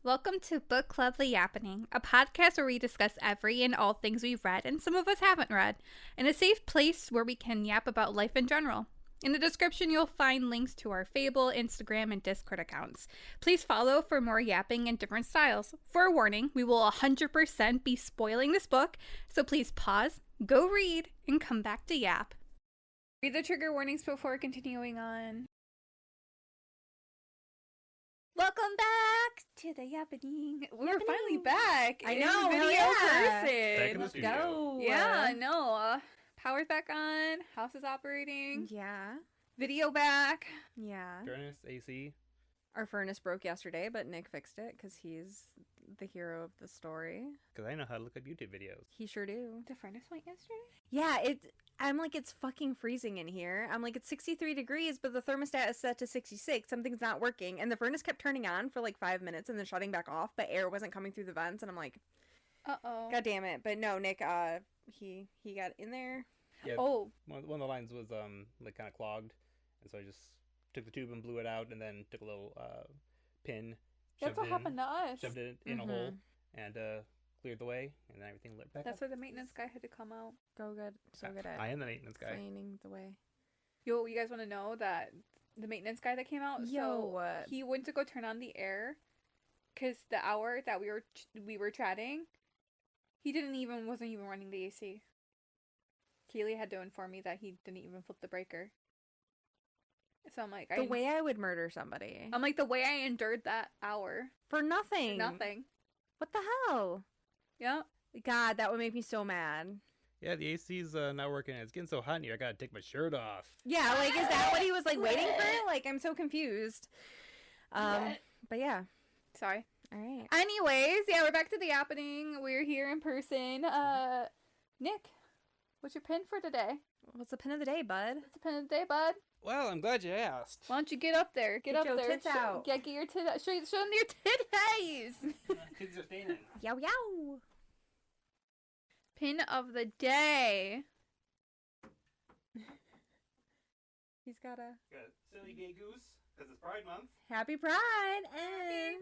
Welcome to Book Club Yappening, a podcast where we discuss every and all things we've read and some of us haven't read, in a safe place where we can yap about life in general. In the description, you'll find links to our Fable, Instagram, and Discord accounts. Please follow for more yapping in different styles. For a warning, we will 100% be spoiling this book, so please pause, go read, and come back to yap. Read the trigger warnings before continuing on. Welcome back to the Yappening. We're finally back. I know, Video person. Back in the Let's studio. go. Yeah, I know. Power's back on. House is operating. Yeah. Video back. Yeah. Furnace, AC. Our furnace broke yesterday, but Nick fixed it because he's the hero of the story. Because I know how to look up YouTube videos. He sure do. The furnace went yesterday? Yeah, I'm like, it's fucking freezing in here. I'm like, it's 63 degrees, but the thermostat is set to 66. Something's not working. And the furnace kept turning on for like 5 minutes and then shutting back off, but air wasn't coming through the vents. And I'm like, Uh-oh. God damn it. But no, Nick, he got in there. Yeah, Oh. one of the lines was like kind of clogged, and so I just took the tube and blew it out, and then took a little pin. That's what happened to us. Shoved it in a hole and cleared the way, and then everything lit back That's up. where the maintenance guy had to come out. Go good. So good at I am the maintenance guy. explaining the way. Yo, you guys want to know that the maintenance guy that came out? Yo. He went to go turn on the air because the hour that we were chatting, he wasn't even running the AC. Keely had to inform me that he didn't even flip the breaker. So I'm like, The way I would murder somebody. I'm like, the way I endured that hour. For nothing. Nothing. What the hell? Yeah. God, that would make me so mad. Yeah, the AC's not working. It's getting so hot in here. I gotta take my shirt off. Yeah, like, is that what he was, like, waiting for? Like, I'm so confused. But yeah. Sorry. All right. Anyways, yeah, we're back to the Yappening. We're here in person. Nick, what's your pin for today? What's the pin of the day, bud? What's the pin of the day, bud? Well, I'm glad you asked. Why don't you get up there? Get up your there. tits out. Yeah, get your tits out. Show them your titties. Kids are staying in. Yow, yow. Pin of the day. He's got a Got silly gay goose, because it's Pride Month. happy pride. And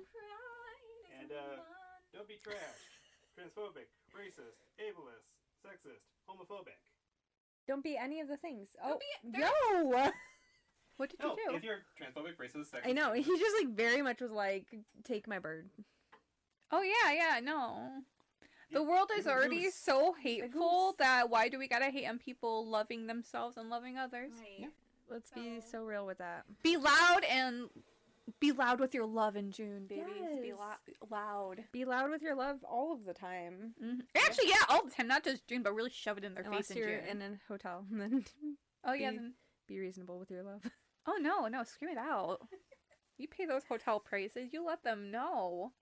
don't be trash. Transphobic, racist, ableist, sexist, homophobic. Don't be any of the things. Don't Oh, yo! What did No, you do? if you're transphobic, racist, sexist. I know. He just, like, very much was like, take my bird. Oh, yeah, no. The world is You're a already goose. so hateful goose. that why do we gotta hate on people loving themselves and loving others? Yeah. Let's be so real with that. Be loud and be loud with your love in June, babies. Be Yes. loud. Be loud with your love all of the time. Actually, yeah, all the time. Not just June, but really shove it in their Unless face in you're June. in a hotel. And then Oh, yeah. be- Then... be reasonable with your love. Oh, no, scream it out. You pay those hotel prices. You let them know.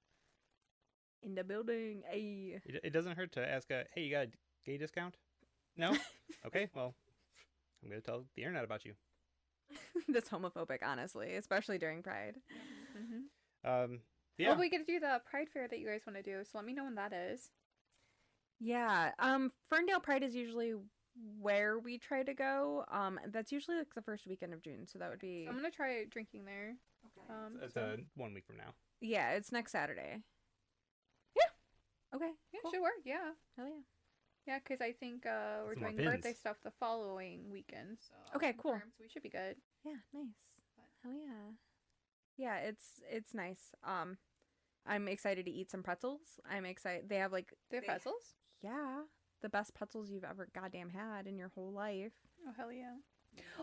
In the building. Ay. It doesn't hurt to ask, hey, you got a gay discount? No? Okay, well, I'm going to tell the internet about you. That's homophobic, honestly, especially during Pride. Yeah. Well, we get to do the Pride Fair that you guys want to do, so let me know when that is. Yeah. Ferndale Pride is usually where we try to go. That's usually like the first weekend of June, so that would be. So I'm gonna try drinking there. It's So- 1 week from now. Yeah, it's next Saturday. Yeah. Okay. Yeah, cool. should work. Yeah. Hell yeah. Yeah, because I think we're Some more doing birthday pins. stuff the following weekend. So Okay, cool. confirmed, so we should be good. Yeah, nice. Hell yeah. Yeah, it's nice. I'm excited to eat some pretzels. I'm excited. They have like They have pretzels? yeah, the best pretzels you've ever goddamn had in your whole life. Oh, hell yeah.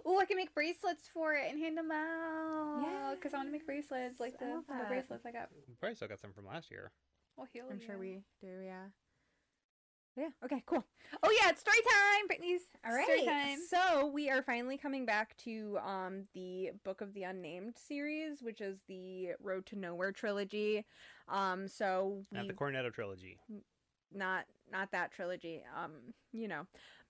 Oh, I can make bracelets for it and hand them out. Yeah. Because I want to make bracelets like I love the that. bracelets I got. We probably still got some from last year. Oh, hell I'm yeah. sure we do, yeah. Yeah, okay, cool. Oh, yeah, it's story time. Brittney's All story right. time. So we are finally coming back to the Book of the Unnamed series, which is the Road to Nowhere trilogy. So Not the Cornetto trilogy. not that trilogy. You know.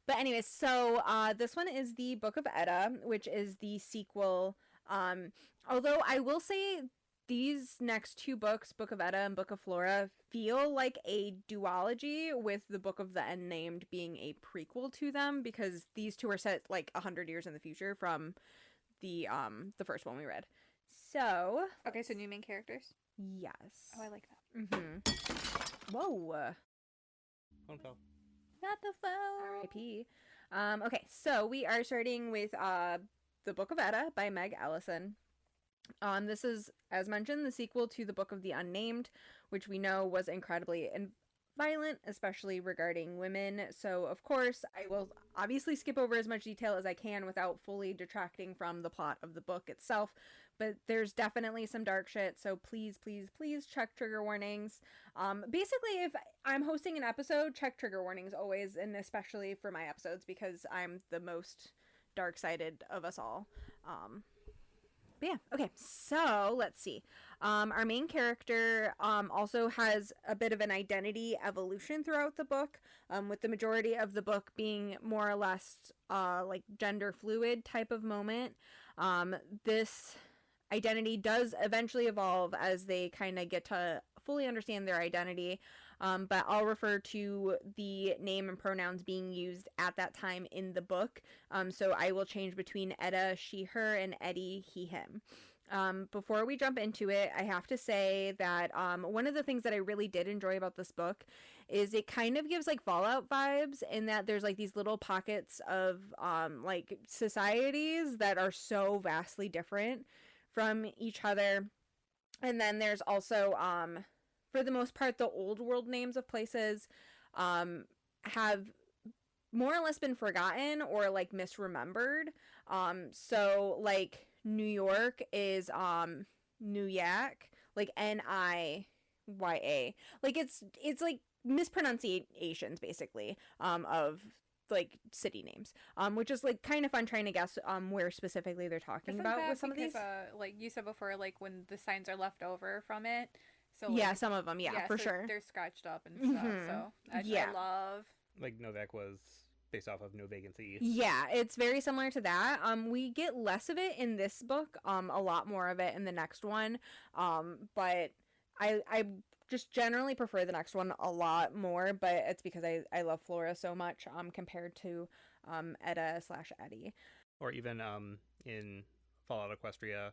But anyways, so this one is the Book of Etta, which is the sequel. Although I will say these next two books, Book of Etta and Book of Flora, feel like a duology, with the Book of the Unnamed being a prequel to them, because these two are set like 100 years in the future from the first one we read. So, Okay, so new main characters. yes. Oh, I like that. Whoa. Phone fell. Not the phone. R.I.P. Okay, so we are starting with the Book of Etta by Meg Elison. This is, as mentioned, the sequel to the Book of the Unnamed, which we know was incredibly violent, especially regarding women. So, of course, I will obviously skip over as much detail as I can without fully detracting from the plot of the book itself. But there's definitely some dark shit, so please, please, please check trigger warnings. Basically, if I'm hosting an episode, check trigger warnings always, and especially for my episodes, because I'm the most dark-sided of us all. But yeah, okay, so let's see. Our main character also has a bit of an identity evolution throughout the book, with the majority of the book being more or less like gender fluid type of moment. This identity does eventually evolve as they kind of get to fully understand their identity, but I'll refer to the name and pronouns being used at that time in the book. So I will change between Etta, she, her, and Eddie, he, him. Before we jump into it, I have to say that one of the things that I really did enjoy about this book is it kind of gives like Fallout vibes, in that there's like these little pockets of like societies that are so vastly different from each other. And then there's also for the most part, the old world names of places have more or less been forgotten or like misremembered. So like New York is New Yak, like Niya. Like it's like mispronunciations basically of like city names, which is like kind of fun trying to guess where specifically they're talking about with some because, of these. like you said before, like when the signs are left over from it. So Yeah, like, some of them, yeah, for so sure. they're scratched up and stuff. Mhm. So I love. Like Novak was based off of No Vacancy. Yeah, it's very similar to that. We get less of it in this book, a lot more of it in the next one. But I just generally prefer the next one a lot more, but it's because I love Flora so much compared to Etta / Eddie. Or even in Fallout Equestria,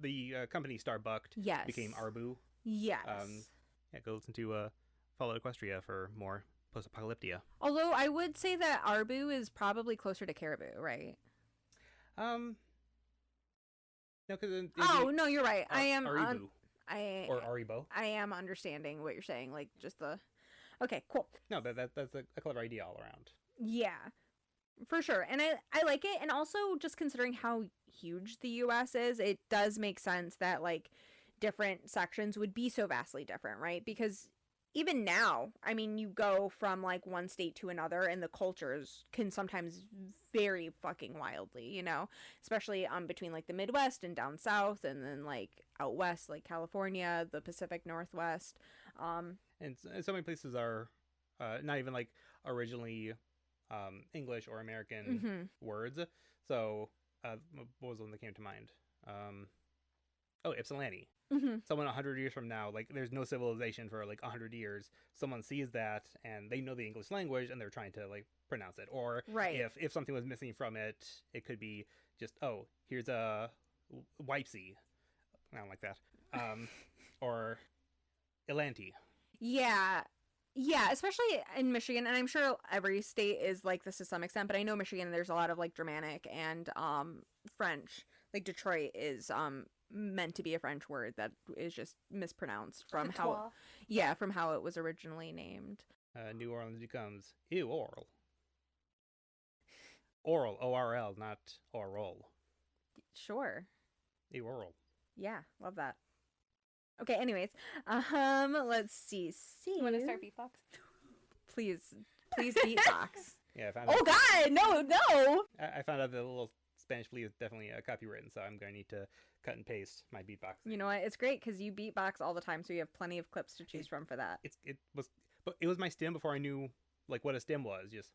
the company Starbucked Yes. became Arbu. Yes. Yeah, go listen to Fallout Equestria for more post-apocalyptia. Although I would say that Arbu is probably closer to Caribou, right? No, because no, you're right. I am Aribu. Or Aribo. I am understanding what you're saying, like just the. Okay, cool. No, that's a clever idea all around. Yeah, for sure. And I like it. And also just considering how huge the US is, it does make sense that like different sections would be so vastly different, right? Because even now, I mean, you go from like one state to another and the cultures can sometimes vary fucking wildly, you know, especially between like the Midwest and down south, and then like out west, like California, the Pacific Northwest. And so many places are not even like originally English or American words. So what was the one that came to mind? Ypsilanti. Someone 100 years from now, like there's no civilization for like 100 years, someone sees that and they know the English language and they're trying to like pronounce it. Or right. if something was missing from it, it could be just, oh, here's a Wipesy. I don't like that. Or Elanti. Yeah, especially in Michigan, and I'm sure every state is like this to some extent, but I know Michigan, there's a lot of like Germanic and French. Like Detroit is meant to be a French word that is just mispronounced from how it was originally named. New Orleans becomes Oral. Oral, O-R-L, not oral. Sure. Oral. Yeah, love that. Okay, anyways, let's see. You want to start beatbox? Please beatbox. Yeah, I found Oh God, no! I found out that the little Spanish flea is definitely copywritten, so I'm going to need to cut and paste my beatbox. You know what? It's great because you beatbox all the time, so you have plenty of clips to choose from for that. It was my stem before I knew like what a stem was. Just.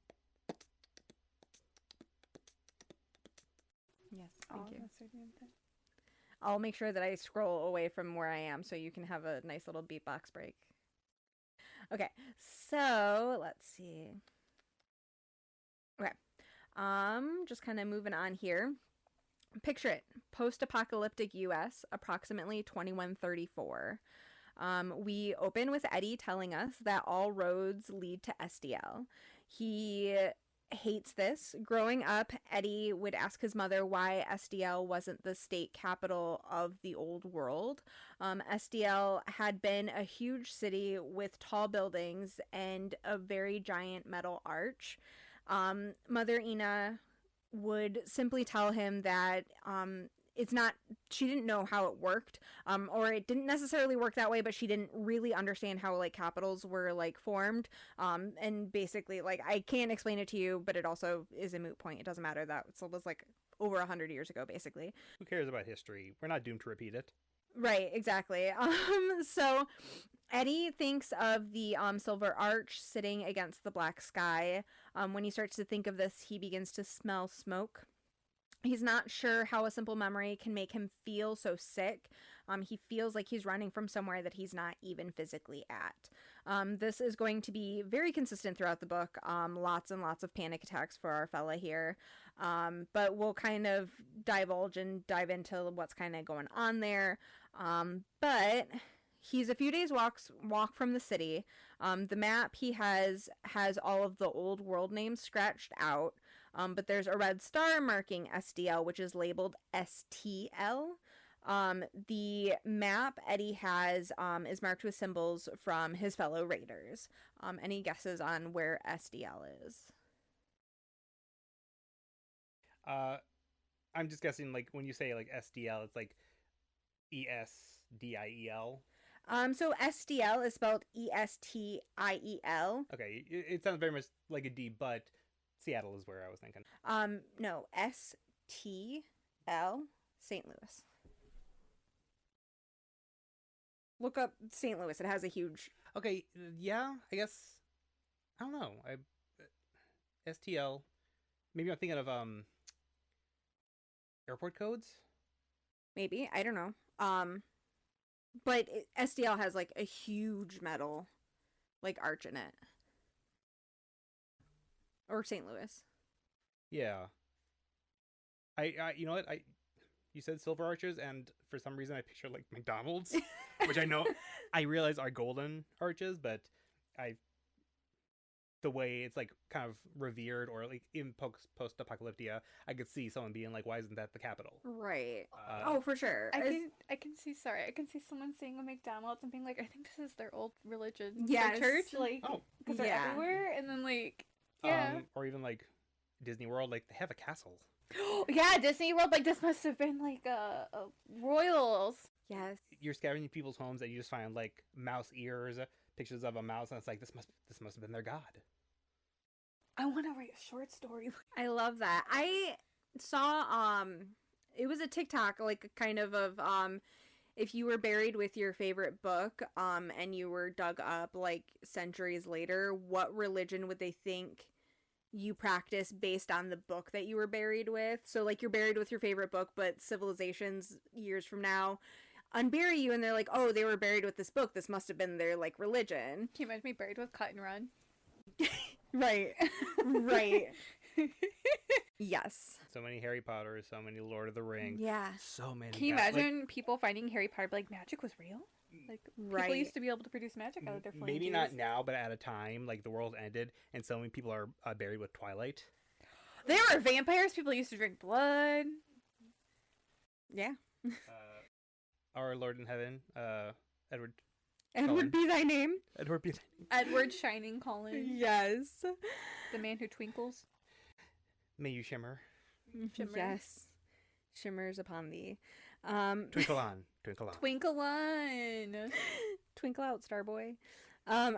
Yes, thank you. I'll make sure that I scroll away from where I am so you can have a nice little beatbox break. Okay, so let's see. Okay, just kind of moving on here. Picture it, post-apocalyptic US, approximately 2134. We open with Eddie telling us that all roads lead to SDL. He hates this. Growing up, Eddie would ask his mother why SDL wasn't the state capital of the old world. SDL had been a huge city with tall buildings and a very giant metal arch. Mother Ina would simply tell him that she didn't know how it worked, or it didn't necessarily work that way, but she didn't really understand how like capitals were like formed, and basically like I can't explain it to you, but it also is a moot point. It doesn't matter. That was like over 100 years ago, basically. Who cares about history? We're not doomed to repeat it. Right, exactly. So Eddie thinks of the silver arch sitting against the black sky. When he starts to think of this, he begins to smell smoke. He's not sure how a simple memory can make him feel so sick. He feels like he's running from somewhere that he's not even physically at. This is going to be very consistent throughout the book. Lots and lots of panic attacks for our fella here. But we'll kind of divulge and dive into what's kind of going on there. But he's a few days walk from the city. The map he has all of the old world names scratched out. But there's a red star marking SDL, which is labeled STL. The map Eddie has is marked with symbols from his fellow raiders. Any guesses on where SDL is? I'm just guessing, like, when you say, like, SDL, it's, like, ESDIEL. So SDL is spelled ESTIEL. Okay, it sounds very much like a D, but Seattle is where I was thinking. No, STL, St. Louis. Look up St. Louis. It has a huge... Okay, yeah, I guess... I don't know. STL... Maybe I'm thinking of, airport codes? Maybe. I don't know. But SDL has, like, a huge metal, like, arch in it. Or St. Louis. Yeah. I you know what? You said silver arches, and for some reason I pictured, like, McDonald's, which I know, I realize are golden arches, but the way it's, like, kind of revered, or, like, in post-apocalyptia, I could see someone being like, why isn't that the capital? Right. Oh, for sure. I can see someone seeing a McDonald's and being like, I think this is their old religion. Yes. Their church, like, because they're Yeah. everywhere, and then, like, yeah. Or even, like, Disney World, like, they have a castle. Yeah, Disney World, like, this must have been, like, a royals. Yes. You're scouring people's homes and you just find, like, mouse ears, pictures of a mouse, and it's like, this must have been their god. I want to write a short story. I love that. I saw, it was a TikTok, like, kind of, if you were buried with your favorite book, and you were dug up, like, centuries later, what religion would they think you practice based on the book that you were buried with? So, like, you're buried with your favorite book, but civilizations years from now unbury you, and they're like, oh, they were buried with this book. This must have been their, like, religion. Can you imagine me buried with Cut and Run? Right. Right. Yes. So many Harry Potters, so many Lord of the Rings. Yeah. So many. Can you imagine people finding Harry Potter, like, magic was real? Like, people used to be able to produce magic out of their flames. Maybe not now, but at a time, like, the world ended, and so many people are buried with Twilight. There were vampires. People used to drink blood. Yeah. Our Lord in Heaven, Edward. Edward be thy name. Edward be thy name. Edward Shining Collins. Yes. The man who twinkles. May you shimmer. Shimmer. Yes. Shimmers upon thee. Twinkle on. Twinkle on. Twinkle on. Twinkle out, Starboy. All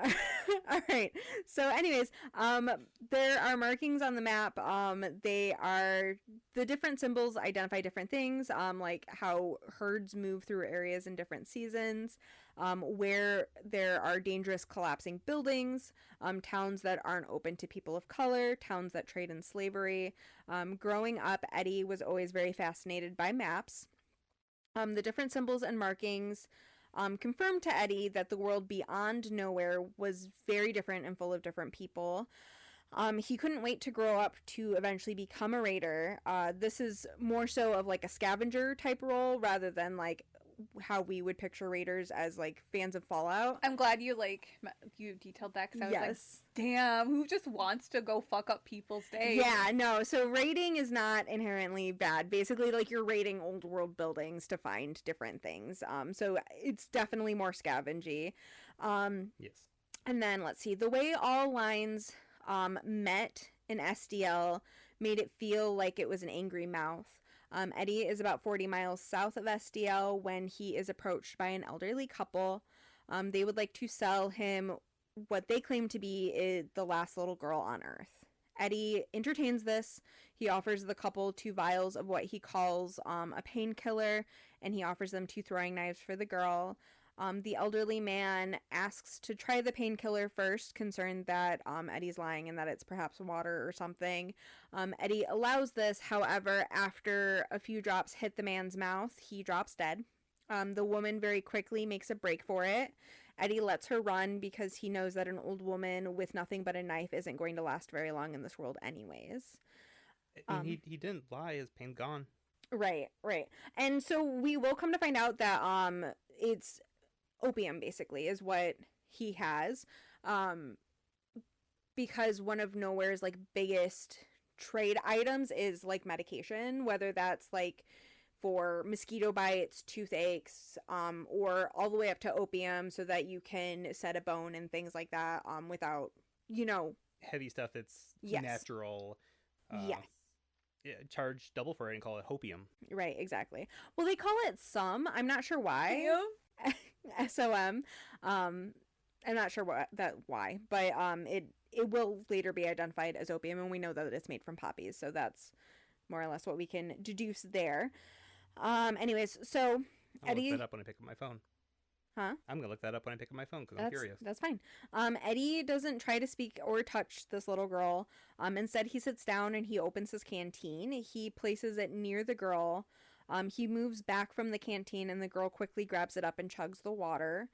right. So anyways, there are markings on the map. They are, the different symbols identify different things, like how herds move through areas in different seasons, where there are dangerous collapsing buildings, towns that aren't open to people of color, towns that trade in slavery. Growing up, Eddie was always very fascinated by maps. The different symbols and markings confirmed to Eddie that the world beyond nowhere was very different and full of different people. He couldn't wait to grow up to eventually become a raider. This is more so of like a scavenger type role rather than like how we would picture raiders as like fans of Fallout. I'm glad you you detailed that, because I was like, damn, who just wants to go fuck up people's days? Yeah, no, so raiding is not inherently bad. Basically, like, you're raiding old world buildings to find different things. So it's definitely more scavengy. Yes. And then let's see, the way all lines met in SDL made it feel like it was an angry mouth. Eddie is about 40 miles south of SDL when he is approached by an elderly couple. They would like to sell him what they claim to be the last little girl on Earth. Eddie entertains this. He offers the couple 2 vials of what he calls a painkiller, and he offers them 2 throwing knives for the girl. The elderly man asks to try the painkiller first, concerned that Eddie's lying and that it's perhaps water or something. Eddie allows this. However, after a few drops hit the man's mouth, he drops dead. The woman very quickly makes a break for it. Eddie lets her run because he knows that an old woman with nothing but a knife isn't going to last very long in this world anyways. He didn't lie. His pain's gone. Right. And so we will come to find out that it's opium, basically, is what he has, because one of Nowhere's like biggest trade items is like medication, whether that's like for mosquito bites, toothaches, or all the way up to opium, so that you can set a bone and things like that without, heavy stuff that's Yes. natural. Yes. Yeah, charge double for it and call it hopium. Right, exactly. Well, they call it some. I'm not sure why. SOM. I'm not sure why, but it will later be identified as opium, and we know that it's made from poppies, so that's more or less what we can deduce there. Anyways, so Eddie. I'll look that up when I pick up my phone. Huh? I'm gonna look that up when I pick up my phone because I'm curious. That's fine. Eddie doesn't try to speak or touch this little girl. Instead, he sits down and he opens his canteen. He places it near the girl. He moves back from the canteen, and the girl quickly grabs it up and chugs the water.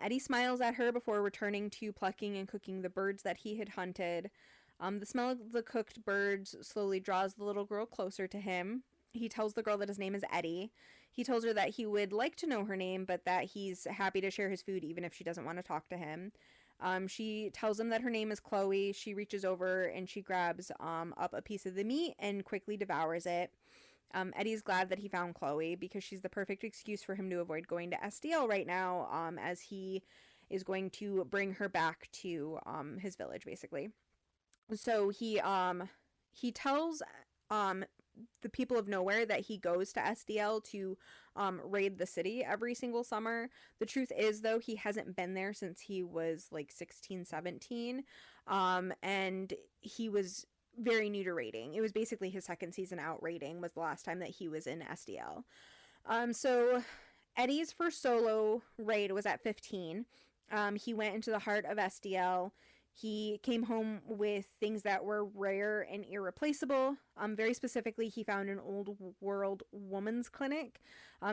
Eddie smiles at her before returning to plucking and cooking the birds that he had hunted. The smell of the cooked birds slowly draws the little girl closer to him. He tells the girl that his name is Eddie. He tells her that he would like to know her name, but that he's happy to share his food even if she doesn't want to talk to him. She tells him that her name is Chloe. She reaches over and she grabs up a piece of the meat and quickly devours it. Eddie's glad that he found Chloe because she's the perfect excuse for him to avoid going to SDL right now, as he is going to bring her back to his village, basically. So he tells the people of Nowhere that he goes to SDL to raid the city every single summer. The truth is, though, he hasn't been there since he was like 16, 17, and he was very new to raiding. It was basically his second season out. Raiding was the last time that he was in SDL. So Eddie's first solo raid was at 15. He went into the heart of SDL. He came home with things that were rare and irreplaceable. Very specifically, he found an old world woman's clinic.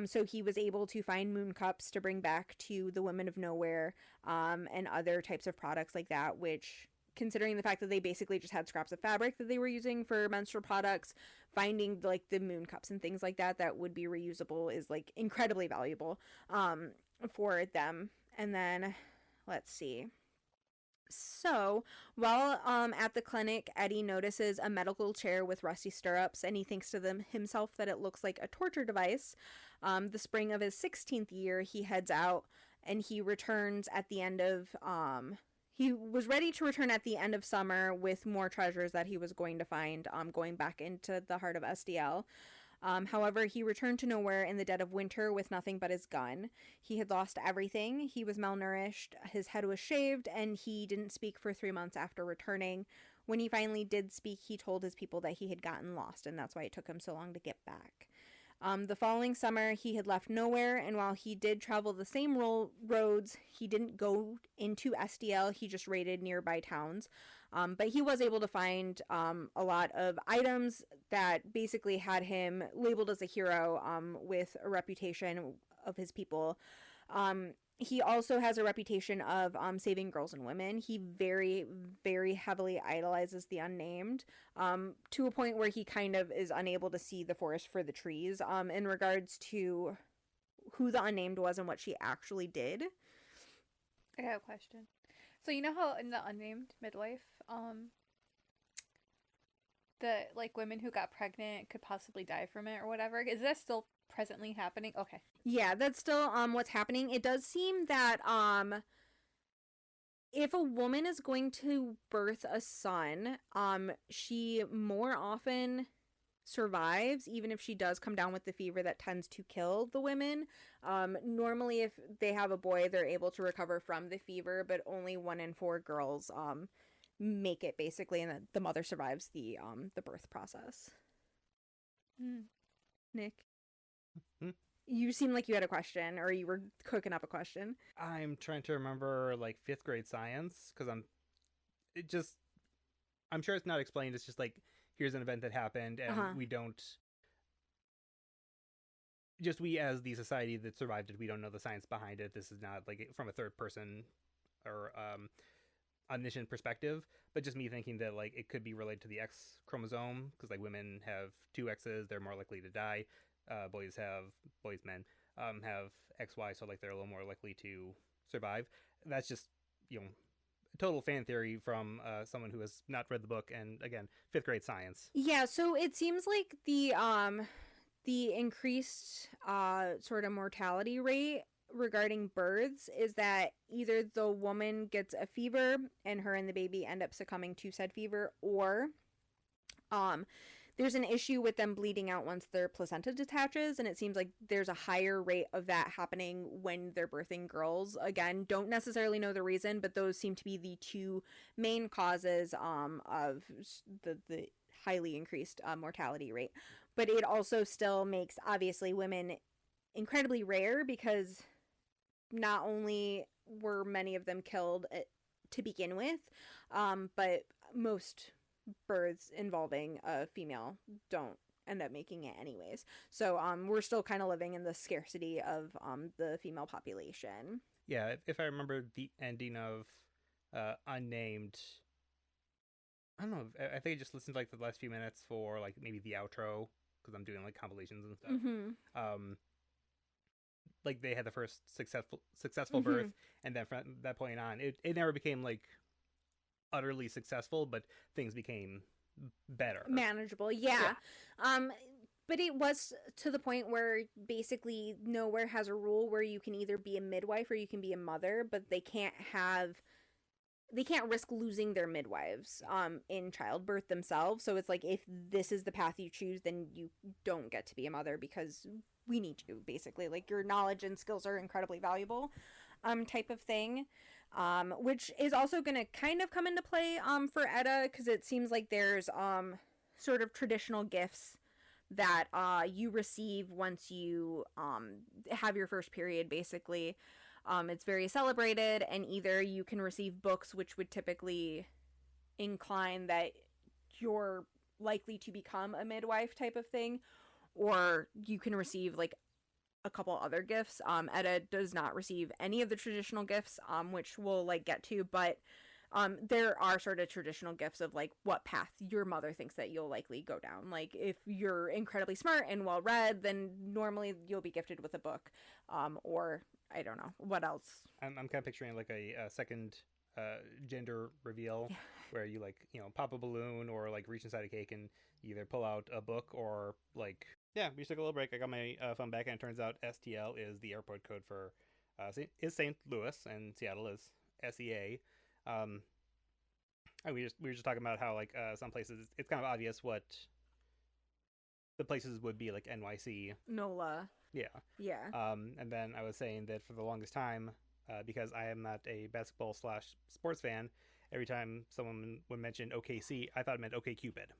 So he was able to find moon cups to bring back to the women of Nowhere, and other types of products like that, which, considering the fact that they basically just had scraps of fabric that they were using for menstrual products, finding like the moon cups and things like that that would be reusable is like incredibly valuable for them. And then let's see. So, while at the clinic, Eddie notices a medical chair with rusty stirrups, and he thinks to himself that it looks like a torture device. The spring of his 16th year, he heads out, and he returns at the end of... he was ready to return at the end of summer with more treasures that he was going to find, going back into the heart of SDL. However, he returned to Nowhere in the dead of winter with nothing but his gun. He had lost everything. He was malnourished, his head was shaved, and he didn't speak for 3 months after returning. When he finally did speak, he told his people that he had gotten lost, and that's why it took him so long to get back. The following summer, he had left Nowhere, and while he did travel the same roads, he didn't go into SDL, he just raided nearby towns. But he was able to find a lot of items that basically had him labeled as a hero, with a reputation of his people. He also has a reputation of saving girls and women. He very, very heavily idolizes the unnamed, to a point where he kind of is unable to see the forest for the trees, in regards to who the unnamed was and what she actually did. I got a question. So you know how in the unnamed midwife, the like women who got pregnant could possibly die from it or whatever? Is that still presently happening? Okay. Yeah, that's still what's happening. It does seem that if a woman is going to birth a son, she more often survives, even if she does come down with the fever that tends to kill the women. Normally, if they have a boy, they're able to recover from the fever, but only 1 in 4 girls make it, basically, and the mother survives the birth process. Nick? You seem like you had a question, or you were cooking up a question. I'm trying to remember, like, 5th grade science, because I'm sure it's not explained. It's just like, here's an event that happened, and we don't, just we as the society that survived it, we don't know the science behind it. This is not like from a third person or omniscient perspective, but just me thinking that like it could be related to the X chromosome, because like women have 2 X's, they're more likely to die. Men have XY, so like they're a little more likely to survive. That's just, total fan theory from someone who has not read the book, and again, 5th grade science. Yeah, so it seems like the increased sort of mortality rate regarding births is that either the woman gets a fever and her and the baby end up succumbing to said fever, or there's an issue with them bleeding out once their placenta detaches, and it seems like there's a higher rate of that happening when they're birthing girls. Again, don't necessarily know the reason, but those seem to be the 2 main causes of the highly increased mortality rate. But it also still makes, obviously, women incredibly rare, because not only were many of them killed to begin with, but most births involving a female don't end up making it anyways. So we're still kind of living in the scarcity of the female population. Yeah, if I remember the ending of Unnamed, I don't know, I think I just listened to like the last few minutes for like maybe the outro, because I'm doing like compilations and stuff. Like they had the first successful birth, and then from that point on, it never became like utterly successful, but things became better, manageable. Yeah. But it was to the point where basically nowhere has a rule where you can either be a midwife or you can be a mother, but they can't risk losing their midwives in childbirth themselves. So it's like, if this is the path you choose, then you don't get to be a mother, because we need you, basically. Like, your knowledge and skills are incredibly valuable, type of thing. Which is also going to kind of come into play for Etta, because it seems like there's sort of traditional gifts that you receive once you have your first period, basically. It's very celebrated, and either you can receive books, which would typically incline that you're likely to become a midwife, type of thing, or you can receive like a couple other gifts. Etta does not receive any of the traditional gifts, which we'll like get to, but there are sort of traditional gifts of like what path your mother thinks that you'll likely go down. Like, if you're incredibly smart and well read, then normally you'll be gifted with a book, or I don't know what else. I'm kind of picturing like a second gender reveal, where you like, pop a balloon or like reach inside a cake and either pull out a book or like, yeah, we just took a little break. I got my phone back, and it turns out STL is the airport code for is St. Louis, and Seattle is SEA. And we were just talking about how like some places it's kind of obvious what the places would be, like NYC, NOLA. Yeah. And then I was saying that for the longest time, because I am not a basketball / sports fan, every time someone would mention OKC, I thought it meant OkCupid.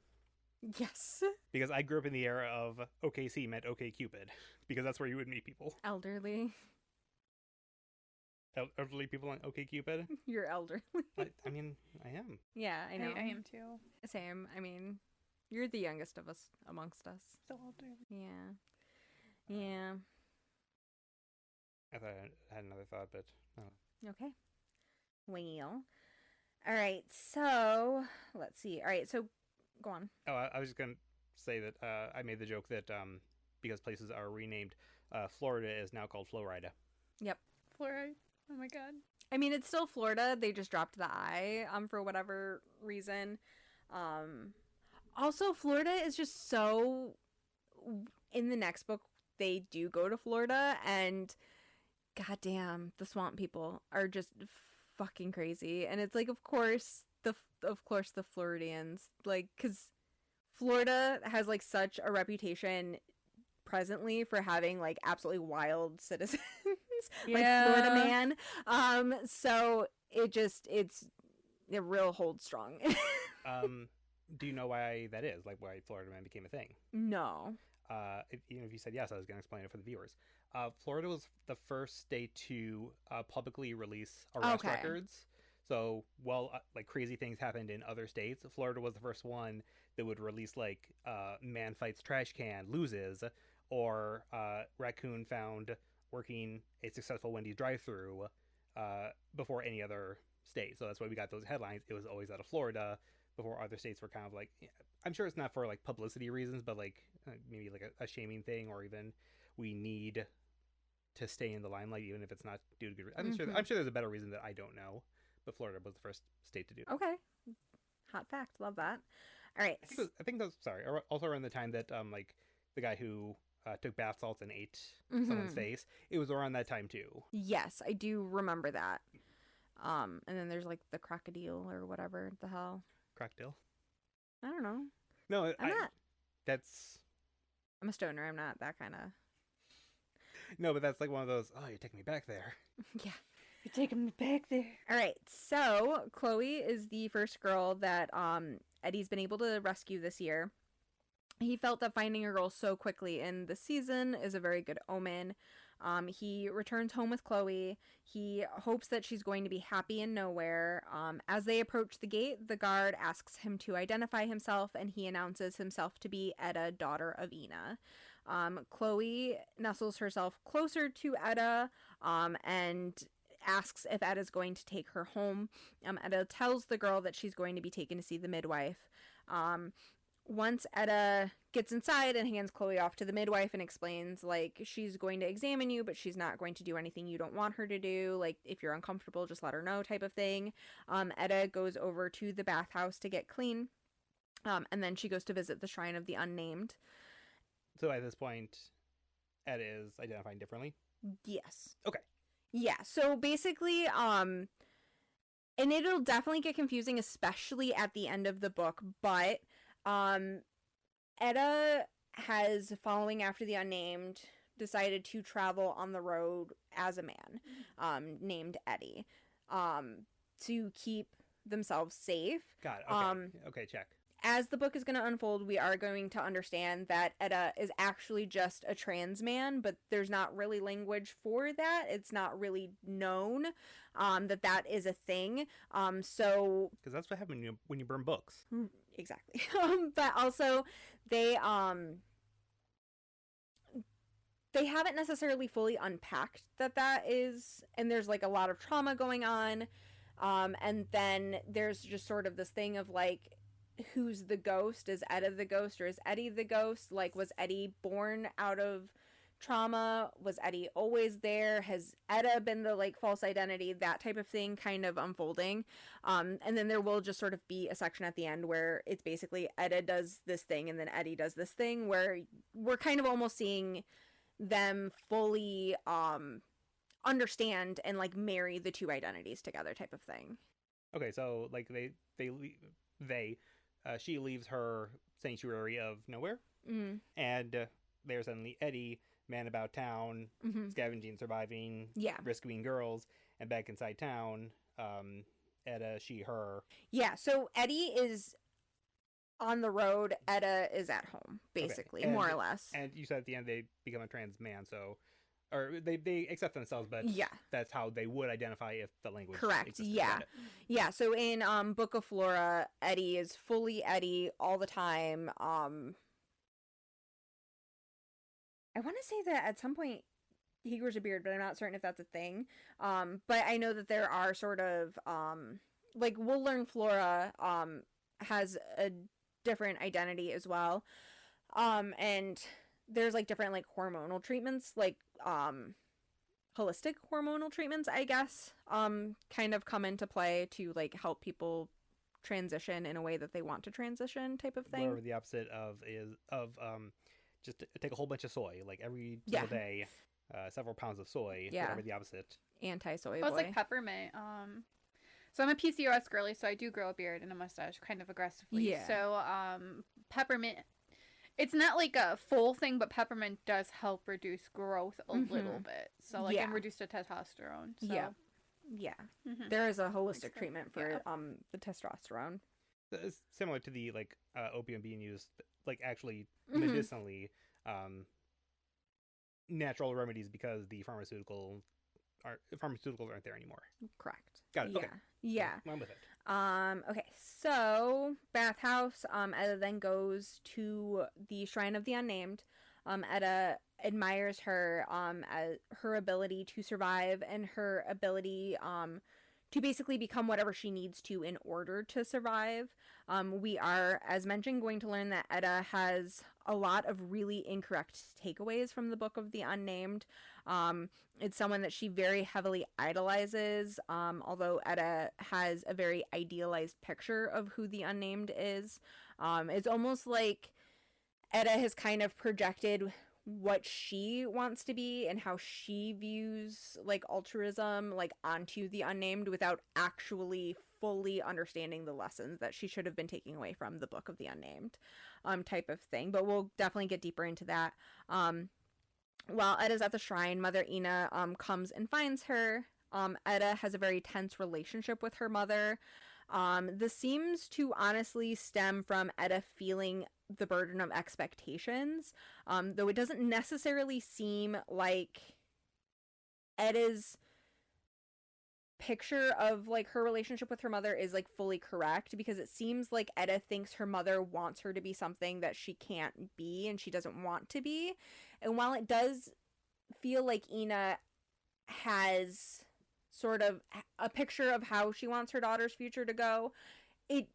Yes. Because I grew up in the era of OKC meant OkCupid, because that's where you would meet people. Elderly. Elderly people on OkCupid? You're elderly. I mean, I am. Yeah, I know. I am too. Same. I mean, you're the youngest of us amongst us. So elderly. Yeah. Yeah. thought I had another thought, but no. Okay. Well. All right. So let's see. All right. So go on. Oh, I was just gonna say that I made the joke that because places are renamed, Florida is now called Florida. Yep. Florida. Oh my god. I mean, it's still Florida. They just dropped the I for whatever reason. Also, Florida is just so. In the next book, they do go to Florida, and goddamn, the swamp people are just fucking crazy. And it's like, of course the Floridians, like, because Florida has like such a reputation presently for having like absolutely wild citizens. Like Florida man. So it real holds strong. Do you know why that is? Like why Florida Man became a thing? No. Even if you said yes, I was going to explain it for the viewers. Florida was the first state to publicly release arrest records. So, like crazy things happened in other states, Florida was the first one that would release like man fights trash can, loses, or raccoon found working a successful Wendy's drive-through before any other state. So that's why we got those headlines. It was always out of Florida before other states were kind of like, I'm sure it's not for like publicity reasons, but like maybe like a shaming thing, or even we need to stay in the limelight even if it's not due to good reason. I'm sure there's a better reason that I don't know, but Florida was the first state to do it. Okay. Hot fact. Love that. All right. I think that's also around the time that like the guy who took bath salts and ate someone's face. It was around that time too. Yes, I do remember that. And then there's like the crocodile or whatever the hell. Crocodile? I don't know. No, I'm not. That's. I'm a stoner. I'm not that kind of. No, but that's like one of those. Oh, you're taking me back there. Yeah, you're taking me back there. All right, so Chloe is the first girl that Eddie's been able to rescue this year. He felt that finding a girl so quickly in the season is a very good omen. He returns home with Chloe. He hopes that she's going to be happy in nowhere. As they approach the gate, the guard asks him to identify himself, and he announces himself to be Etta, daughter of Ina. Chloe nestles herself closer to Etta and asks if Etta's going to take her home. Etta tells the girl that she's going to be taken to see the midwife. Once Etta gets inside and hands Chloe off to the midwife and explains, like, she's going to examine you, but she's not going to do anything you don't want her to do. Like, if you're uncomfortable, just let her know type of thing. Etta goes over to the bathhouse to get clean. And then she goes to visit the Shrine of the Unnamed. So at this point, Etta is identifying differently? Yes. Okay. Yeah, so basically, and it'll definitely get confusing, especially at the end of the book, but Etta has, following after the Unnamed, decided to travel on the road as a man, named Eddie, to keep themselves safe. Got it. Okay. Okay, check. As the book is going to unfold, we are going to understand that Etta is actually just a trans man, but there's not really language for that. It's not really known that is a thing. So because that's what happens when you burn books. Exactly. But also they haven't necessarily fully unpacked that is, and there's like a lot of trauma going on. And then there's just sort of this thing of like, who's the ghost? Is Etta the ghost, or is Eddie the ghost? Like, was Eddie born out of trauma? Was Eddie always there? Has Etta been the like false identity? That type of thing kind of unfolding. And then there will just sort of be a section at the end where it's basically Etta does this thing and then Eddie does this thing, where we're kind of almost seeing them fully understand and like marry the two identities together type of thing. Okay, so like she leaves her sanctuary of nowhere, and there's suddenly Eddie, man about town, scavenging, surviving, rescuing girls, and back inside town, Etta, she, her. Yeah, so Eddie is on the road, Etta is at home, basically, okay. More or less. And you said at the end they become a trans man, so... Or they accept themselves, but that's how they would identify if the language correct. Yeah. So in Book of Flora, Eddie is fully Eddie all the time. I want to say that at some point he grows a beard, but I'm not certain if that's a thing. But I know that there are sort of like we'll learn Flora has a different identity as well. And there's like different like hormonal treatments, like holistic hormonal treatments, I guess, kind of come into play to like help people transition in a way that they want to transition, type of thing. Whatever the opposite of is of just take a whole bunch of soy, like every single day, several pounds of soy. Yeah. Whatever the opposite. Anti-soy Well, boy. it's like peppermint. So I'm a PCOS girly, so I do grow a beard and a mustache kind of aggressively. Yeah. So peppermint, it's not like a full thing, but peppermint does help reduce growth a little bit. So like and reduce the testosterone. So. Yeah. Mhm. There is a holistic treatment for the testosterone. It's similar to the like opium being used like actually medicinally, natural remedies, because the pharmaceuticals aren't there anymore. Correct. Got it. Yeah. Okay. Yeah. I'm with it. Okay, so bathhouse, Etta then goes to the Shrine of the Unnamed. Etta admires her as her ability to survive and her ability to basically become whatever she needs to in order to survive. We are, as mentioned, going to learn that Etta has a lot of really incorrect takeaways from the Book of the Unnamed. It's someone that she very heavily idolizes, although Etta has a very idealized picture of who the Unnamed is. It's almost like Etta has kind of projected what she wants to be and how she views like altruism like onto the Unnamed without actually fully understanding the lessons that she should have been taking away from the Book of the Unnamed type of thing. But we'll definitely get deeper into that. While Etta's at the shrine, Mother Ina comes and finds her. Etta has a very tense relationship with her mother. This seems to honestly stem from Etta feeling the burden of expectations, though it doesn't necessarily seem like Etta's picture of like her relationship with her mother is like fully correct, because it seems like Etta thinks her mother wants her to be something that she can't be and she doesn't want to be. And while it does feel like Ina has sort of a picture of how she wants her daughter's future to go, it,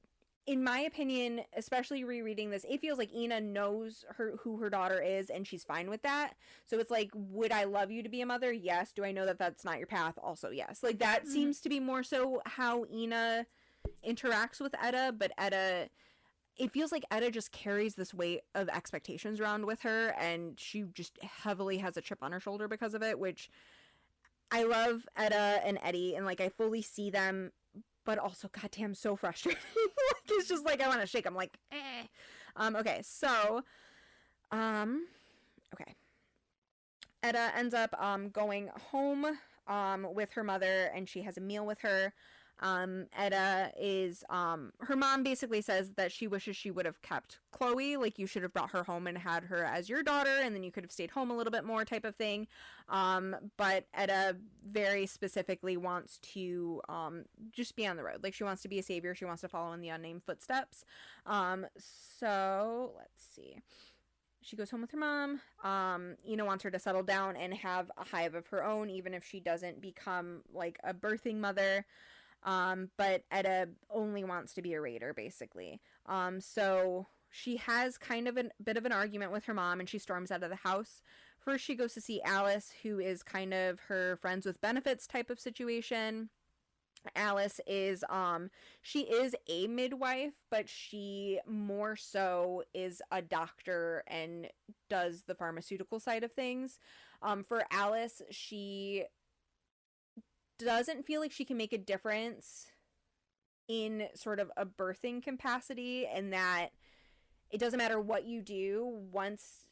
in my opinion, especially rereading this, it feels like Ina knows who her daughter is and she's fine with that. So it's like, would I love you to be a mother? Yes. Do I know that that's not your path? Also, yes. Like that seems to be more so how Ina interacts with Etta, but Etta, it feels like Etta just carries this weight of expectations around with her, and she just heavily has a chip on her shoulder because of it, which I love Etta and Eddie, and like I fully see them, but also goddamn so frustrating. Like, it's just like I want to shake. I'm like, eh. Okay, so okay. Etta ends up going home with her mother, and she has a meal with her. Etta is her mom basically says that she wishes she would have kept Chloe, like you should have brought her home and had her as your daughter, and then you could have stayed home a little bit more, type of thing. But Etta very specifically wants to just be on the road. Like she wants to be a savior, she wants to follow in the Unnamed footsteps. So let's see. She goes home with her mom. Ina wants her to settle down and have a hive of her own, even if she doesn't become like a birthing mother. But Etta only wants to be a raider, basically. So she has kind of a bit of an argument with her mom, and she storms out of the house. First, she goes to see Alice, who is kind of her friends with benefits type of situation. Alice is, she is a midwife, but she more so is a doctor and does the pharmaceutical side of things. For Alice, she doesn't feel like she can make a difference in sort of a birthing capacity, and that it doesn't matter what you do, once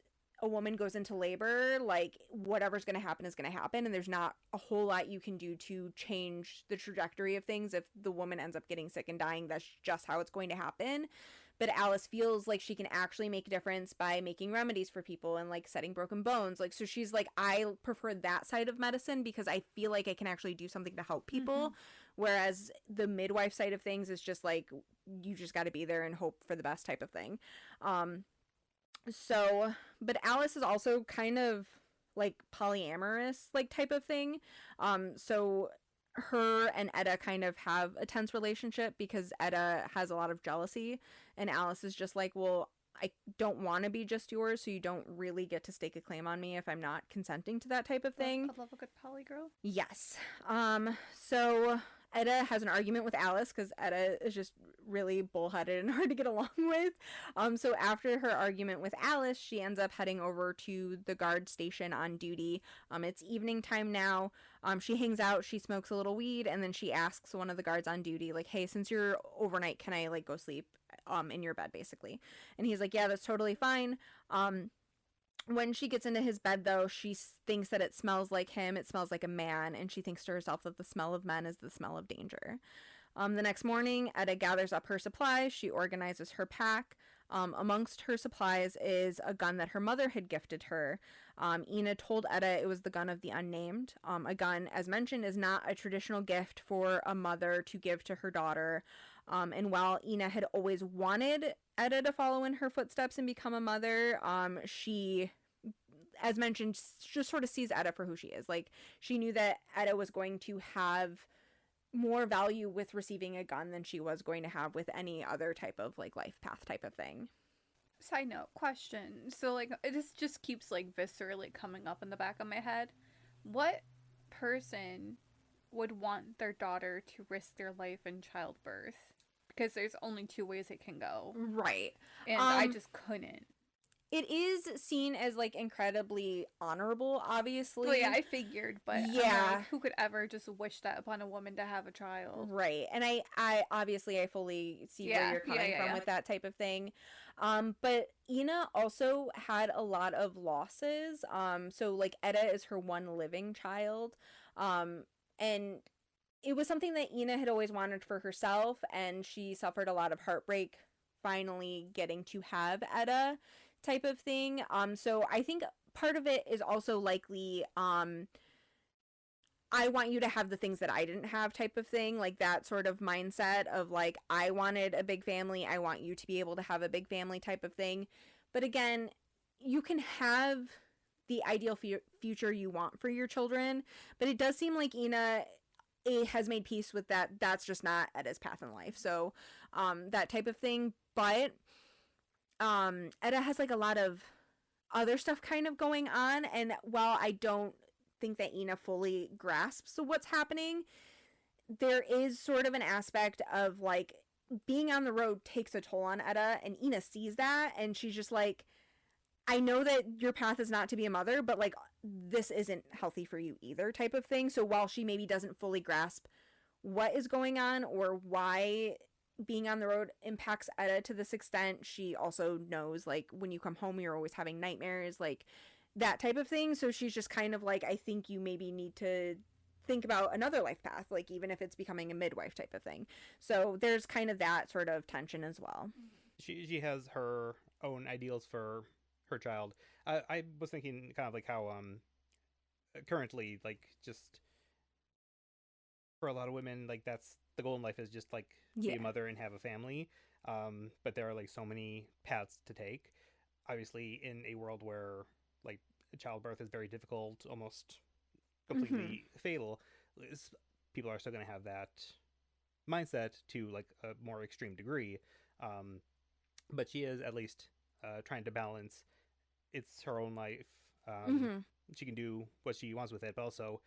a woman goes into labor, like whatever's going to happen is going to happen, and there's not a whole lot you can do to change the trajectory of things. If the woman ends up getting sick and dying, that's just how it's going to happen. But Alice feels like she can actually make a difference by making remedies for people and like setting broken bones. Like, so she's like, I prefer that side of medicine because I feel like I can actually do something to help people. Whereas the midwife side of things is just like, you just got to be there and hope for the best, type of thing. But Alice is also kind of like polyamorous like type of thing. So her and Etta kind of have a tense relationship because Etta has a lot of jealousy, and Alice is just like, well, I don't want to be just yours, so you don't really get to stake a claim on me if I'm not consenting to that type of thing. I love a good poly girl. Yes. So Etta has an argument with Alice because Etta is just really bullheaded and hard to get along with. So after her argument with Alice, she ends up heading over to the guard station on duty. It's evening time now. She hangs out, she smokes a little weed, and then she asks one of the guards on duty, like, hey, since you're overnight, can I like go sleep in your bed, basically? And he's like, yeah, that's totally fine. When she gets into his bed, though, she thinks that it smells like him. It smells like a man, and she thinks to herself that the smell of men is the smell of danger. The next morning, Etta gathers up her supplies. She organizes her pack. Amongst her supplies is a gun that her mother had gifted her. Ina told Etta it was the gun of the unnamed. A gun, as mentioned, is not a traditional gift for a mother to give to her daughter. And while Ina had always wanted Etta to follow in her footsteps and become a mother, she, as mentioned, just sort of sees Etta for who she is. Like, she knew that Etta was going to have more value with receiving a gun than she was going to have with any other type of like life path type of thing. Side note, question. So like this just keeps like viscerally coming up in the back of my head. What person would want their daughter to risk their life in childbirth? Because there's only two ways it can go. Right. And I just couldn't. It is seen as like incredibly honorable, obviously. Well, yeah, I figured, but yeah, like, who could ever just wish that upon a woman to have a child? Right. And I obviously I fully see where you're coming from with that type of thing. But Ina also had a lot of losses. So like Etta is her one living child. And it was something that Ina had always wanted for herself, and she suffered a lot of heartbreak finally getting to have Etta type of thing. So I think part of it is also likely I want you to have the things that I didn't have type of thing, like that sort of mindset of like, I wanted a big family, I want you to be able to have a big family type of thing. But again, you can have the ideal future you want for your children, but it does seem like Ina has made peace with that. That's just not Etta's path in life. So that type of thing. But Etta has like a lot of other stuff kind of going on, and while I don't think that Ina fully grasps what's happening, there is sort of an aspect of like being on the road takes a toll on Etta, and Ina sees that, and she's just like, I know that your path is not to be a mother, but like this isn't healthy for you either type of thing. So while she maybe doesn't fully grasp what is going on or why being on the road impacts Etta to this extent, she also knows like when you come home you're always having nightmares, like that type of thing. So she's just kind of like, I think you maybe need to think about another life path, like even if it's becoming a midwife type of thing. So there's kind of that sort of tension as well. She has her own ideals for her child. I was thinking kind of like how currently like just for a lot of women, like that's the goal in life, is just like be a mother and have a family. But there are like so many paths to take. Obviously, in a world where like childbirth is very difficult, almost completely fatal, people are still going to have that mindset to like a more extreme degree. But she is at least trying to balance. It's her own life. She can do what she wants with it, but also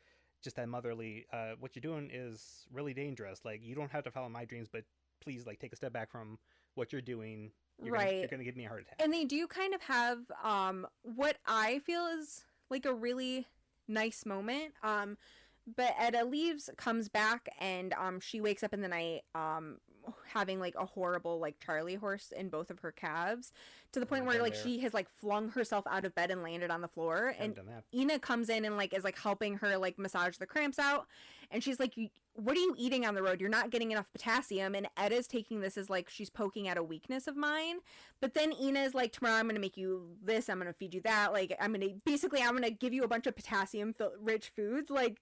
just that motherly, what you're doing is really dangerous. Like, you don't have to follow my dreams, but please, like, take a step back from what you're doing. You're going to give me a heart attack. And they do kind of have what I feel is like a really nice moment. But Etta leaves, comes back, and she wakes up in the night having like a horrible like Charlie horse in both of her calves, to the point where like she has like flung herself out of bed and landed on the floor. And Ina comes in and like is like helping her like massage the cramps out, and she's like, what are you eating on the road? You're not getting enough potassium. And Etta's taking this as like she's poking at a weakness of mine. But then Ina is like, tomorrow I'm gonna make you this, I'm gonna feed you that, like I'm gonna give you a bunch of potassium rich foods, like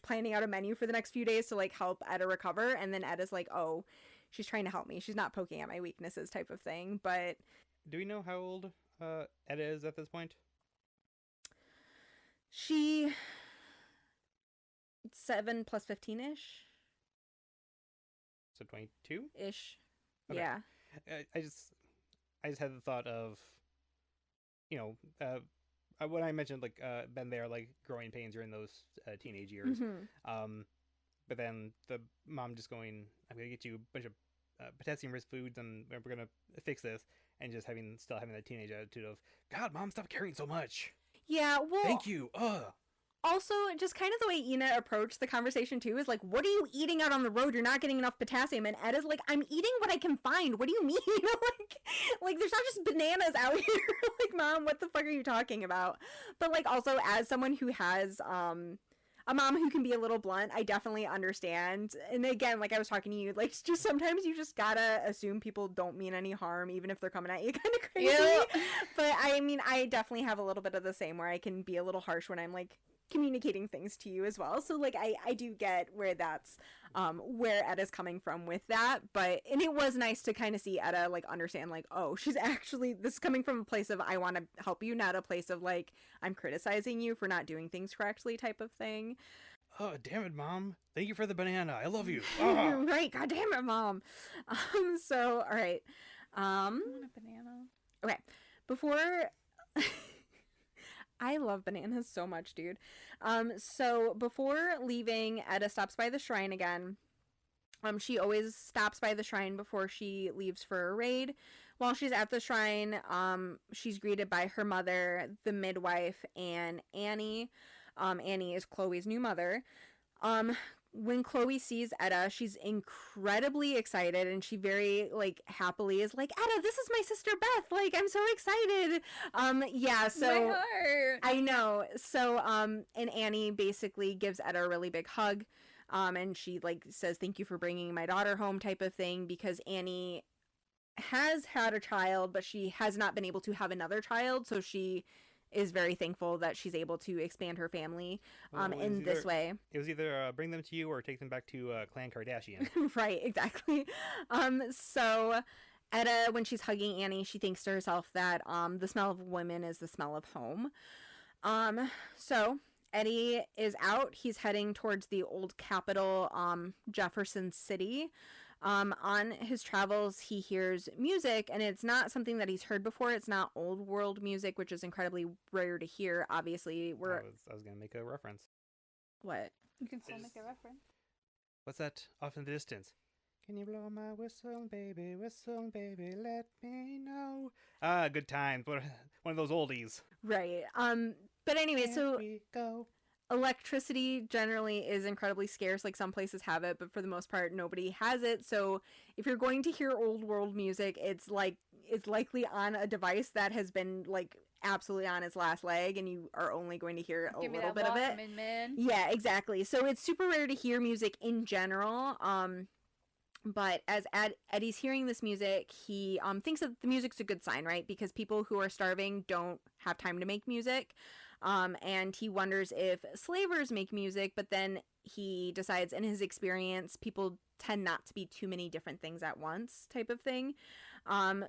planning out a menu for the next few days to like help Etta recover. And then Etta's like, oh, she's trying to help me, she's not poking at my weaknesses type of thing. But do we know how old Etta is at this point? She 7 plus 15-ish. So 22 ish. Okay. Yeah. I just had the thought of, you know, when I mentioned like been there like growing pains during those teenage years. But then the mom just going, I'm gonna get you a bunch of potassium rich foods and we're gonna fix this, and just still having that teenage attitude of, God, Mom, stop caring so much. Yeah, well, Thank you. Also, just kind of the way Ina approached the conversation too is like, what are you eating out on the road? You're not getting enough potassium. And Ed is like, I'm eating what I can find. What do you mean? like there's not just bananas out here. Like, Mom, what the fuck are you talking about? But like, also as someone who has a mom who can be a little blunt, I definitely understand. And again, like I was talking to you, like just sometimes you just gotta assume people don't mean any harm, even if they're coming at you kind of crazy. Yeah. But I mean, I definitely have a little bit of the same where I can be a little harsh when I'm like communicating things to you as well. So like I do get where that's where Etta's coming from with that, and it was nice to kind of see Etta like understand like, oh, she's actually, this is coming from a place of I want to help you, not a place of like I'm criticizing you for not doing things correctly type of thing. Oh, damn it, Mom. Thank you for the banana. I love you. Right, god damn it, Mom. So all right. I want a banana. Okay. Before I love bananas so much, dude. So before leaving, Etta stops by the shrine again. She always stops by the shrine before she leaves for a raid. While she's at the shrine, she's greeted by her mother, the midwife, and Annie. Annie is Chloe's new mother. When Chloe sees Etta, she's incredibly excited, and she very like happily is like, Etta, this is my sister Beth, like I'm so excited. Yeah, so my heart. I know. So and Annie basically gives Etta a really big hug, and she like says thank you for bringing my daughter home type of thing, because Annie has had a child but she has not been able to have another child, so she is very thankful that she's able to expand her family in this way. It was either bring them to you or take them back to Clan Kardashian. Right, exactly. So Etta, when she's hugging Annie, she thinks to herself that the smell of women is the smell of home. So Eddie is out. He's heading towards the old capital, Jefferson City. On his travels, he hears music, and it's not something that he's heard before. It's not old world music, which is incredibly rare to hear. Obviously, I was gonna make a reference. What? You can still make a reference. What's that off in the distance? Can you blow my whistle, baby, let me know. Good times. One of those oldies. Right. But anyway, so we go. Electricity generally is incredibly scarce. Like some places have it, but for the most part nobody has it. So if you're going to hear old world music, it's likely on a device that has been like absolutely on its last leg, and you are only going to hear a little bit of it. Man. Yeah, exactly. So it's super rare to hear music in general. But as Eddie's hearing this music, he thinks that the music's a good sign, right? Because people who are starving don't have time to make music. And he wonders if slavers make music, but then he decides in his experience, people tend not to be too many different things at once type of thing.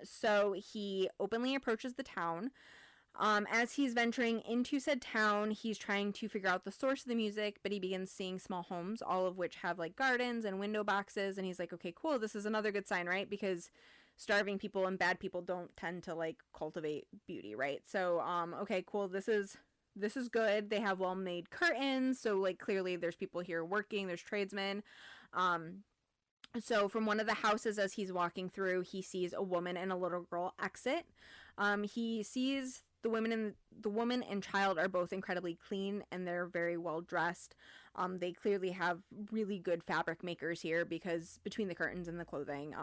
So he openly approaches the town. As he's venturing into said town, he's trying to figure out the source of the music, but he begins seeing small homes, all of which have like gardens and window boxes. And he's like, okay, cool. This is another good sign, right? Because starving people and bad people don't tend to like cultivate beauty, right? So, okay, cool. This is good. They have well-made curtains. So like clearly there's people here working, there's tradesmen. So from one of the houses as he's walking through, he sees a woman and a little girl exit. He sees the woman and child are both incredibly clean, and they're very well dressed. They clearly have really good fabric makers here, because between the curtains and the clothing,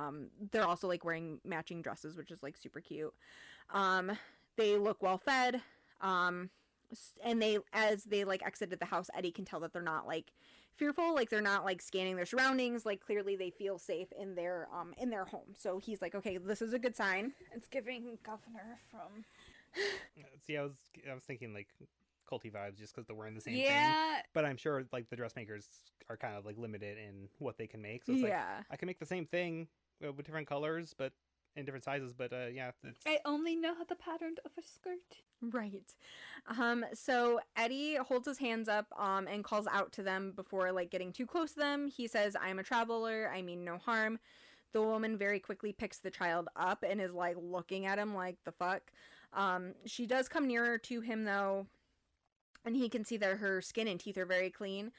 they're also like wearing matching dresses, which is like super cute. They look well fed. And as they like exited the house, Eddie can tell that they're not like fearful, like they're not like scanning their surroundings, like clearly they feel safe in their home. So he's like, okay, this is a good sign. It's giving Governor from. See, I was thinking like culty vibes, just because they're wearing the same thing. Yeah. But I'm sure like the dressmakers are kind of like limited in what they can make. So it's like, I can make the same thing with different colors, but in different sizes, but yeah, it's... I only know the pattern of a skirt. Right. So Eddie holds his hands up and calls out to them before like getting too close to them. He says, "I'm a traveler, I mean no harm." The woman very quickly picks the child up and is like looking at him like, the fuck. She does come nearer to him though, and he can see that her skin and teeth are very clean.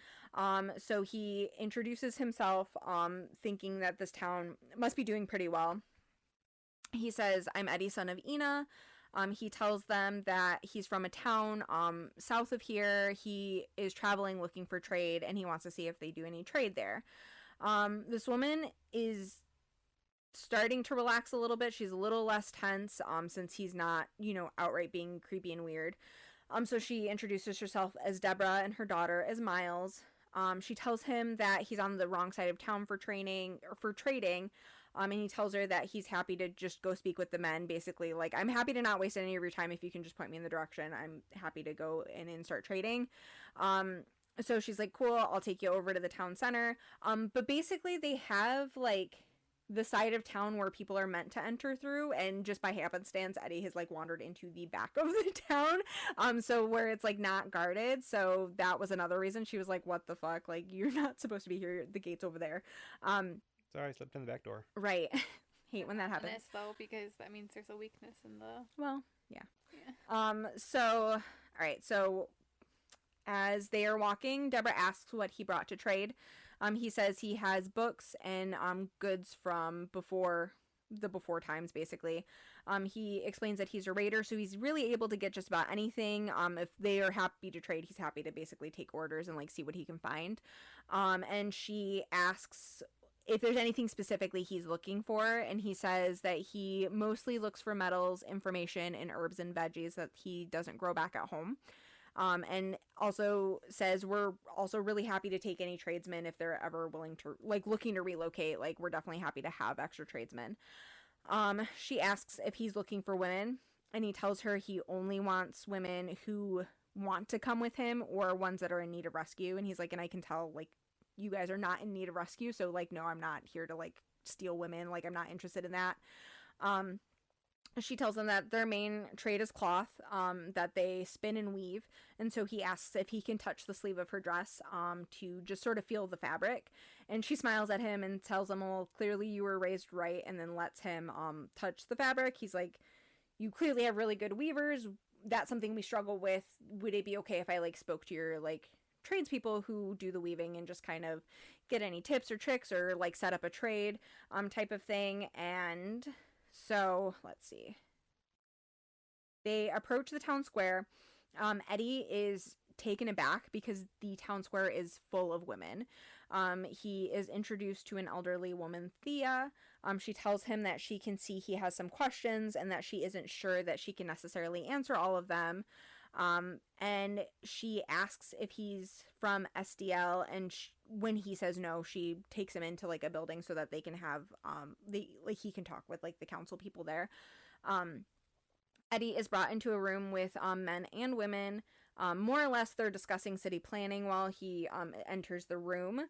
So he introduces himself, thinking that this town must be doing pretty well. He says, "I'm Eddie, son of Ina." He tells them that he's from a town south of here. He is traveling looking for trade, and he wants to see if they do any trade there. This woman is starting to relax a little bit. She's a little less tense since he's not, outright being creepy and weird. So she introduces herself as Deborah and her daughter as Miles. She tells him that he's on the wrong side of town for trading. And he tells her that he's happy to just go speak with the men, basically. Like, "I'm happy to not waste any of your time if you can just point me in the direction. I'm happy to go in and start trading." So she's like, "Cool, I'll take you over to the town center." But basically they have, like, the side of town where people are meant to enter through, and just by happenstance, Eddie has, like, wandered into the back of the town, so where it's, like, not guarded. So that was another reason she was like, "What the fuck? Like, you're not supposed to be here. The gate's over there." Sorry, I slipped in the back door. Right. Hate when that happens. Honest, though, because that means there's a weakness in the... Well, yeah. Yeah. All right, so as they are walking, Deborah asks what he brought to trade. He says he has books and goods from before times, basically. He explains that he's a raider, so he's really able to get just about anything. If they are happy to trade, he's happy to basically take orders and, like, see what he can find. And she asks if there's anything specifically he's looking for, and he says that he mostly looks for metals, information, and herbs and veggies that he doesn't grow back at home. And also says, "We're also really happy to take any tradesmen if they're ever willing to, like, looking to relocate. Like, we're definitely happy to have extra tradesmen." She asks if he's looking for women, and he tells her he only wants women who want to come with him or ones that are in need of rescue. And he's like, "And I can tell, like, you guys are not in need of rescue, so, like, no, I'm not here to, like, steal women. Like, I'm not interested in that." She tells them that their main trade is cloth, that they spin and weave, and so he asks if he can touch the sleeve of her dress to just sort of feel the fabric. And she smiles at him and tells him, "Well, clearly you were raised right," and then lets him touch the fabric. He's like, "You clearly have really good weavers. That's something we struggle with. Would it be okay if I, like, spoke to your, like, tradespeople who do the weaving and just kind of get any tips or tricks or, like, set up a trade type of thing?" And so, let's see. They approach the town square. Eddie is taken aback because the town square is full of women. He is introduced to an elderly woman, Thea. She tells him that she can see he has some questions and that she isn't sure that she can necessarily answer all of them. And she asks if he's from SDL, and when he says no, she takes him into, like, a building so that they can have, he can talk with, like, the council people there. Eddie is brought into a room with men and women. More or less, they're discussing city planning while he enters the room.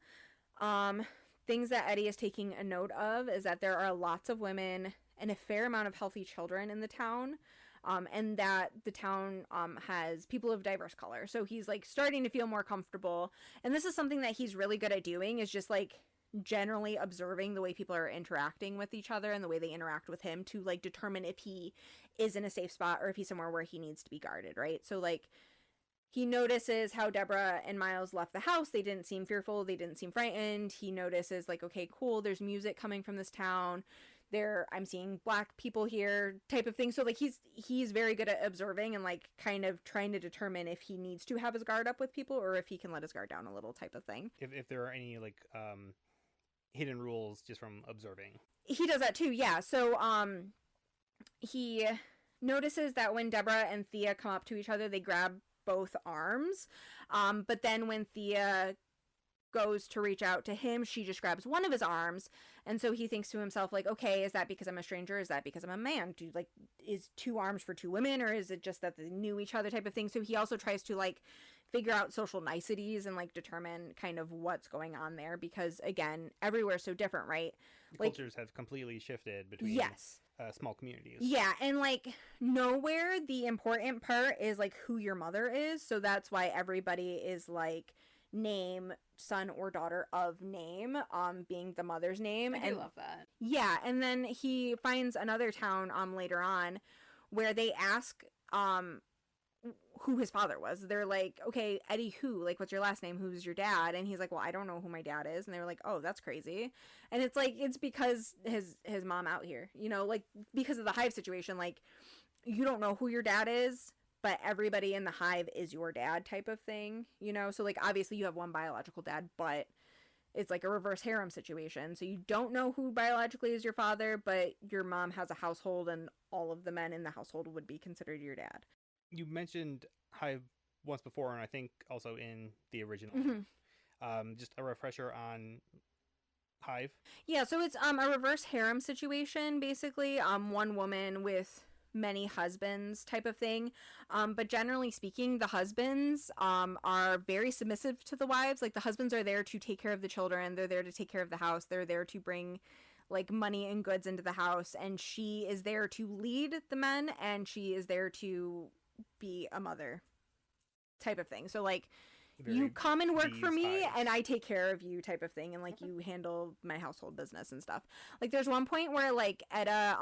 Things that Eddie is taking a note of is that there are lots of women and a fair amount of healthy children in the town. And that the town has people of diverse color. So he's, like, starting to feel more comfortable. And this is something that he's really good at doing, is just, like, generally observing the way people are interacting with each other and the way they interact with him to, like, determine if he is in a safe spot or if he's somewhere where he needs to be guarded, right? So, like, he notices how Deborah and Miles left the house. They didn't seem fearful. They didn't seem frightened. He notices, like, okay, cool, there's music coming from this town. I'm seeing black people here, type of thing. So, like, he's very good at observing and, like, kind of trying to determine if he needs to have his guard up with people or if he can let his guard down a little, type of thing. If there are any, like, hidden rules just from observing. He does that too, yeah. So he notices that when Deborah and Thea come up to each other, they grab both arms. But then when Thea goes to reach out to him, she just grabs one of his arms. And so he thinks to himself, like, okay, is that because I'm a stranger? Is that because I'm a man? Is 2 arms for 2 women, or is it just that they knew each other, type of thing? So he also tries to, like, figure out social niceties and, like, determine kind of what's going on there, because, again, everywhere's so different, right? Cultures have completely shifted between... Yes. small communities. Yeah, and like nowhere the important part is like who your mother is, so that's why everybody is like name, son or daughter of name, being the mother's name. I do love that. Yeah, and then he finds another town later on where they ask who his father was. They're like, okay, Eddie who? Like, what's your last name? Who's your dad? And he's like, well, I don't know who my dad is. And they were like, oh, that's crazy. And it's like, it's because his mom out here, you know, like because of the hive situation, like you don't know who your dad is, but everybody in the hive is your dad type of thing, you know? So like, obviously you have one biological dad, but it's like a reverse harem situation. So you don't know who biologically is your father, but your mom has a household and all of the men in the household would be considered your dad. You mentioned hive once before, and I think also in the original. Just a refresher on hive. Yeah, so it's a reverse harem situation, basically. One woman with many husbands type of thing. But generally speaking, the husbands are very submissive to the wives. Like the husbands are there to take care of the children. They're there to take care of the house. They're there to bring like money and goods into the house. And she is there to lead the men, and she is there to be a mother type of thing. So like you come and work for me hives. and I take care of you type of thing, and like you handle my household business and stuff. Like there's one point where like Etta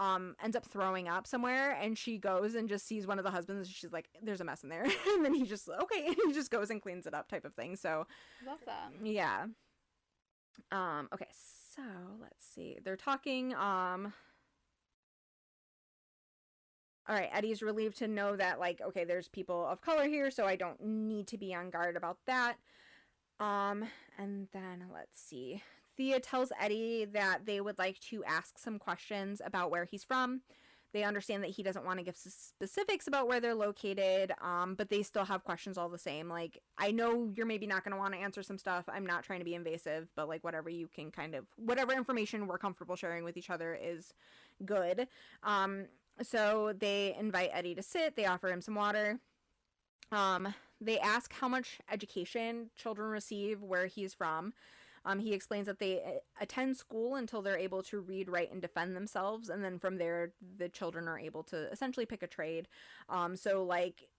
ends up throwing up somewhere, and she goes and just sees one of the husbands, and she's like, there's a mess in there. And then he just okay, and he just goes and cleans it up type of thing. So Love that. yeah. Okay, so let's see. They're talking all right, Eddie's relieved to know that, like, okay, there's people of color here, so I don't need to be on guard about that. And then, let's see. Thea tells Eddie that they would like to ask some questions about where he's from. They understand that he doesn't want to give specifics about where they're located, but they still have questions all the same. Like, I know you're maybe not going to want to answer some stuff. I'm not trying to be invasive, but, like, whatever you can kind of, whatever information we're comfortable sharing with each other is good. So they invite Eddie to sit. They offer him some water. They ask how much education children receive where he's from. He explains that they attend school until they're able to read, write, and defend themselves. And then from there, the children are able to essentially pick a trade. So like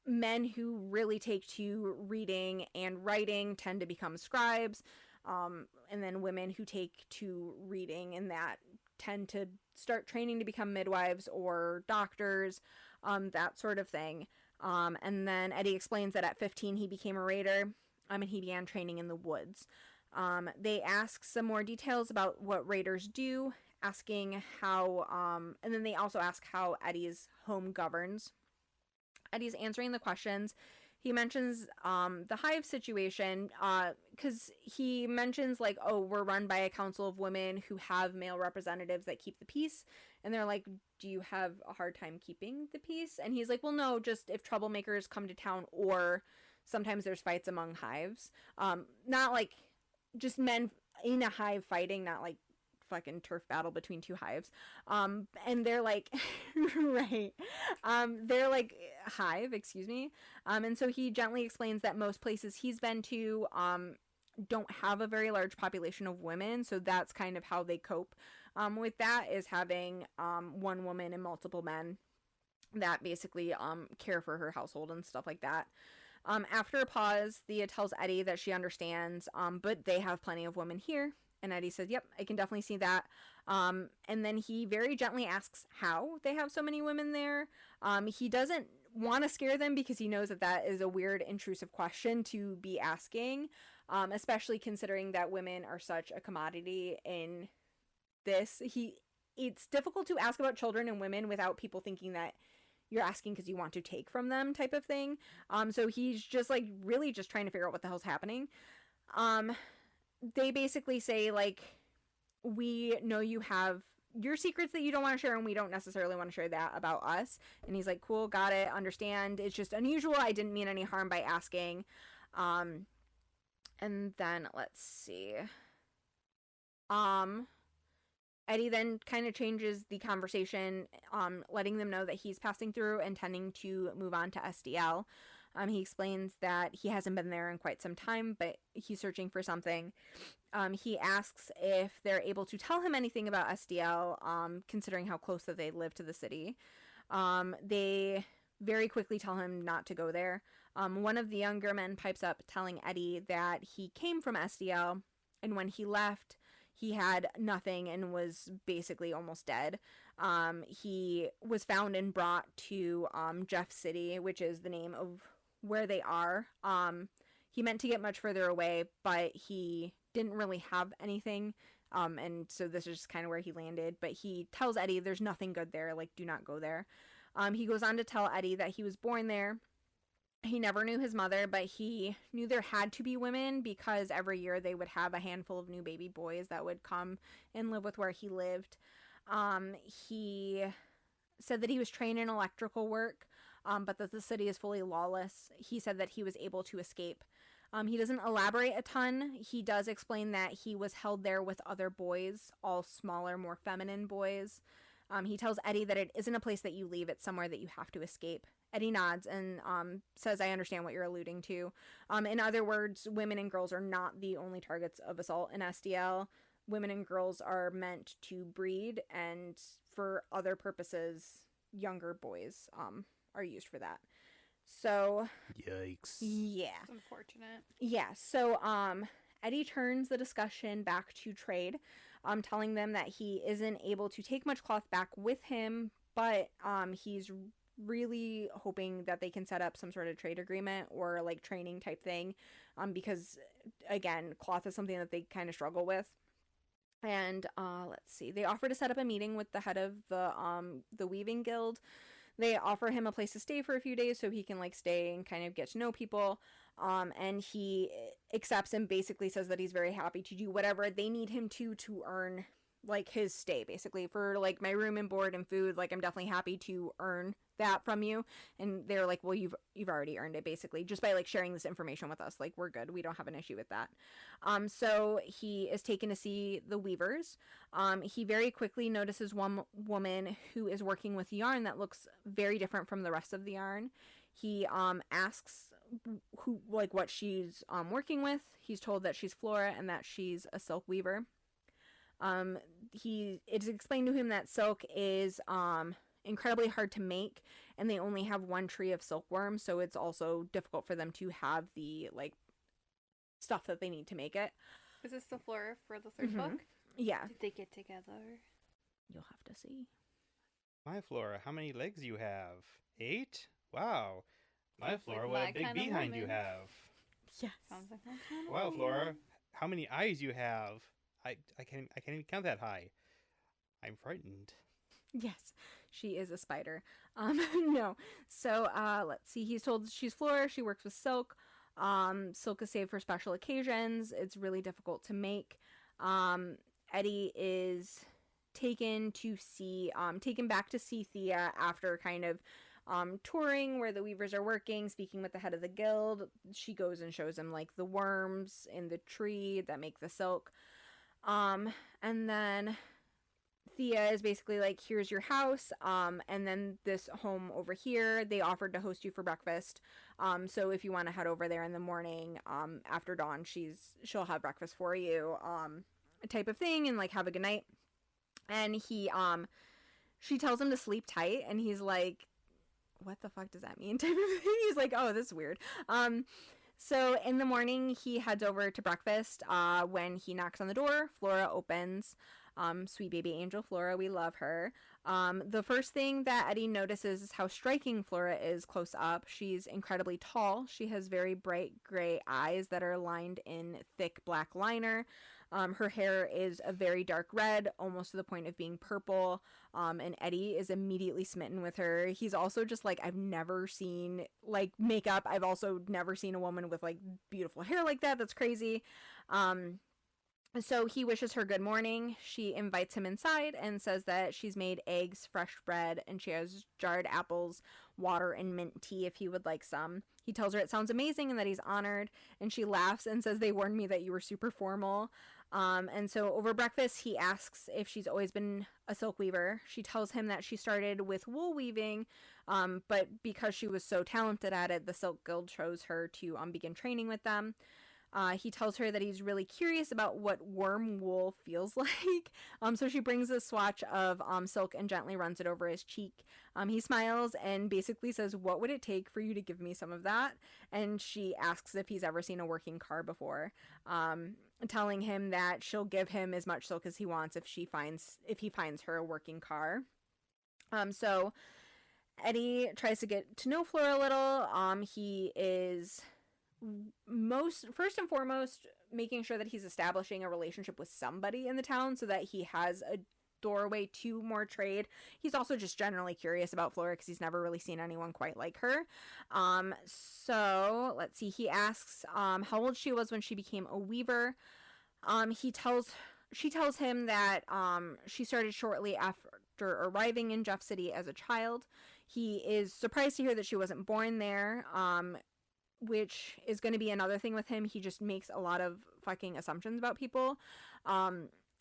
men who really take to reading and writing tend to become scribes. And then women who take to reading and that tend to start training to become midwives or doctors, that sort of thing. And then Eddie explains that at 15 he became a raider, and he began training in the woods. They ask some more details about what raiders do, asking how, and then they also ask how Eddie's home governs. Eddie's answering the questions. He mentions the hive situation because he mentions like, oh, we're run by a council of women who have male representatives that keep the peace. And they're like, do you have a hard time keeping the peace? And he's like, well, no, just if troublemakers come to town, or sometimes there's fights among hives. Not like just men in a hive fighting, not like fucking turf battle between two hives. And they're like right, they're like hive, excuse me. And so he gently explains that most places he's been to don't have a very large population of women, so that's kind of how they cope with that, is having one woman and multiple men that basically care for her household and stuff like that. After a pause, Thea tells Eddie that she understands, but they have plenty of women here. And Eddie says, yep, I can definitely see that. And then he very gently asks how they have so many women there. He doesn't want to scare them because he knows that that is a weird, intrusive question to be asking, especially considering that women are such a commodity in this. It's difficult to ask about children and women without people thinking that you're asking because you want to take from them type of thing. So he's just like really just trying to figure out what the hell's happening. They basically say, like, we know you have your secrets that you don't want to share, and we don't necessarily want to share that about us. And he's like, cool, got it, understand. It's just unusual. I didn't mean any harm by asking. And then, let's see. Eddie then kind of changes the conversation, letting them know that he's passing through, intending to move on to SDL. He explains that he hasn't been there in quite some time, but he's searching for something. He asks if they're able to tell him anything about SDL, considering how close that they live to the city. They very quickly tell him not to go there. One of the younger men pipes up telling Eddie that he came from SDL, and when he left, he had nothing and was basically almost dead. He was found and brought to Jeff City, which is the name of where they are. He meant to get much further away, but he didn't really have anything. And so this is just kind of where he landed. But he tells Eddie there's nothing good there, like, do not go there. He goes on to tell Eddie that he was born there. He never knew his mother, but he knew there had to be women because every year they would have a handful of new baby boys that would come and live with where he lived. He said that he was trained in electrical work, but that the city is fully lawless. He said that he was able to escape. He doesn't elaborate a ton. He does explain that he was held there with other boys, all smaller, more feminine boys. He tells Eddie that it isn't a place that you leave, it's somewhere that you have to escape. Eddie nods and says, I understand what you're alluding to. In other words, women and girls are not the only targets of assault in SDL. Women and girls are meant to breed, and for other purposes, younger boys are used for that. So, yikes. Yeah. It's unfortunate. Yeah, so Eddie turns the discussion back to trade, telling them that he isn't able to take much cloth back with him, but he's really hoping that they can set up some sort of trade agreement or like training type thing, because again, cloth is something that they kind of struggle with. And let's see, they offer to set up a meeting with the head of the weaving guild. They offer him a place to stay for a few days so he can like stay and kind of get to know people. And he accepts and basically says that he's very happy to do whatever they need him to earn like his stay, basically, for like my room and board and food. Like, I'm definitely happy to earn that from you. And they're like, well, you've already earned it, basically, just by like sharing this information with us. Like, we're good, we don't have an issue with that. So he is taken to see the weavers. He very quickly notices one woman who is working with yarn that looks very different from the rest of the yarn. He asks who, like, what she's working with. He's told that she's Flora and that she's a silk weaver. It's explained to him that silk is incredibly hard to make, and they only have one tree of silkworm, so it's also difficult for them to have the like stuff that they need to make it. Is this the Flora for the third book? Yeah. Did they get together? You'll have to see. My Flora, how many legs you have? 8? Wow. My Sounds Flora, like what my a big kind of behind you woman. have. Yes. Sounds like my kind of Wow, woman. Flora, how many eyes you have? I can't even count that high. I'm frightened. Yes, she is a spider. No. So, let's see. He's told she's Flora. She works with silk. Silk is saved for special occasions. It's really difficult to make. Eddie is taken back to see Thea after kind of touring where the weavers are working, speaking with the head of the guild. She goes and shows him like the worms in the tree that make the silk. And then Thea is basically like, here's your house, and then this home over here, they offered to host you for breakfast. So if you want to head over there in the morning, after dawn, she'll have breakfast for you, type of thing, and like have a good night. And she tells him to sleep tight, and he's like, what the fuck does that mean? Type of thing. He's like, oh, this is weird. So in the morning, he heads over to breakfast. When he knocks on the door, Flora opens. Sweet baby angel Flora, we love her. The first thing that Eddie notices is how striking Flora is close up. She's incredibly tall. She has very bright gray eyes that are lined in thick black liner. Her hair is a very dark red, almost to the point of being purple. And Eddie is immediately smitten with her. He's also just like, I've never seen like makeup. I've also never seen a woman with like beautiful hair like that. That's crazy. So he wishes her good morning. She invites him inside and says that she's made eggs, fresh bread, and she has jarred apples, water, and mint tea if he would like some. He tells her it sounds amazing and that he's honored, and she laughs and says, they warned me that you were super formal. And so over breakfast, he asks if she's always been a silk weaver. She tells him that she started with wool weaving, but because she was so talented at it, the Silk Guild chose her to begin training with them. He tells her that he's really curious about what worm wool feels like. So she brings a swatch of silk and gently runs it over his cheek. He smiles and basically says, "What would it take for you to give me some of that?" And she asks if he's ever seen a working car before, telling him that she'll give him as much silk as he wants if he finds her a working car. So Eddie tries to get to know Flora a little. He is first and foremost making sure that he's establishing a relationship with somebody in the town so that he has a doorway to more trade. He's also just generally curious about Flora because he's never really seen anyone quite like her. So let's see, he asks how old she was when she became a weaver. She tells him that she started shortly after arriving in Jeff City as a child. He is surprised to hear that she wasn't born there, which is going to be another thing with him. He just makes a lot of fucking assumptions about people,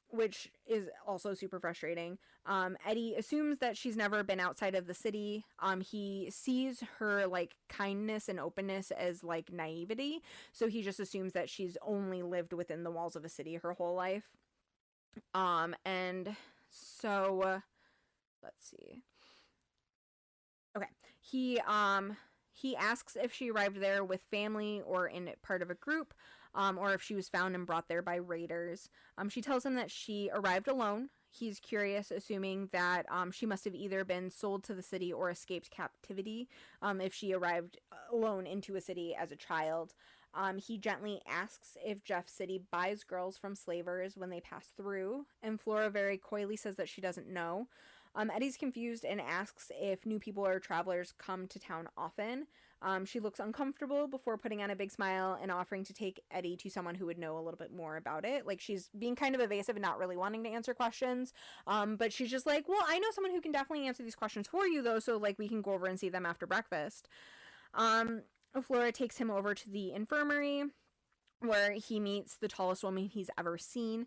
which is also super frustrating. Eddie assumes that she's never been outside of the city. He sees her, like, kindness and openness as, like, naivety, so he just assumes that she's only lived within the walls of a city her whole life. And so, let's see. Okay, he asks if she arrived there with family or in part of a group, or if she was found and brought there by raiders. She tells him that she arrived alone. He's curious, assuming that she must have either been sold to the city or escaped captivity if she arrived alone into a city as a child. He gently asks if Jeff City buys girls from slavers when they pass through, and Flora very coyly says that she doesn't know. Eddie's confused and asks if new people or travelers come to town often. She looks uncomfortable before putting on a big smile and offering to take Eddie to someone who would know a little bit more about it. Like, she's being kind of evasive and not really wanting to answer questions. But she's just like, well, I know someone who can definitely answer these questions for you, though, so, like, we can go over and see them after breakfast. Flora takes him over to the infirmary, where he meets the tallest woman he's ever seen.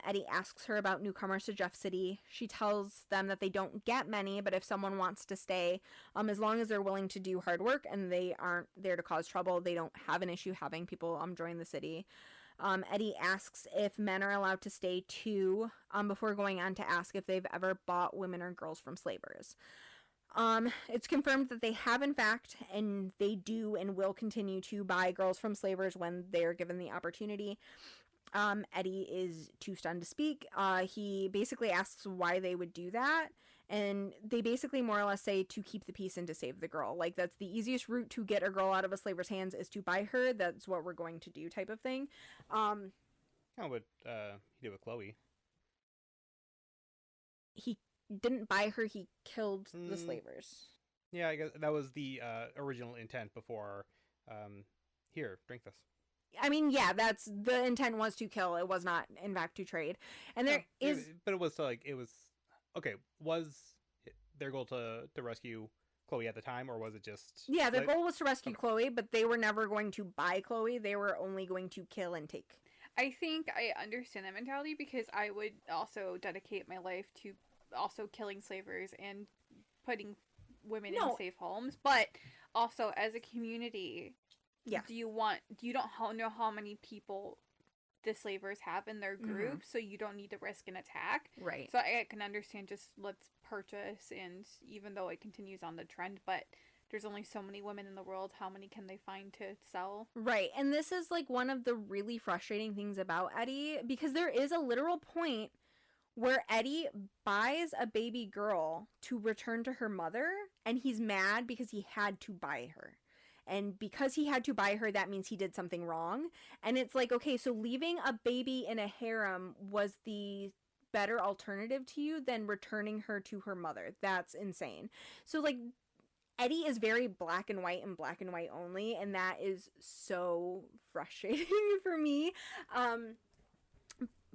Eddie asks her about newcomers to Jeff City. She tells them that they don't get many, but if someone wants to stay, as long as they're willing to do hard work and they aren't there to cause trouble, they don't have an issue having people join the city. Eddie asks if men are allowed to stay too, before going on to ask if they've ever bought women or girls from slavers. It's confirmed that they have, in fact, and they do and will continue to buy girls from slavers when they are given the opportunity. Eddie is too stunned to speak. He basically asks why they would do that, and they basically more or less say to keep the peace and to save the girl. Like, that's the easiest route to get a girl out of a slaver's hands is to buy her. That's what we're going to do, type of thing. How would he do with Chloe? He didn't buy her, he killed the slavers. Yeah, I guess that was the original intent before. Here, drink this. I mean, yeah, that's the intent, was to kill. It was not, in fact, to trade. And there is... But it was to, like, it was... Okay, was their goal to rescue Chloe at the time, or was it just... Yeah, their goal was to rescue Chloe, but they were never going to buy Chloe. They were only going to kill and take. I think I understand that mentality, because I would also dedicate my life to also killing slavers and putting women in safe homes, but also as a community, you don't know how many people the slavers have in their group, so you don't need to risk an attack, right? So I can understand, just let's purchase, and even though it continues on the trend, but there's only so many women in the world, how many can they find to sell? Right. And this is, like, one of the really frustrating things about Eddie, because there is a literal point where Eddie buys a baby girl to return to her mother, and he's mad because he had to buy her. And because he had to buy her, that means he did something wrong. And it's like, okay, so leaving a baby in a harem was the better alternative to you than returning her to her mother. That's insane. So, like, Eddie is very black and white and black and white only, and that is so frustrating for me.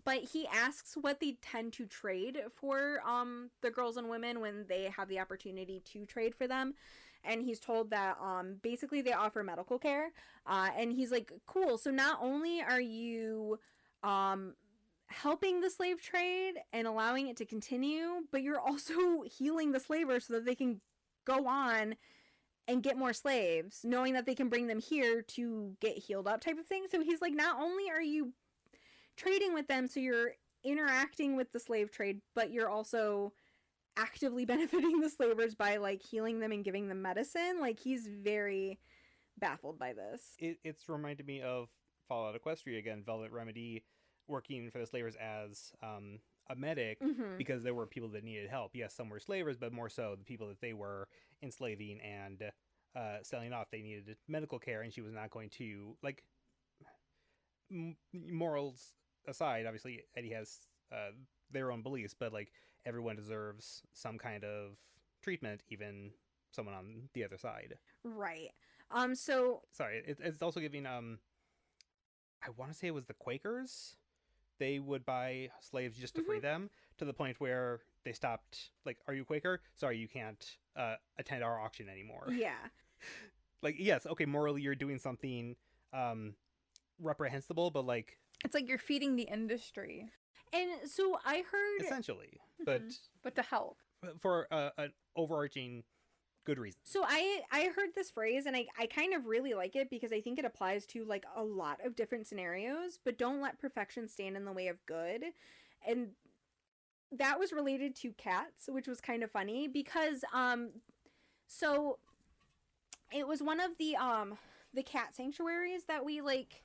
But he asks what they tend to trade for the girls and women when they have the opportunity to trade for them. And he's told that basically they offer medical care. And he's like, cool, so not only are you helping the slave trade and allowing it to continue, but you're also healing the slavers so that they can go on and get more slaves, knowing that they can bring them here to get healed up type of thing. So he's like, not only are you trading with them, so you're interacting with the slave trade, but you're also actively benefiting the slavers by like healing them and giving them medicine. Like, he's very baffled by this. It's reminded me of Fallout Equestria again, Velvet Remedy working for the slavers as a medic, because there were people that needed help. Yes, some were slavers, but more so the people that they were enslaving and selling off, they needed medical care, and she was not going to, like, morals aside, obviously Eddie has their own beliefs, but like everyone deserves some kind of treatment, even someone on the other side. Right. So sorry, it's also giving I want to say it was the Quakers. They would buy slaves just to free them, to the point where they stopped, like, are you Quaker? Sorry, you can't attend our auction anymore. Yeah. Like, yes, okay, morally you're doing something reprehensible, but like, it's like you're feeding the industry. And so I heard essentially, but to help for an overarching good reason. So I heard this phrase, and I kind of really like it because I think it applies to like a lot of different scenarios, but don't let perfection stand in the way of good. And that was related to cats, which was kind of funny because so it was one of the cat sanctuaries that we like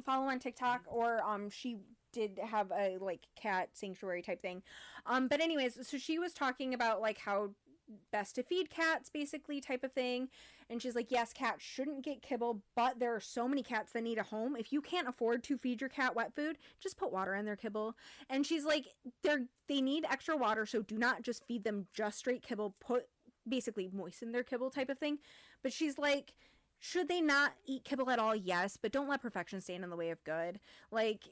follow on TikTok, or she did have a like cat sanctuary type thing. But anyways, so she was talking about like how best to feed cats, basically, type of thing. And she's like, yes, cats shouldn't get kibble, but there are so many cats that need a home. If you can't afford to feed your cat wet food, just put water in their kibble. And she's like, they need extra water, so do not just feed them just straight kibble. Basically moisten their kibble type of thing. But she's like, should they not eat kibble at all? Yes, but don't let perfection stand in the way of good. Like,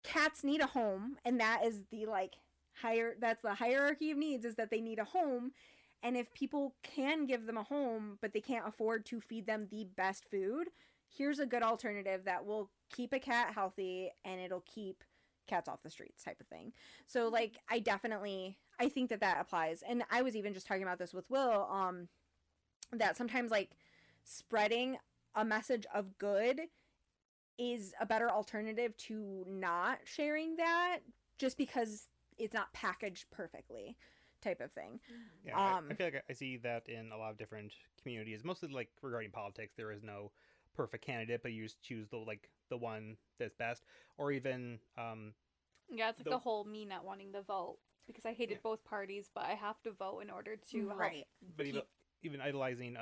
cats need a home, and that is the like that's the hierarchy of needs, is that they need a home. And if people can give them a home, but they can't afford to feed them the best food, here's a good alternative that will keep a cat healthy and it'll keep cats off the streets, type of thing. So like, I think that applies. And I was even just talking about this with Will, that sometimes like spreading a message of good is a better alternative to not sharing that, just because it's not packaged perfectly, type of thing. Yeah, I feel like I see that in a lot of different communities, mostly like regarding politics. There is no perfect candidate, but you just choose the one that's best. Or even yeah, it's like the whole me not wanting to vote because I hated both parties, but I have to vote in order to help. But even idolizing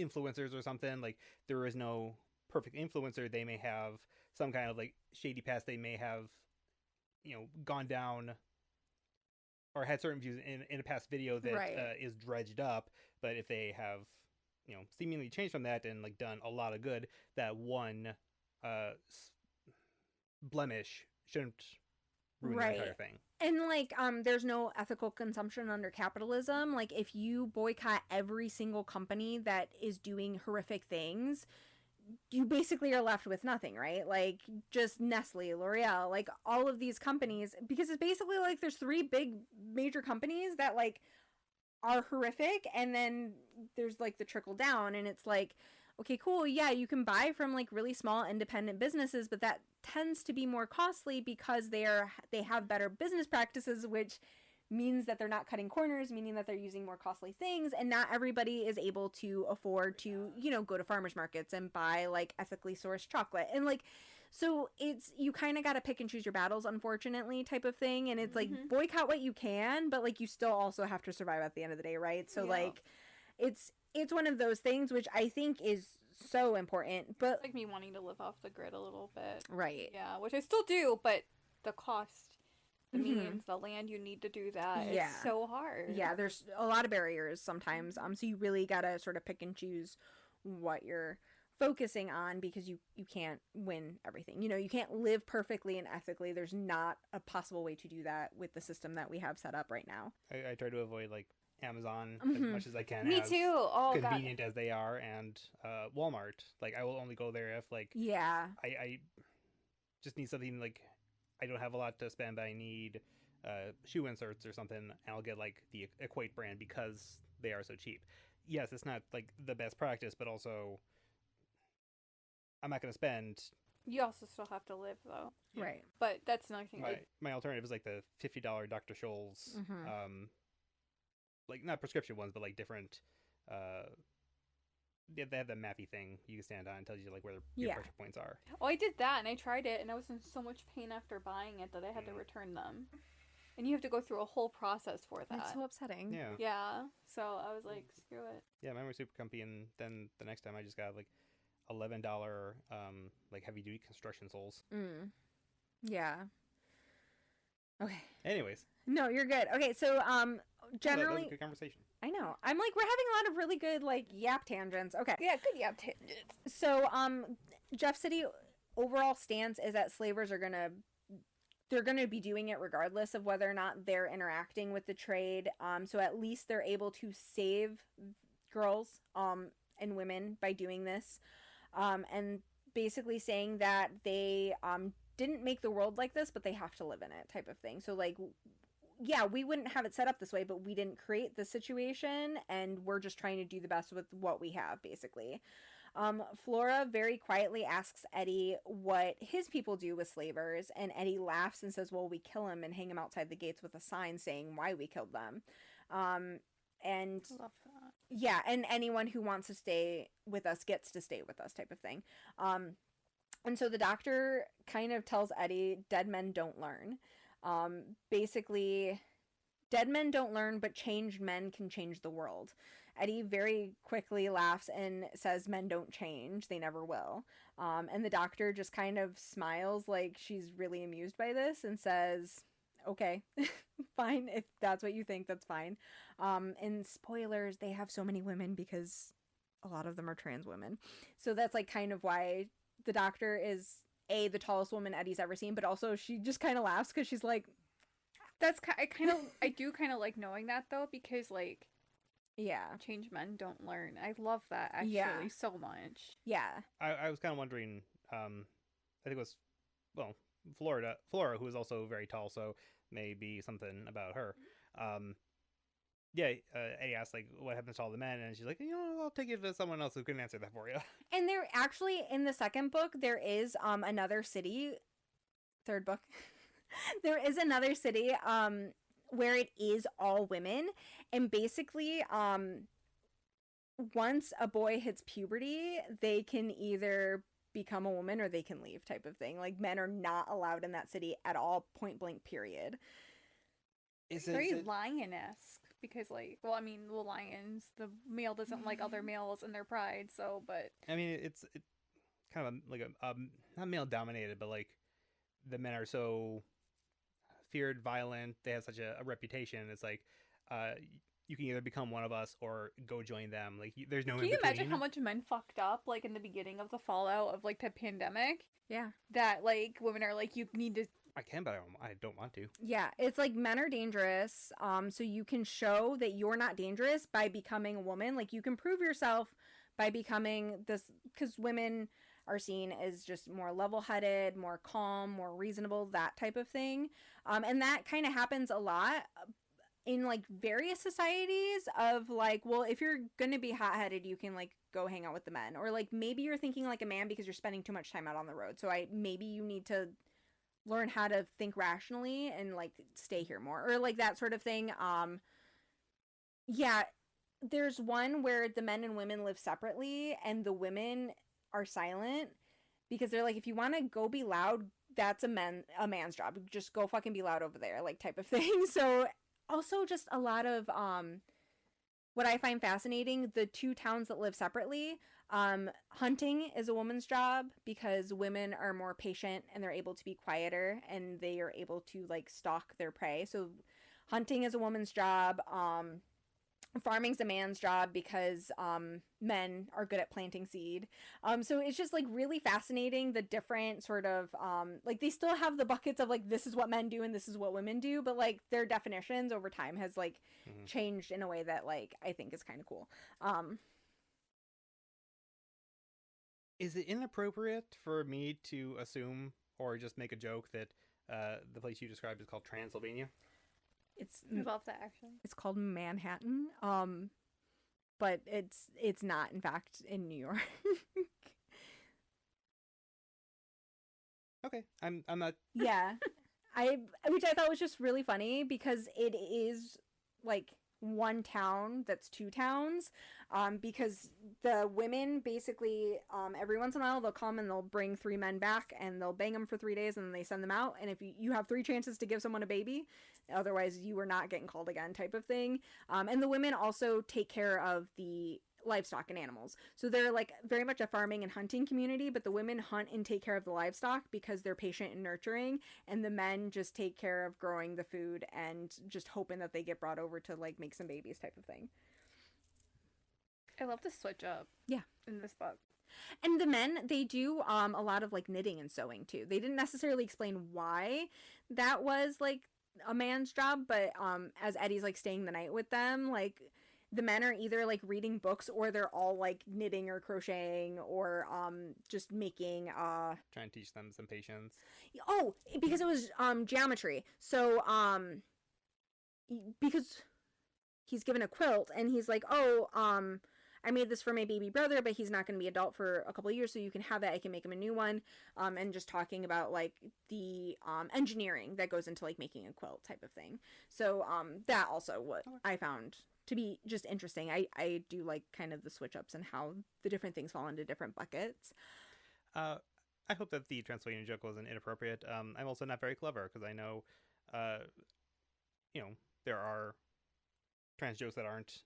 influencers or something, like there is no perfect influencer. They may have some kind of like shady past. They may have, gone down or had certain views in a past video that is dredged up. But if they have, seemingly changed from that and like done a lot of good, that one blemish shouldn't ruin the entire thing. And like, there's no ethical consumption under capitalism. Like, if you boycott every single company that is doing horrific things, you basically are left with nothing, right? Like, just Nestle, L'Oreal, like all of these companies, because it's basically like there's 3 big major companies that like are horrific, and then there's like the trickle down, and it's like, okay, cool, yeah, you can buy from like really small independent businesses, but that tends to be more costly because they have better business practices, which means that they're not cutting corners, meaning that they're using more costly things, and not everybody is able to afford to, go to farmers markets and buy like ethically sourced chocolate. And like, so it's, you kind of got to pick and choose your battles, unfortunately, type of thing. And it's like, boycott what you can, but like, you still also have to survive at the end of the day, right? So like, it's one of those things which I think is so important. But it's like me wanting to live off the grid a little bit. Right. Yeah, which I still do, but the cost, the means, the land you need to do that, it's so hard. Yeah, there's a lot of barriers sometimes. So you really gotta sort of pick and choose what you're focusing on, because you can't win everything. You can't live perfectly and ethically. There's not a possible way to do that with the system that we have set up right now. I try to avoid like Amazon as much as I can. Me too. Oh, convenient as they are, and Walmart. Like, I will only go there if like I just need something like, I don't have a lot to spend, but I need shoe inserts or something, and I'll get like the Equate brand because they are so cheap. Yes, it's not like the best practice, but also I'm not going to spend. You also still have to live, though. Yeah. Right. But that's another thing. My alternative is like the $50 Dr. Scholl's, Mhm. like not prescription ones, but like different. They have the mappy thing you can stand on and tells you like where your Yeah. pressure points are. Oh, I did that, and I tried it, and I was in so much pain after buying it that I had to return them. And you have to go through a whole process for that. That's so upsetting. Yeah. Yeah. So I was like, screw it. Yeah, mine were super comfy, and then the next time I just got like $11 like heavy duty construction soles. Yeah. Okay. Anyways. No, you're good. Okay, so generally, that was a good conversation. I know. I'm like, we're having a lot of really good like yap tangents. Okay. Yeah, good yap tangents. So Jeff City overall stance is that slavers are they're gonna be doing it regardless of whether or not they're interacting with the trade. So at least they're able to save girls and women by doing this. And basically saying that they didn't make the world like this, but they have to live in it, type of thing. So like, yeah, we wouldn't have it set up this way, but we didn't create the situation, and we're just trying to do the best with what we have, basically. Flora very quietly asks Eddie what his people do with slavers, and Eddie laughs and says, well, we kill him and hang him outside the gates with a sign saying why we killed them. And Love that. yeah, and anyone who wants to stay with us gets to stay with us, type of thing. And so the doctor kind of tells Eddie, dead men don't learn. Basically, dead men don't learn, but changed men can change the world. Eddie very quickly laughs and says men don't change, they never will. And the doctor just kind of smiles like she's really amused by this and says, okay, fine, if that's what you think, that's fine. And spoilers, they have so many women because a lot of them are trans women. So that's like kind of why the doctor is the tallest woman Eddie's ever seen, but also she just kind of laughs because she's like, I do kind of like knowing that though, because like, yeah, change men don't learn. I love that actually so much. Yeah. I was kind of wondering, I think it was, well, Flora, who is also very tall, so maybe something about her. Eddie asked like, what happens to all the men, and she's like, I'll take it to someone else who can answer that for you. And there actually, in the second book, there is another city, third book, there is another city where it is all women, and basically once a boy hits puberty, they can either become a woman or they can leave, type of thing. Like, men are not allowed in that city at all, point blank, period. It's very lion-esque. Because, like, well, I mean, the lions, the male doesn't like other males in their pride, so, but... I mean, it's kind of like not male-dominated, but, like, the men are so feared, violent, they have such a reputation, it's like, you can either become one of us or go join them. Like, there's no in-between. Can you imagine how much men fucked up, like, in the beginning of the fallout of, like, the pandemic? Yeah. That, like, women are like, you need to... I can, but I don't want to. Yeah, it's like men are dangerous, so you can show that you're not dangerous by becoming a woman. Like, you can prove yourself by becoming this, because women are seen as just more level-headed, more calm, more reasonable, that type of thing. And that kind of happens a lot in, like, various societies of, like, well, if you're gonna be hot-headed, you can, like, go hang out with the men. Or, like, maybe you're thinking like a man because you're spending too much time out on the road, so maybe you need to learn how to think rationally and like stay here more, or like that sort of thing. Yeah, there's one where the men and women live separately and the women are silent because they're like, if you want to go be loud, that's a man's job, just go fucking be loud over there, like, type of thing. So also just a lot of what I find fascinating, the two towns that live separately, hunting is a woman's job because women are more patient and they're able to be quieter and they are able to, like, stalk their prey. So hunting is a woman's job. Farming's a man's job because men are good at planting seed. So it's just, like, really fascinating, the different sort of, like, they still have the buckets of, like, this is what men do and this is what women do, but, like, their definitions over time has, like, changed in a way that, like, I think is kind of cool. Is it inappropriate for me to assume or just make a joke that the place you described is called Transylvania. I love that, actually. It's called Manhattan. But it's not, in fact, in New York. Okay, I'm not. Yeah. Which I thought was just really funny because it is like one town that's two towns. Because the women basically, every once in a while they'll come and they'll bring 3 men back and they'll bang them for 3 days and then they send them out. And if you have 3 chances to give someone a baby, otherwise you are not getting called again, type of thing. And the women also take care of the livestock and animals. So they're like very much a farming and hunting community, but the women hunt and take care of the livestock because they're patient and nurturing, and the men just take care of growing the food and just hoping that they get brought over to like make some babies, type of thing. I love to switch up. Yeah. In this book. And the men, they do a lot of like knitting and sewing too. They didn't necessarily explain why that was like a man's job, but as Eddie's like staying the night with them, like the men are either like reading books or they're all like knitting or crocheting or just making Trying to teach them some patience. Oh, because it was geometry. So because he's given a quilt and he's like, "Oh, I made this for my baby brother, but he's not going to be adult for a couple of years, so you can have it. I can make him a new one." And just talking about like the engineering that goes into like making a quilt, type of thing. So that also what I found to be just interesting. I do like kind of the switch ups and how the different things fall into different buckets. I hope that the Transylvania joke wasn't inappropriate. I'm also not very clever because I know, there are trans jokes that aren't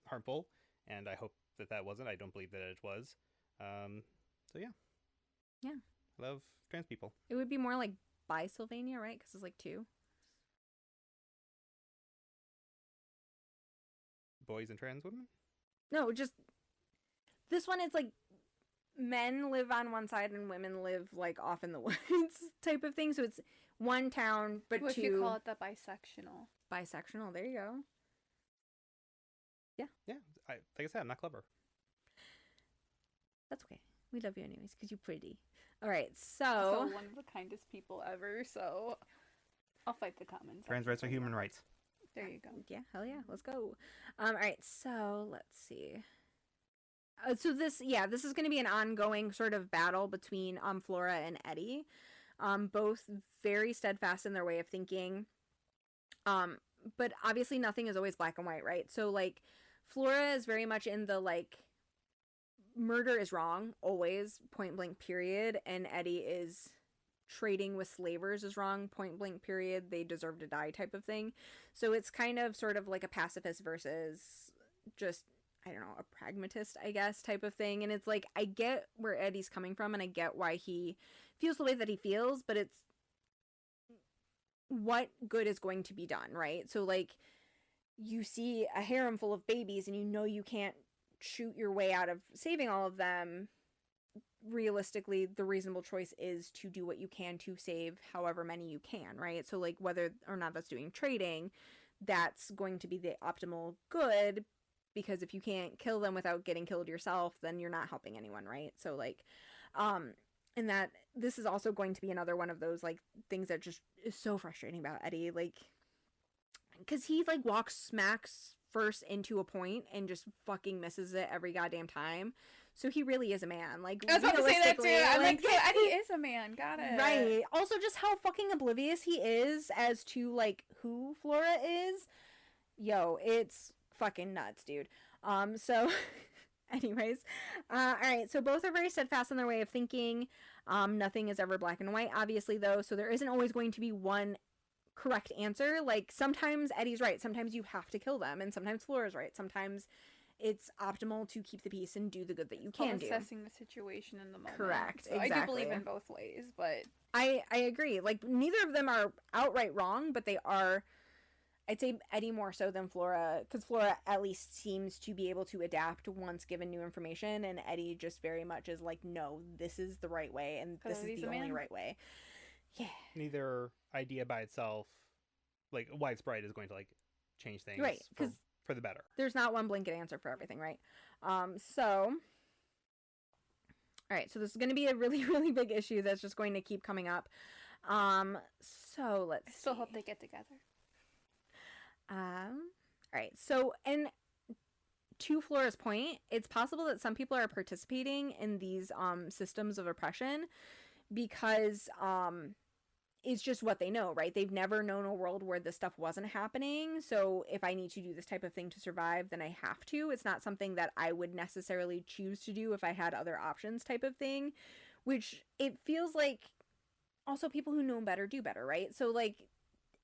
harmful, and I hope that wasn't. I don't believe that it was. So yeah. Yeah. I love trans people. It would be more like Bi-Sylvania, right? Because it's like 2. Boys and trans women? No, just this one, it's like men live on one side and women live like off in the woods type of thing. So it's one town, but what 2. What if you call it the bisectional? Bisectional, there you go. Yeah. Yeah, like I said, I'm not clever. That's okay. We love you anyways because you're pretty. All right, so Also one of the kindest people ever, so I'll fight the comments. Trans rights are human rights. There you go. Yeah, hell yeah, let's go. All right, so let's see. So this is going to be an ongoing sort of battle between Flora and Eddie. Both very steadfast in their way of thinking. But obviously nothing is always black and white, right? So like Flora is very much in the like murder is wrong, always, point blank period, and Eddie is trading with slavers is wrong, point blank period, they deserve to die type of thing. So it's kind of sort of like a pacifist versus just, I don't know, a pragmatist, I guess, type of thing. And it's like, I get where Eddie's coming from and I get why he feels the way that he feels, but it's what good is going to be done, right? So like you see a harem full of babies and you know you can't shoot your way out of saving all of them. Realistically, the reasonable choice is to do what you can to save however many you can, right? So like whether or not that's doing trading, that's going to be the optimal good, because if you can't kill them without getting killed yourself, then you're not helping anyone, right? So like and that this is also going to be another one of those like things that just is so frustrating about Eddie, like because he like smacks first into a point and just fucking misses it every goddamn time. So he really is a man. Like, I was about to say that too. I'm like, so Eddie is a man. Got it. Right. Also, just how fucking oblivious he is as to like who Flora is. Yo, it's fucking nuts, dude. So, anyways, all right. So both are very steadfast in their way of thinking. Nothing is ever black and white, obviously, though. So there isn't always going to be one correct answer. Like sometimes Eddie's right. Sometimes you have to kill them, and sometimes Flora's right. Sometimes it's optimal to keep the peace and do the good that you can do. Assessing the situation in the moment. Correct. So exactly. I do believe in both ways, but I agree. Like neither of them are outright wrong, but they are. I'd say Eddie more so than Flora, because Flora at least seems to be able to adapt once given new information, and Eddie just very much is like, no, this is the right way, and this is the only right way. Yeah. Neither idea by itself, like widespread, is going to like change things, right? Because for the better. There's not one blanket answer for everything, right? So All right, so this is going to be a really, really big issue that's just going to keep coming up. So let's I still see. hope they get together. All right, so, and to Flora's point, it's possible that some people are participating in these systems of oppression because it's just what they know, right? They've never known a world where this stuff wasn't happening. So if I need to do this type of thing to survive, then I have to. It's not something that I would necessarily choose to do if I had other options type of thing, which it feels like also people who know better do better, right? So like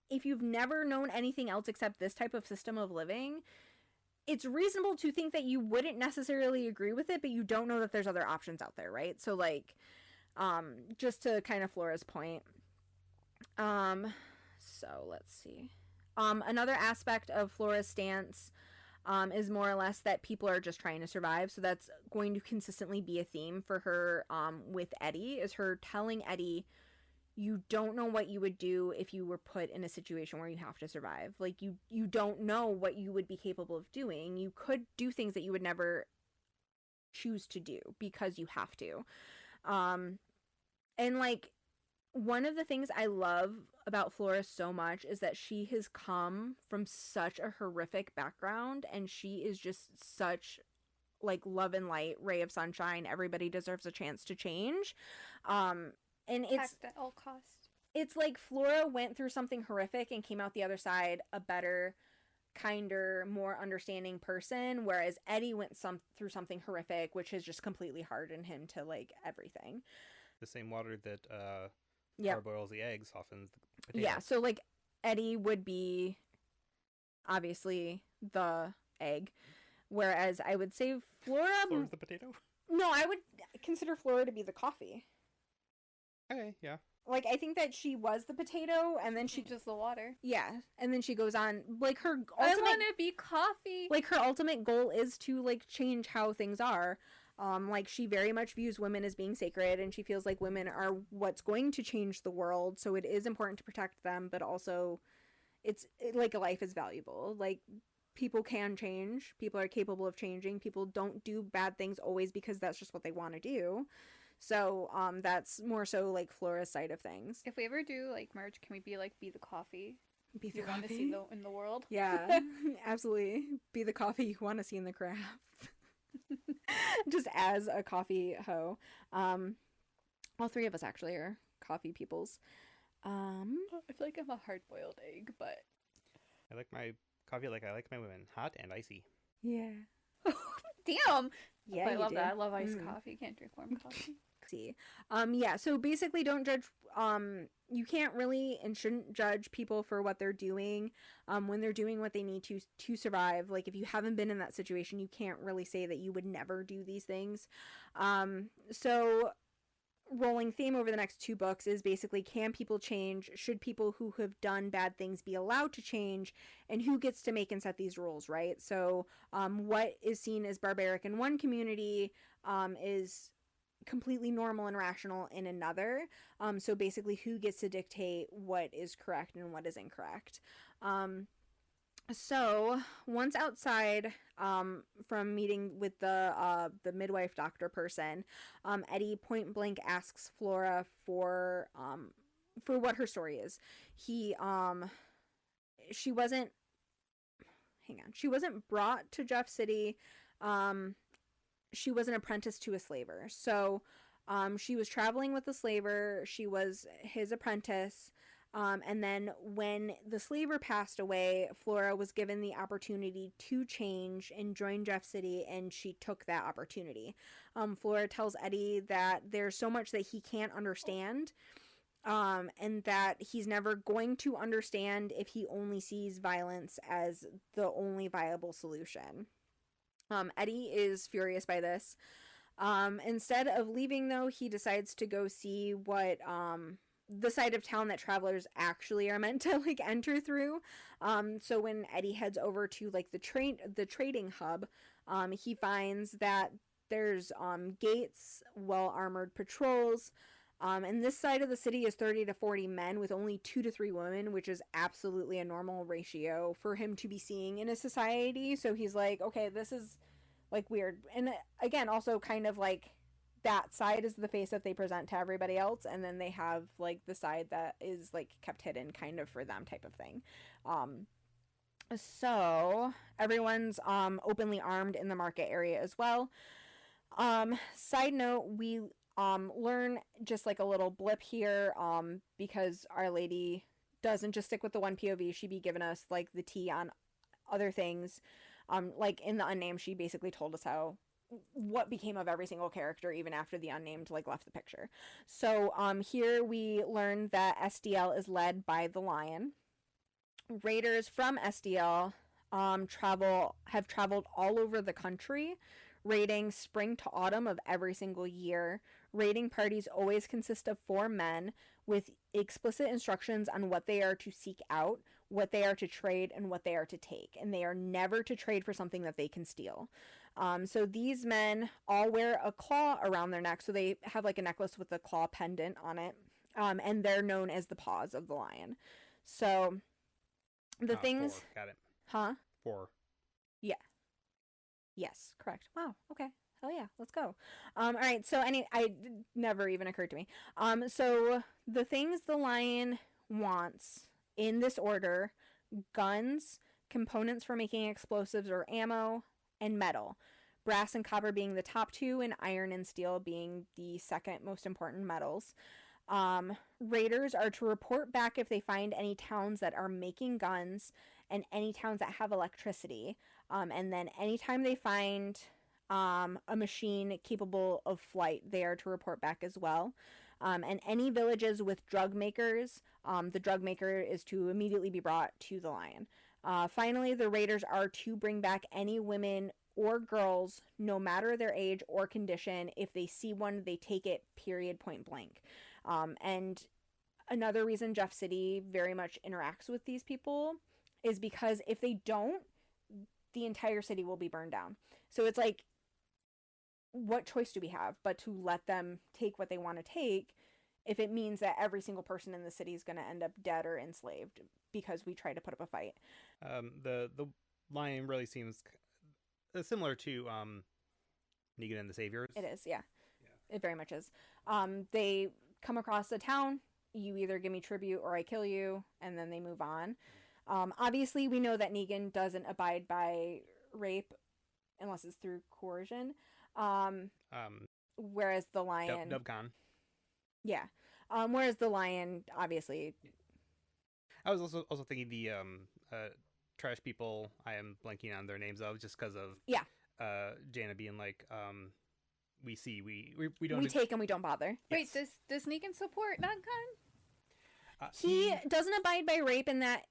if you've never known anything else except this type of system of living, it's reasonable to think that you wouldn't necessarily agree with it, but you don't know that there's other options out there, right? So like just to kind of Flora's point, so let's see. Another aspect of Flora's stance is more or less that people are just trying to survive. So that's going to consistently be a theme for her with Eddie, is her telling Eddie, you don't know what you would do if you were put in a situation where you have to survive. Like you don't know what you would be capable of doing. You could do things that you would never choose to do because you have to. And like one of the things I love about Flora so much is that she has come from such a horrific background, and she is just such like love and light, ray of sunshine. Everybody deserves a chance to change. And it's at all costs. It's like Flora went through something horrific and came out the other side a better, kinder, more understanding person, whereas Eddie went through something horrific, which has just completely hardened him to like everything. The same water that Yep. parboils the egg softens the potato. Yeah, so like Eddie would be obviously the egg, whereas I would say Flora's the potato? No, I would consider Flora to be the coffee. Okay, yeah. Like I think that she was the potato, and then she Just the water. yeah, and then she goes on like her I ultimate want to be coffee. like her ultimate goal is to like change how things are. Like she very much views women as being sacred, and she feels like women are what's going to change the world, so it is important to protect them, but also like a life is valuable. Like people can change, people are capable of changing, people don't do bad things always because that's just what they want to do. So that's more so like Flora's side of things. If we ever do like merch, can we be the coffee Be the you want to coffee. see in the world? Yeah, absolutely. Be the coffee you want to see in the craft. Just as a coffee hoe. All three of us actually are coffee peoples. I feel like I'm a hard-boiled egg, but I like my coffee like I like my women, hot and icy. Yeah. damn. Yeah, But I you love do. that. I love iced Mm. coffee. Can't drink warm coffee. See. Yeah, so basically don't judge you can't really and shouldn't judge people for what they're doing when they're doing what they need to survive. Like if you haven't been in that situation, you can't really say that you would never do these things. So rolling theme over the next two books is basically, can people change? Should people who have done bad things be allowed to change? And who gets to make and set these rules, right? So what is seen as barbaric in one community is completely normal and rational in another. So basically, who gets to dictate what is correct and what is incorrect? So once outside from meeting with the midwife doctor person, Eddie point blank asks Flora for what her story is. She wasn't brought to Jeff City. She was an apprentice to a slaver. So she was traveling with the slaver. She was his apprentice. And then when the slaver passed away, Flora was given the opportunity to change and join Jeff City, and she took that opportunity. Flora tells Eddie that there's so much that he can't understand, and that he's never going to understand if he only sees violence as the only viable solution. Eddie is furious by this. Instead of leaving, though, he decides to go see what the side of town that travelers actually are meant to like enter through. So when Eddie heads over to like the trading hub, he finds that there's gates, well-armored patrols, and this side of the city is 30 to 40 men with only 2 to 3 women, which is absolutely a normal ratio for him to be seeing in a society. So he's like, okay, this is like weird. And again, also kind of like that side is the face that they present to everybody else, and then they have like the side that is like kept hidden kind of for them type of thing. So everyone's openly armed in the market area as well. Side note, we learn just like a little blip here, because Our Lady doesn't just stick with the one POV. She be giving us like the tea on other things. Like in the Unnamed, she basically told us what became of every single character even after the Unnamed like left the picture. So here we learn that SDL is led by the Lion. Raiders from SDL have traveled all over the country, raiding spring to autumn of every single year. Raiding parties always consist of 4 men with explicit instructions on what they are to seek out, what they are to trade, and what they are to take. And they are never to trade for something that they can steal. So these men all wear a claw around their neck. So they have like a necklace with a claw pendant on it. And they're known as the paws of the lion. So the things... 4. Got it. Huh? 4. Yeah. Yes, correct. Wow. Okay. Hell yeah. Let's go. All right. So never even occurred to me. So the things the lion wants in this order: guns, components for making explosives or ammo, and metal. Brass and copper being the top 2, and iron and steel being the second most important metals. Raiders are to report back if they find any towns that are making guns and any towns that have electricity. And then anytime they find a machine capable of flight, they are to report back as well. And any villages with drug makers, the drug maker is to immediately be brought to the lion. Finally, the raiders are to bring back any women or girls, no matter their age or condition. If they see one, they take it, period, point blank. And another reason Jeff City very much interacts with these people is because if they don't, the entire city will be burned down. So it's like, what choice do we have but to let them take what they want to take, if it means that every single person in the city is going to end up dead or enslaved because we try to put up a fight? The lion really seems similar to Negan and the Saviors. It is, yeah. It very much is. They come across a town, you either give me tribute or I kill you, and then they move on. Obviously, we know that Negan doesn't abide by rape unless it's through coercion. Whereas the lion... Dubcon. Yeah. Whereas the lion, obviously... I was also thinking the trash people, I am blanking on their names of, just because of... Yeah. Jana being like, we don't... We take and we don't bother. Wait, does Negan support not gun? He doesn't abide by rape in that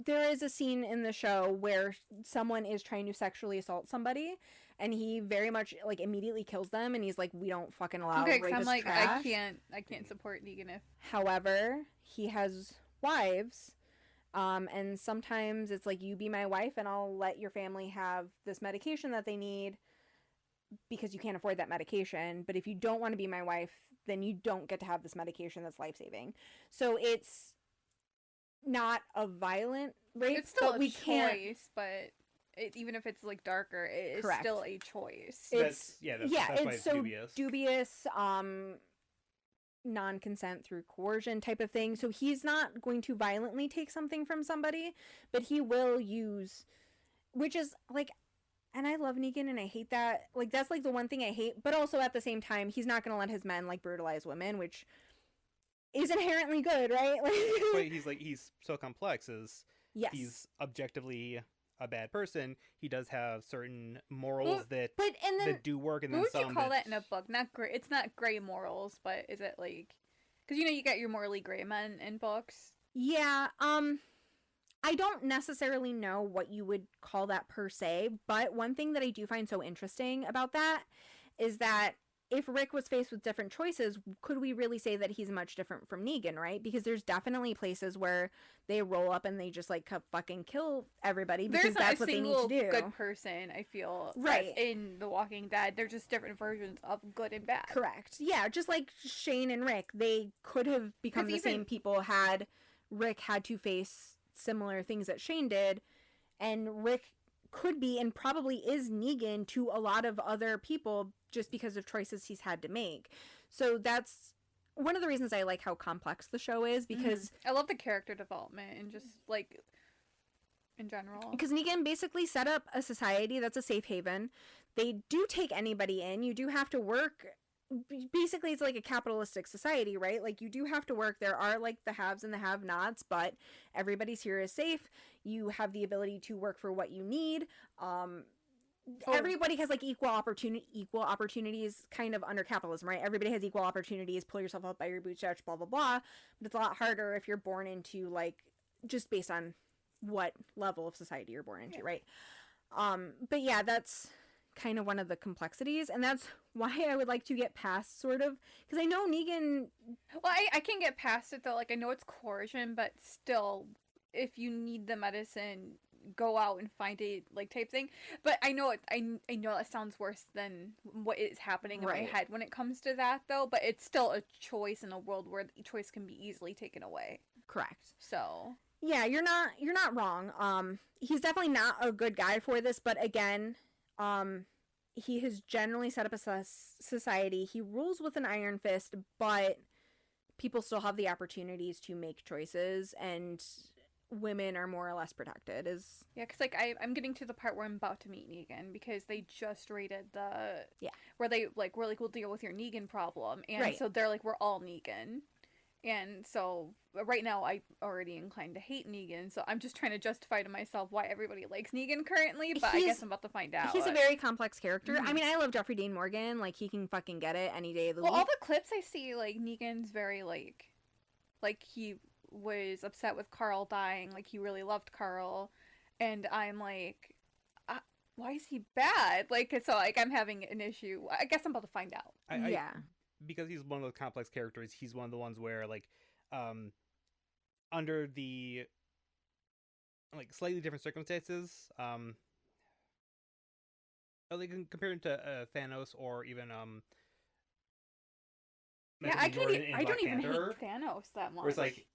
there is a scene in the show where someone is trying to sexually assault somebody, and he very much like immediately kills them, and he's like, we don't fucking allow rape. I'm like, trash. I can't support Negan if... However, he has wives, and sometimes it's like, you be my wife and I'll let your family have this medication that they need because you can't afford that medication, but if you don't want to be my wife, then you don't get to have this medication that's life-saving. So it's not a violent rape. It's still but a we choice, can't... but even if it's like darker, it is Correct. still a choice. It's that's why it's so dubious. Non-consent through coercion type of thing. So he's not going to violently take something from somebody, but he will use, which is like... And I love Negan, and I hate that. Like, that's, like, the one thing I hate. But also, at the same time, he's not going to let his men, like, brutalize women, which is inherently good, right? But he's so complex. Yes. He's objectively a bad person. He does have certain morals that do work. And then what would some you call that in a book? Not gray. It's not gray morals, but is it, like... Because, you got your morally gray men in books. Yeah, I don't necessarily know what you would call that per se, but one thing that I do find so interesting about that is that if Rick was faced with different choices, could we really say that he's much different from Negan, right? Because there's definitely places where they roll up and they just, like, fucking kill everybody because that's what they need to do. There's a good person, I feel, right, in The Walking Dead. They're just different versions of good and bad. Correct. Yeah, just like Shane and Rick, they could have become the same people had Rick had to face similar things that Shane did, and Rick could be and probably is Negan to a lot of other people just because of choices he's had to make. So that's one of the reasons I like how complex the show is, because I love the character development and just like in general. Because Negan basically set up a society that's a safe haven. They do take anybody in. You do have to work. Basically, it's like a capitalistic society, right? Like, you do have to work. There are, like, the haves and the have-nots, but everybody's here is safe. You have the ability to work for what you need. Everybody has, like, equal opportunities kind of under capitalism, right? Everybody has equal opportunities. Pull yourself up by your bootstraps, blah, blah, blah. But it's a lot harder if you're born into, like, just based on what level of society you're born into, right? But yeah, that's kind of one of the complexities, and that's why I would like to get past sort of, because I know Negan... Well, I can get past it, though. Like, I know it's coercion, but still, if you need the medicine, go out and find it, like, type thing. But I know I know that sounds worse than what is happening in my head when it comes to that, though, but it's still a choice in a world where the choice can be easily taken away. Correct. So... Yeah, you're not wrong. He's definitely not a good guy for this, but again, he has generally set up a society. He rules with an iron fist, but people still have the opportunities to make choices, and women are more or less protected. Yeah, because like I'm getting to the part where I'm about to meet Negan, because they just rated where they like we're like, we'll deal with your Negan problem, and so they're like, we're all Negan. And so, right now, I'm already inclined to hate Negan, so I'm just trying to justify to myself why everybody likes Negan currently, but I guess I'm about to find out. He's a very complex character. I mean, I love Jeffrey Dean Morgan. Like, he can fucking get it any day of the week. Well, all the clips I see, like, Negan's very, like he was upset with Carl dying, like, he really loved Carl, and I'm like, why is he bad? Like, so, like, I'm having an issue. I guess I'm about to find out. Yeah. Because he's one of those complex characters, he's one of the ones where, like, under the, like, slightly different circumstances, like, compared to Thanos or even, yeah, I don't even hate Thanos that much. Where it's like,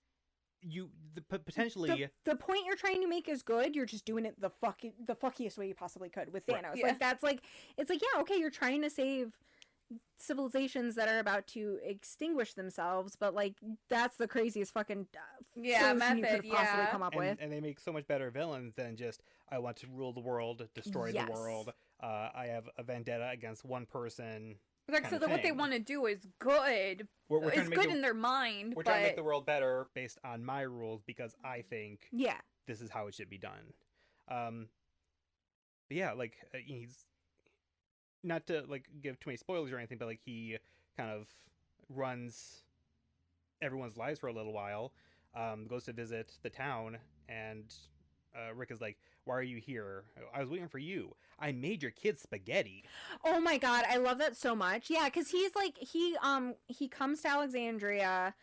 potentially... The point you're trying to make is good, you're just doing it the fuckiest way you possibly could with Thanos. Right. Like, that's like, it's like, yeah, okay, you're trying to save civilizations that are about to extinguish themselves, but like that's the craziest fucking solution method you could possibly come up with. And they make so much better villains than just, I want to rule the world, destroy the world. I have a vendetta against one person. Like, so what they want to do is good. It's good in their mind. We're trying to make the world better based on my rules because I think this is how it should be done. But yeah, like he's. Not to, like, give too many spoilers or anything, but, like, he kind of runs everyone's lives for a little while, goes to visit the town, and Rick is like, why are you here? I was waiting for you. I made your kids spaghetti. Oh my god, I love that so much. Yeah, because he's, like, he comes to Alexandria,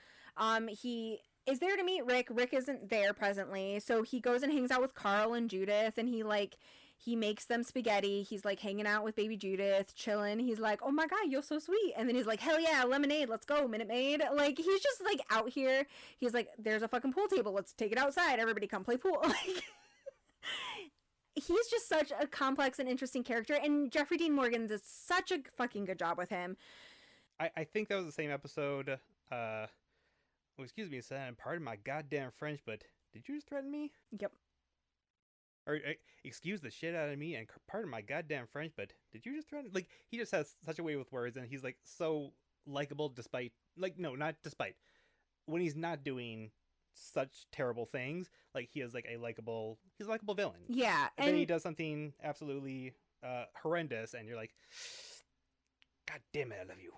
he is there to meet Rick. Rick isn't there presently, so he goes and hangs out with Carl and Judith, and he makes them spaghetti. He's, like, hanging out with baby Judith, chilling. He's like, oh my god, you're so sweet. And then he's like, hell yeah, lemonade, let's go, Minute Maid. Like, he's just, like, out here. He's like, there's a fucking pool table, let's take it outside, everybody come play pool. Like, he's just such a complex and interesting character, and Jeffrey Dean Morgan does such a fucking good job with him. I think that was the same episode, excuse me, son, pardon my goddamn French, but did you just threaten me? Yep. Or excuse the shit out of me and pardon my goddamn French, but did you just threaten? Like, he just has such a way with words, and he's, like, so likable despite, like, no, not despite. When he's not doing such terrible things, like, he's a likable villain. Yeah. And then he does something absolutely horrendous, and you're like, god damn it, I love you.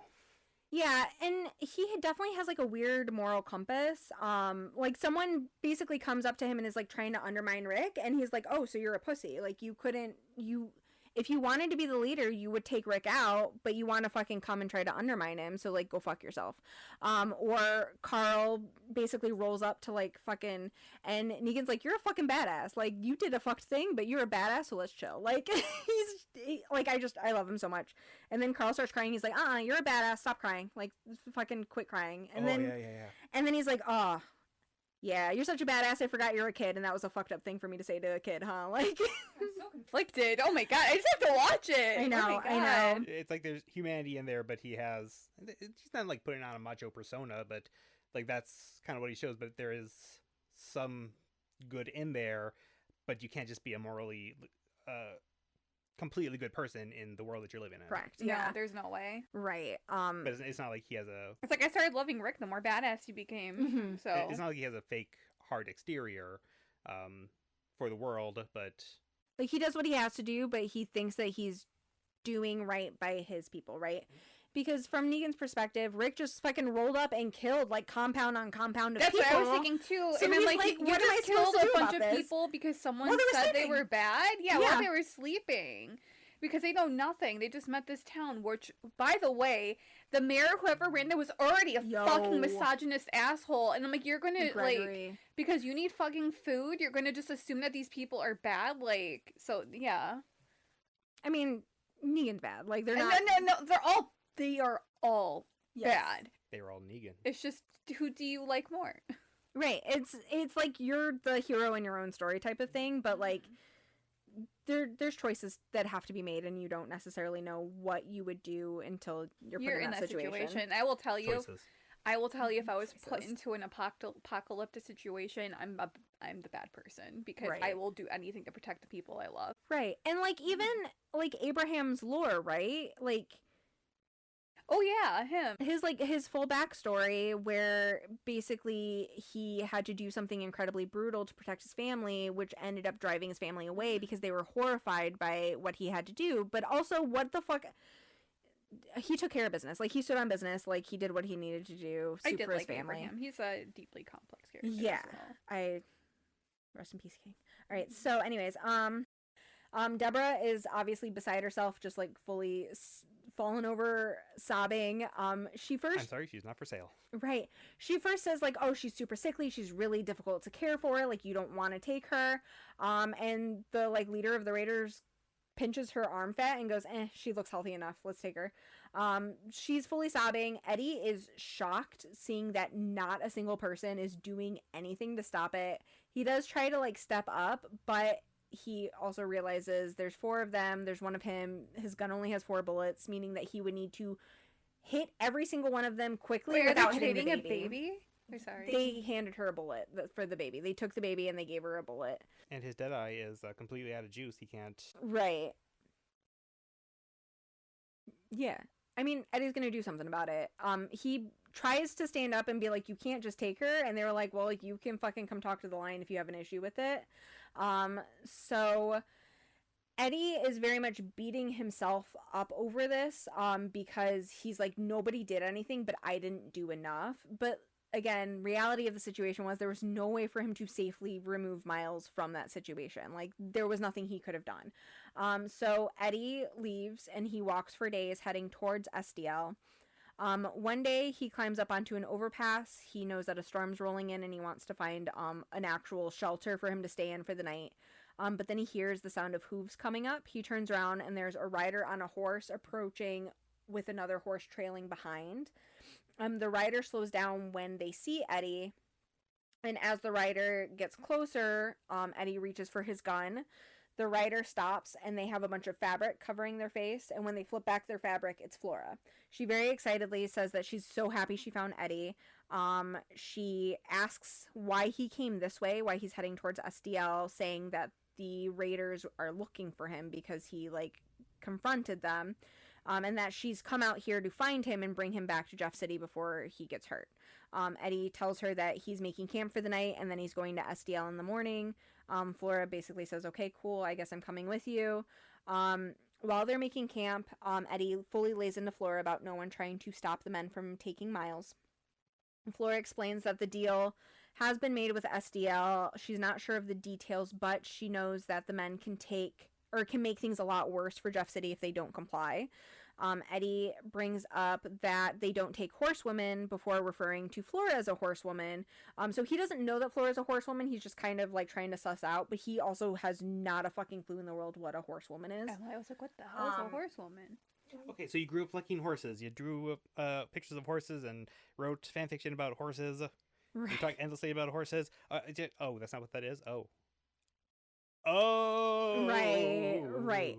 Yeah, and he definitely has, like, a weird moral compass. Like, someone basically comes up to him and is, like, trying to undermine Rick, and he's like, oh, so you're a pussy. Like, if you wanted to be the leader, you would take Rick out, but you want to fucking come and try to undermine him, so, like, go fuck yourself. Or Carl basically rolls up to, like, fucking, and Negan's like, you're a fucking badass. Like, you did a fucked thing, but you're a badass, so let's chill. Like, I love him so much. And then Carl starts crying, he's like, you're a badass, stop crying. Like, fucking quit crying. And then, yeah. And then he's like, Yeah, you're such a badass. I forgot you're a kid, and that was a fucked up thing for me to say to a kid, huh? Like, I'm so conflicted. Oh my god, I just have to watch it. I know, Oh my I know. God. It's like there's humanity in there, but he's not like putting on a macho persona, but like that's kind of what he shows. But there is some good in there, but you can't just be a morally completely good person in the world that you're living in. Correct. No, Yeah. there's no way. Right. But it's not like he has a. It's like I started loving Rick the more badass he became. Mhm. So It's not like he has a fake hard exterior, for the world, but like he does what he has to do, but he thinks that he's doing right by his people, right? Because from Negan's perspective, Rick just fucking rolled up and killed like compound on compound of that's people. what I was thinking too. So and I'm he's like, like, you what am I just supposed killed to a do bunch about of this? people because someone While they were said they sleeping. were bad. Yeah, Yeah. while they were sleeping. Because they know nothing. They just met this town, which, by the way, the mayor, whoever ran it, was already a Yo. fucking misogynist asshole. And I'm like, you're gonna, like, Gregory. because you need fucking food, you're gonna just assume that these people are bad? Like, so, yeah. I mean, Negan's bad. Like they're And not. no, they are all Yes. bad. they were all Negan. It's just, who do you like more? Right. It's like you're the hero in your own story type of thing, but like there's choices that have to be made, and you don't necessarily know what you would do until you're put in that situation. I will tell you. Choices. I will tell you, if I was put Jesus. into an apocalyptic situation, I'm the bad person because I Right. will do anything to protect the people I love. Right. And like even like Abraham's lore, right? Like Oh yeah, him. his full backstory where basically he had to do something incredibly brutal to protect his family, which ended up driving his family away because they were horrified by what he had to do. But also, what the fuck? He took care of business. Like he stood on business. Like he did what he needed to do. I Soup did for his like family. Abraham. He's a deeply complex character. Yeah. so. Rest in peace, King. All right. So, anyways, Deborah is obviously beside herself, just like fully fallen over, sobbing. She I'm first, sorry, she's not for sale. right? She first says like, "Oh, she's super sickly. She's really difficult to care for. Like, you don't want to take her." And the like leader of the Raiders pinches her arm fat and goes, she looks healthy enough. Let's take her. She's fully sobbing. Eddie is shocked seeing that not a single person is doing anything to stop it. He does try to like step up, but he also realizes there's 4 of them. There's one of him. His gun only has 4 bullets, meaning that he would need to hit every single one of them quickly Wait, are without they hitting the trading baby. a baby? I'm sorry. They handed her a bullet for the baby. They took the baby and they gave her a bullet. And his dead eye is completely out of juice. He can't. Right. Yeah. I mean, Eddie's gonna do something about it. He tries to stand up and be like, you can't just take her. And they were like, well, like, you can fucking come talk to the Lion if you have an issue with it. So Eddie is very much beating himself up over this, because he's like, nobody did anything, but I didn't do enough. But again, reality of the situation was there was no way for him to safely remove Miles from that situation. Like, there was nothing he could have done. So Eddie leaves and he walks for days heading towards SDL. One day he climbs up onto an overpass. He knows that a storm's rolling in and he wants to find an actual shelter for him to stay in for the night. But then he hears the sound of hooves coming up. He turns around and there's a rider on a horse approaching with another horse trailing behind. The rider slows down when they see Eddie, and as the rider gets closer, Eddie reaches for his gun. The rider stops, and they have a bunch of fabric covering their face, and when they flip back their fabric, it's Flora. She very excitedly says that she's so happy she found Eddie. She asks why he came this way, why he's heading towards SDL, saying that the raiders are looking for him because he, like, confronted them. And that she's come out here to find him and bring him back to Jeff City before he gets hurt. Eddie tells her that he's making camp for the night and then he's going to SDL in the morning. Flora basically says, okay, cool, I guess I'm coming with you. While they're making camp, Eddie fully lays into Flora about no one trying to stop the men from taking Miles. Flora explains that the deal has been made with SDL. She's not sure of the details, but she knows that the men can make things a lot worse for Jeff City if they don't comply. Eddie brings up that they don't take horsewomen before referring to Flora as a horsewoman. So he doesn't know that Flora is a horsewoman. He's just kind of like trying to suss out, but he also has not a fucking clue in the world what a horsewoman is. And I was like, what the hell is a horsewoman? Okay, so you grew up liking horses. You drew pictures of horses and wrote fan fiction about horses. We talk endlessly about horses. Oh, that's not what that is. Oh. Right.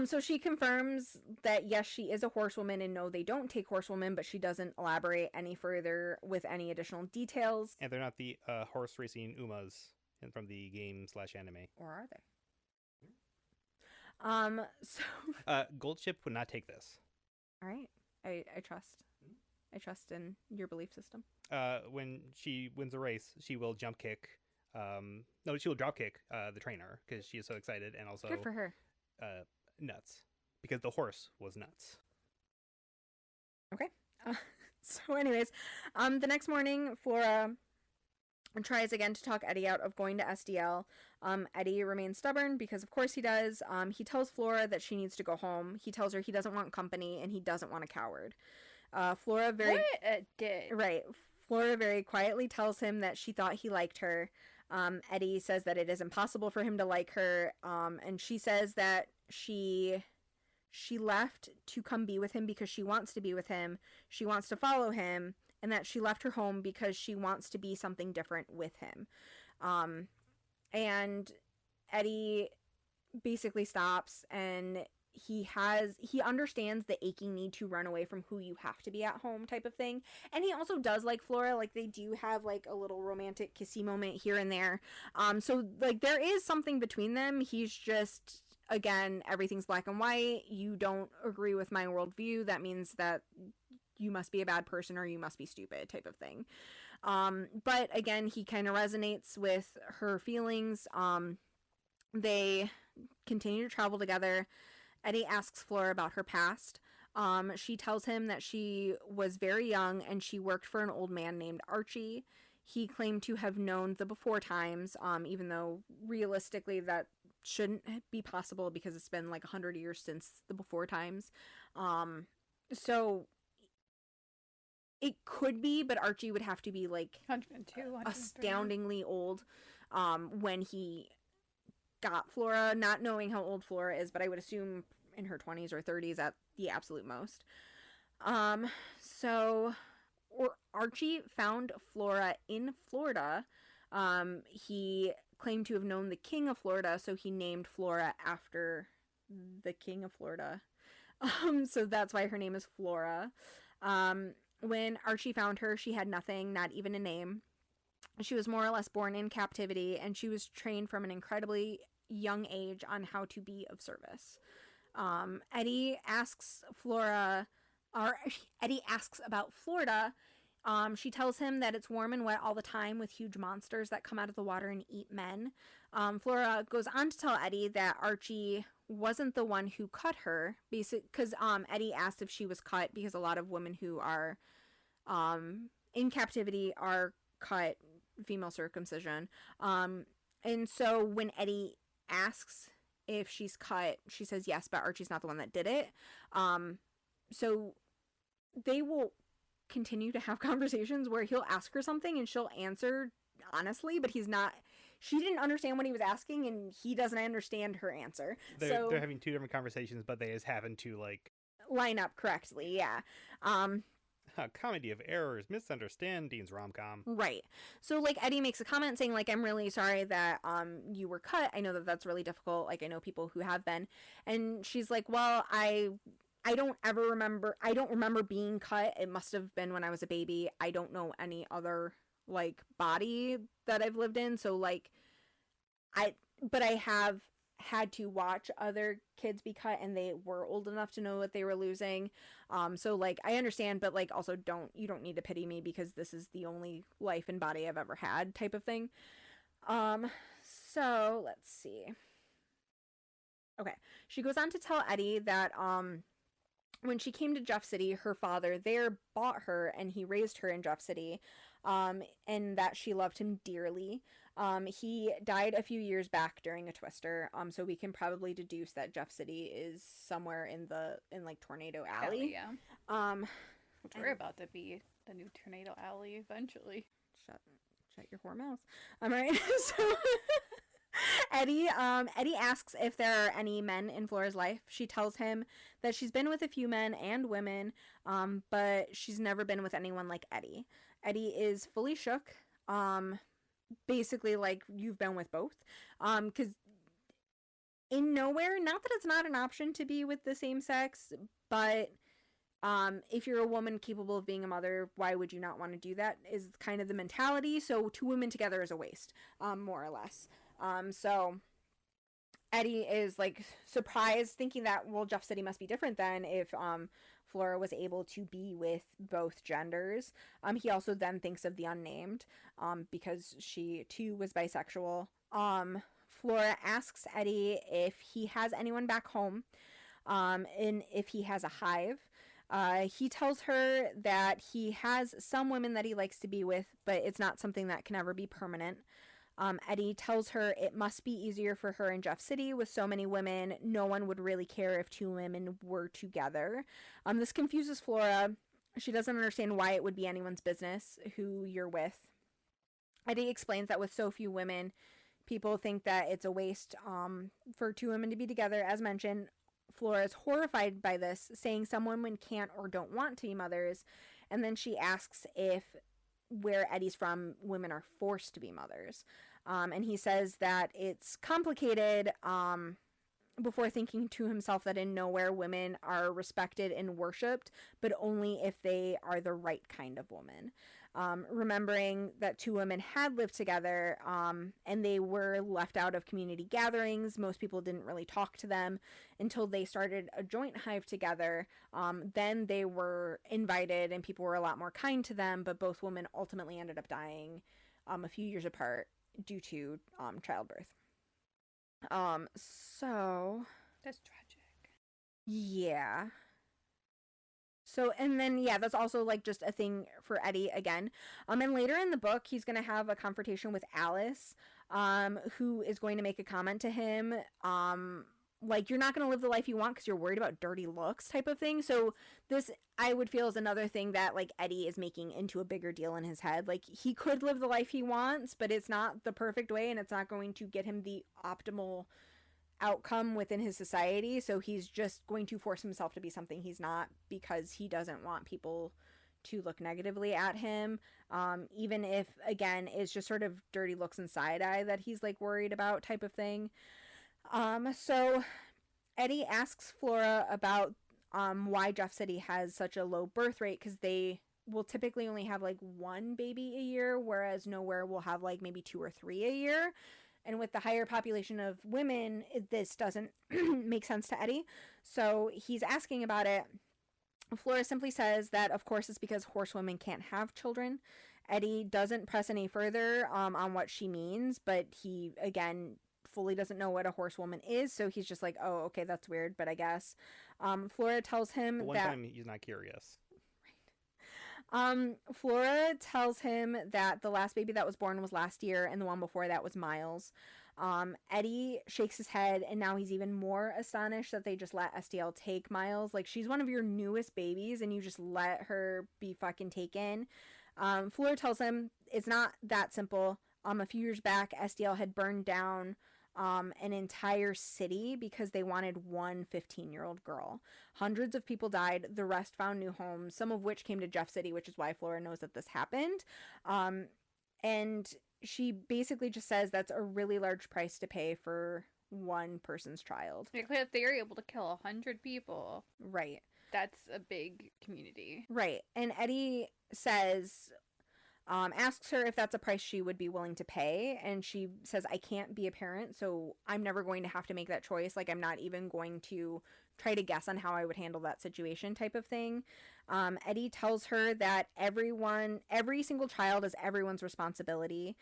So she confirms that yes, she is a horsewoman, and no, they don't take horsewomen, but she doesn't elaborate any further with any additional details. And they're not the horse racing Umas from the game / anime. Or are they? So Goldship would not take this. all right, I trust. I trust in your belief system. When she wins a race, she will jump kick. No, she will drop kick the trainer because she is so excited, and also Good for her. Nuts, because the horse was nuts. Okay. So anyways, the next morning, Flora tries again to talk Eddie out of going to SDL. Eddie remains stubborn because of course he does. He tells Flora that she needs to go home. He tells her he doesn't want company and he doesn't want a coward. Flora very What a dick. Right. Flora very quietly tells him that she thought he liked her. Eddie says that it is impossible for him to like her. And she says that she left to come be with him because she wants to be with him. She wants to follow him, and that she left her home because she wants to be something different with him. And Eddie basically stops, and he understands the aching need to run away from who you have to be at home type of thing. And he also does like Flora. Like, they do have like a little romantic kissy moment here and there. So like there is something between them. He's just, again, everything's black and white. You don't agree with my worldview. That means that you must be a bad person or you must be stupid type of thing. But again, he kind of resonates with her feelings. They continue to travel together. Eddie asks Flora about her past. She tells him that she was very young and she worked for an old man named Archie. He claimed to have known the before times, even though realistically that shouldn't be possible because it's been like 100 years since the before times. So it could be, but Archie would have to be like 102, 103. astoundingly old when he got Flora, not knowing how old Flora is, but I would assume in her 20s or 30s at the absolute most. Archie found Flora in Florida. He claimed to have known the king of Florida, so he named Flora after the king of Florida. So that's why her name is Flora. When Archie found her, she had nothing, not even a name. She was more or less born in captivity, and she was trained from an incredibly young age on how to be of service. Eddie asks about Florida. She tells him that it's warm and wet all the time with huge monsters that come out of the water and eat men. Flora goes on to tell Eddie that Archie wasn't the one who cut her, because Eddie asked if she was cut because a lot of women who are in captivity are cut, female circumcision. And so when Eddie asks if she's cut, she says yes, but Archie's not the one that did it. So they will continue to have conversations where he'll ask her something and she'll answer honestly, but she didn't understand what he was asking and he doesn't understand her answer. They're having two different conversations, but they just happen to like line up correctly. Yeah. A comedy of errors, misunderstandings, rom-com. Right. So like Eddie makes a comment saying like, I'm really sorry that you were cut. I know that that's really difficult. Like, I know people who have been. And she's like, well, I don't remember being cut. It must have been when I was a baby. I don't know any other like body that I've lived in. So like but I have had to watch other kids be cut and they were old enough to know what they were losing. So like I understand, but like also you don't need to pity me because this is the only life and body I've ever had type of thing. So let's see. Okay. She goes on to tell Eddie that when she came to Jeff City, her father there bought her and he raised her in Jeff City, and that she loved him dearly. He died a few years back during a twister, so we can probably deduce that Jeff City is somewhere in like Tornado Alley. Hell yeah. Which we're about to be the new Tornado Alley eventually. Shut your whore mouth. All right. So Eddie asks if there are any men in Flora's life. She tells him that she's been with a few men and women, but she's never been with anyone like Eddie. Eddie is fully shook. Basically, like, you've been with both. Because in Nowhere, not that it's not an option to be with the same sex, but if you're a woman capable of being a mother, why would you not want to do that, is kind of the mentality. So 2 women together is a waste, more or less. So Eddie is, like, surprised, thinking that, well, Jeff City must be different then if Flora was able to be with both genders. He also then thinks of the unnamed, because she too was bisexual. Flora asks Eddie if he has anyone back home, and if he has a hive. He tells her that he has some women that he likes to be with, but it's not something that can ever be permanent. Eddie tells her it must be easier for her in Jeff City with so many women. No one would really care if 2 women were together. This confuses Flora. She doesn't understand why it would be anyone's business who you're with. Eddie explains that with so few women, people think that it's a waste for 2 women to be together. As mentioned, Flora is horrified by this, saying some women can't or don't want to be mothers. And then she asks if where Eddie's from, women are forced to be mothers. And he says that it's complicated, before thinking to himself that in Nowhere, women are respected and worshipped, but only if they are the right kind of woman. Remembering that 2 women had lived together, and they were left out of community gatherings. Most people didn't really talk to them until they started a joint hive together. Then they were invited and people were a lot more kind to them, but both women ultimately ended up dying a few years apart due to childbirth. So That's tragic. yeah. So, and then, yeah, that's also, like, just a thing for Eddie again. And later in the book, he's going to have a confrontation with Alice, who is going to make a comment to him, like, you're not going to live the life you want because you're worried about dirty looks type of thing. So this, I would feel, is another thing that, like, Eddie is making into a bigger deal in his head. Like, he could live the life he wants, but it's not the perfect way, and it's not going to get him the optimal outcome within his society. So he's just going to force himself to be something he's not because he doesn't want people to look negatively at him, even if, again, it's just sort of dirty looks and side eye that he's, like, worried about type of thing. So Eddie asks Flora about why Jeff City has such a low birth rate, because they will typically only have, like, 1 baby a year, whereas Nowhere will have, like, maybe 2 or 3 a year. And with the higher population of women, this doesn't make sense to Eddie. So he's asking about it. Flora simply says that, of course, it's because horsewomen can't have children. Eddie doesn't press any further on what she means, but he, again, fully doesn't know what a horsewoman is. So he's just like, oh, okay, that's weird, but I guess. Flora tells him One time he's not curious. Flora tells him that the last baby that was born was last year, and the one before that was Miles. Eddie shakes his head, and now he's even more astonished that they just let STL take Miles. Like, she's one of your newest babies, and you just let her be fucking taken. Flora tells him it's not that simple. A few years back, STL had burned down an entire city because they wanted one 15-year-old girl. Hundreds of people died. The rest found new homes, some of which came to Jeff City, which is why Flora knows that this happened. And she basically just says that's a really large price to pay for one person's child. Because if they are able to kill 100 people, right, that's a big community. Right. And Eddie says, asks her if that's a price she would be willing to pay, and she says, I can't be a parent, so I'm never going to have to make that choice. Like, I'm not even going to try to guess on how I would handle that situation type of thing. Eddie tells her that every single child is everyone's responsibility,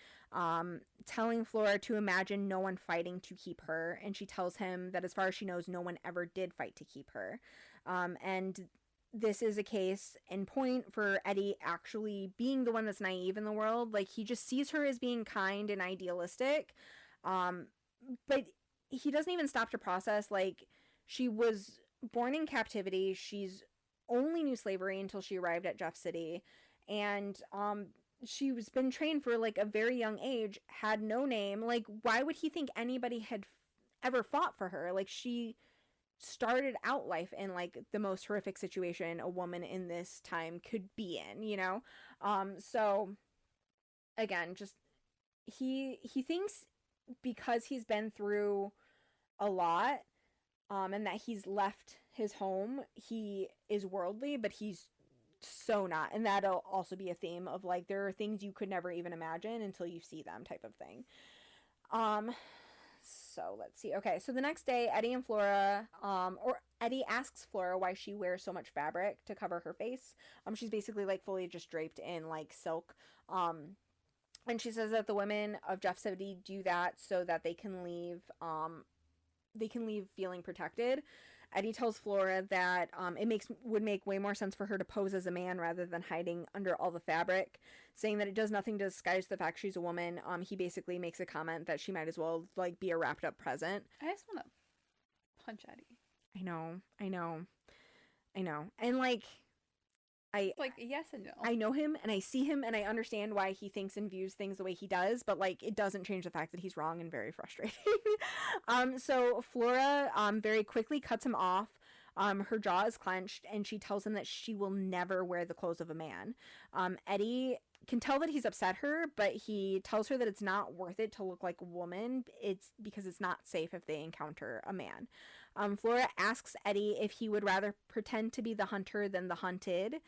telling Flora to imagine no one fighting to keep her, and she tells him that as far as she knows, no one ever did fight to keep her. And this is a case in point for Eddie actually being the one that's naive in the world. Like, he just sees her as being kind and idealistic, but he doesn't even stop to process, like, she was born in captivity. She's only knew slavery until she arrived at Jeff City, and she was been trained for, like, a very young age, had no name. Like, why would he think anybody had ever fought for her? Like, she started out life in like the most horrific situation a woman in this time could be in, you know? So again, just he thinks because he's been through a lot, and that he's left his home, he is worldly, but he's so not. And that'll also be a theme of like there are things you could never even imagine until you see them type of thing. So let's see. Okay, so the next day, Eddie and Flora, or Eddie asks Flora why she wears so much fabric to cover her face. She's basically like fully just draped in like silk. And she says that the women of Jeff City do that so that they can leave feeling protected. Eddie tells Flora that it would make way more sense for her to pose as a man rather than hiding under all the fabric, saying that it does nothing to disguise the fact she's a woman. He basically makes a comment that she might as well like be a wrapped up present. I just want to punch Eddie. I know. And like like yes and no. I know him and I see him and I understand why he thinks and views things the way he does, but like it doesn't change the fact that he's wrong and very frustrating. So Flora very quickly cuts him off. Her jaw is clenched and she tells him that she will never wear the clothes of a man. Eddie can tell that he's upset her, but he tells her that it's not worth it to look like a woman. It's because it's not safe if they encounter a man. Flora asks Eddie if he would rather pretend to be the hunter than the hunted.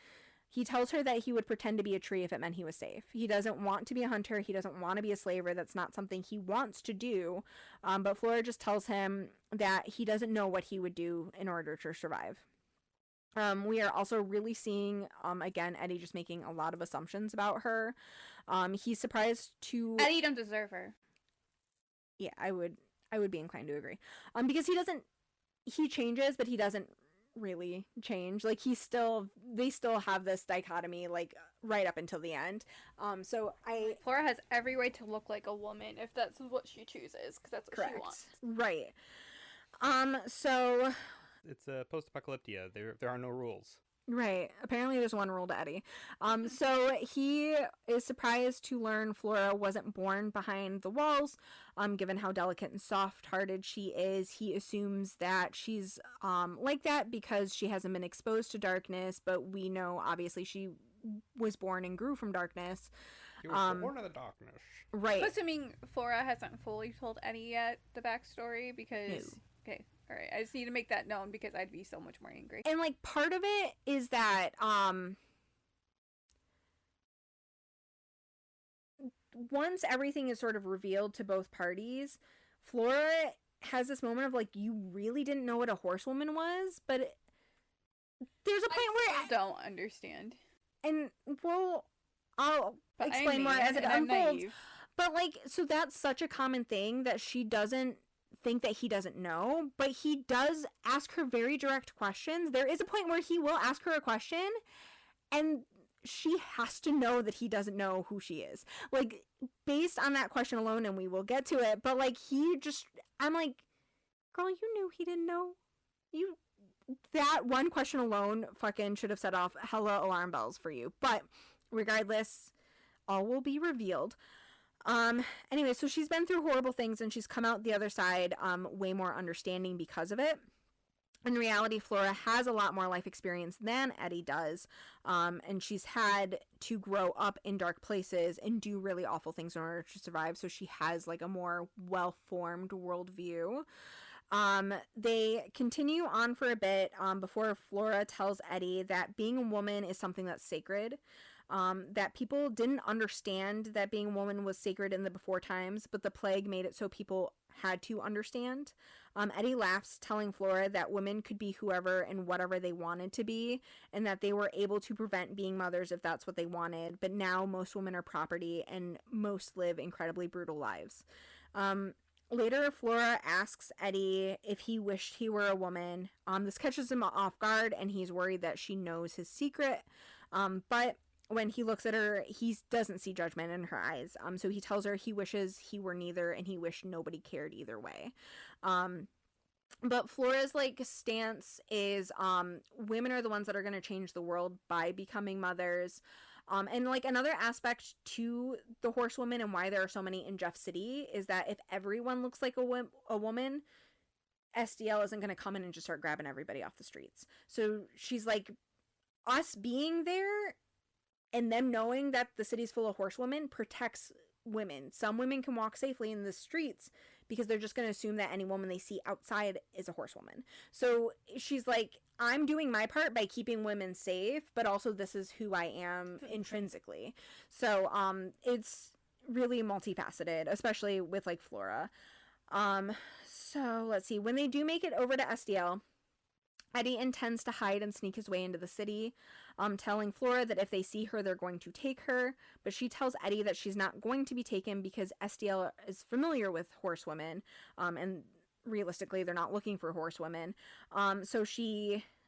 He tells her that he would pretend to be a tree if it meant he was safe. He doesn't want to be a hunter. He doesn't want to be a slaver. That's not something he wants to do. But Flora just tells him that he doesn't know what he would do in order to survive. We are also really seeing, again, Eddie just making a lot of assumptions about her. He's surprised to... Eddie don't deserve her. Yeah, I would be inclined to agree. Because he changes, but he doesn't really change. Like they still have this dichotomy like right up until the end. Flora has every right to look like a woman if that's what she chooses, because that's what correct. She wants. Right. So it's a post-apocalyptia. There are no rules. Right. Apparently there's one rule to Eddie. So he is surprised to learn Flora wasn't born behind the walls. Given how delicate and soft-hearted she is, he assumes that she's like that because she hasn't been exposed to darkness, but we know obviously she was born and grew from darkness. She was born in the darkness. Right. I'm assuming Flora hasn't fully told Eddie yet the backstory because... No. Okay. All right, I just need to make that known because I'd be so much more angry. And like part of it is that once everything is sort of revealed to both parties, Flora has this moment of like, you really didn't know what a horsewoman was, but there's a point where I don't understand. And well, I'll But explain more as it unfolds. Naive. But like, so that's such a common thing that she doesn't think that he doesn't know, but he does ask her very direct questions. There is a point where he will ask her a question and she has to know that he doesn't know who she is. Like, based on that question alone, and we will get to it, but like I'm like, girl, you knew he didn't know. That one question alone fucking should have set off hella alarm bells for you. But regardless, all will be revealed. Anyway, so she's been through horrible things and she's come out the other side way more understanding because of it. In reality, Flora has a lot more life experience than Eddie does, and she's had to grow up in dark places and do really awful things in order to survive, so she has like a more well-formed worldview. They continue on for a bit before Flora tells Eddie that being a woman is something that's sacred. That people didn't understand that being a woman was sacred in the before times, but the plague made it so people had to understand. Eddie laughs, telling Flora that women could be whoever and whatever they wanted to be, and that they were able to prevent being mothers if that's what they wanted, but now most women are property and most live incredibly brutal lives. Later, Flora asks Eddie if he wished he were a woman. This catches him off guard, and he's worried that she knows his secret, but when he looks at her, he doesn't see judgment in her eyes. So he tells her he wishes he were neither and he wished nobody cared either way. But Flora's like stance is women are the ones that are going to change the world by becoming mothers. And like another aspect to the horsewoman and why there are so many in Jeff City is that if everyone looks like a woman, SDL isn't going to come in and just start grabbing everybody off the streets. So she's like, us being there and them knowing that the city's full of horsewomen protects women. Some women can walk safely in the streets because they're just going to assume that any woman they see outside is a horsewoman. So she's like, I'm doing my part by keeping women safe, but also this is who I am intrinsically. So it's really multifaceted, especially with like Flora. So let's see. When they do make it over to SDL, Eddie intends to hide and sneak his way into the city, telling Flora that if they see her, they're going to take her. But she tells Eddie that she's not going to be taken because SDL is familiar with horsewomen, and realistically, they're not looking for horsewomen. So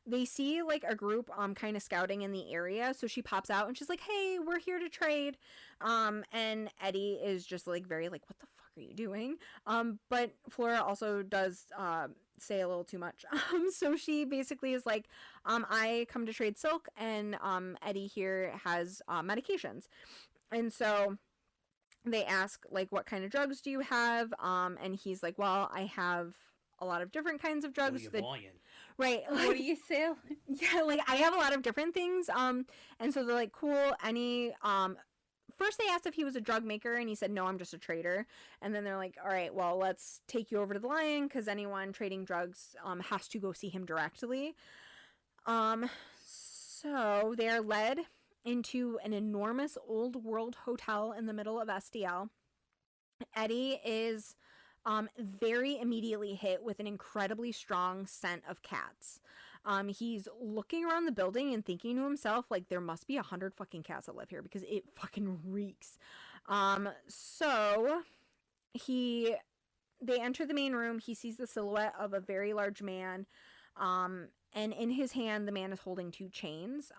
they see like a group kind of scouting in the area, so she pops out and she's like, hey, we're here to trade. And Eddie is just like very like, what the fuck are you doing? But Flora also does say a little too much. So she basically is like, I come to trade silk, and Eddie here has medications. And so they ask like, what kind of drugs do you have? And he's like, well, I have a lot of different kinds of drugs. Right. Like, What do you say? yeah, like I have a lot of different things. And so they're like, cool, any first they asked if he was a drug maker, and he said, no, I'm just a trader. And then they're like, all right, well, let's take you over to the Lion, because anyone trading drugs has to go see him directly. So they are led into an enormous old world hotel in the middle of SDL. Eddie is very immediately hit with an incredibly strong scent of cats. He's looking around the building and thinking to himself, like, there must be 100 fucking cats that live here because it fucking reeks. So they enter the main room. He sees the silhouette of a very large man. And in his hand, the man is holding 2 chains.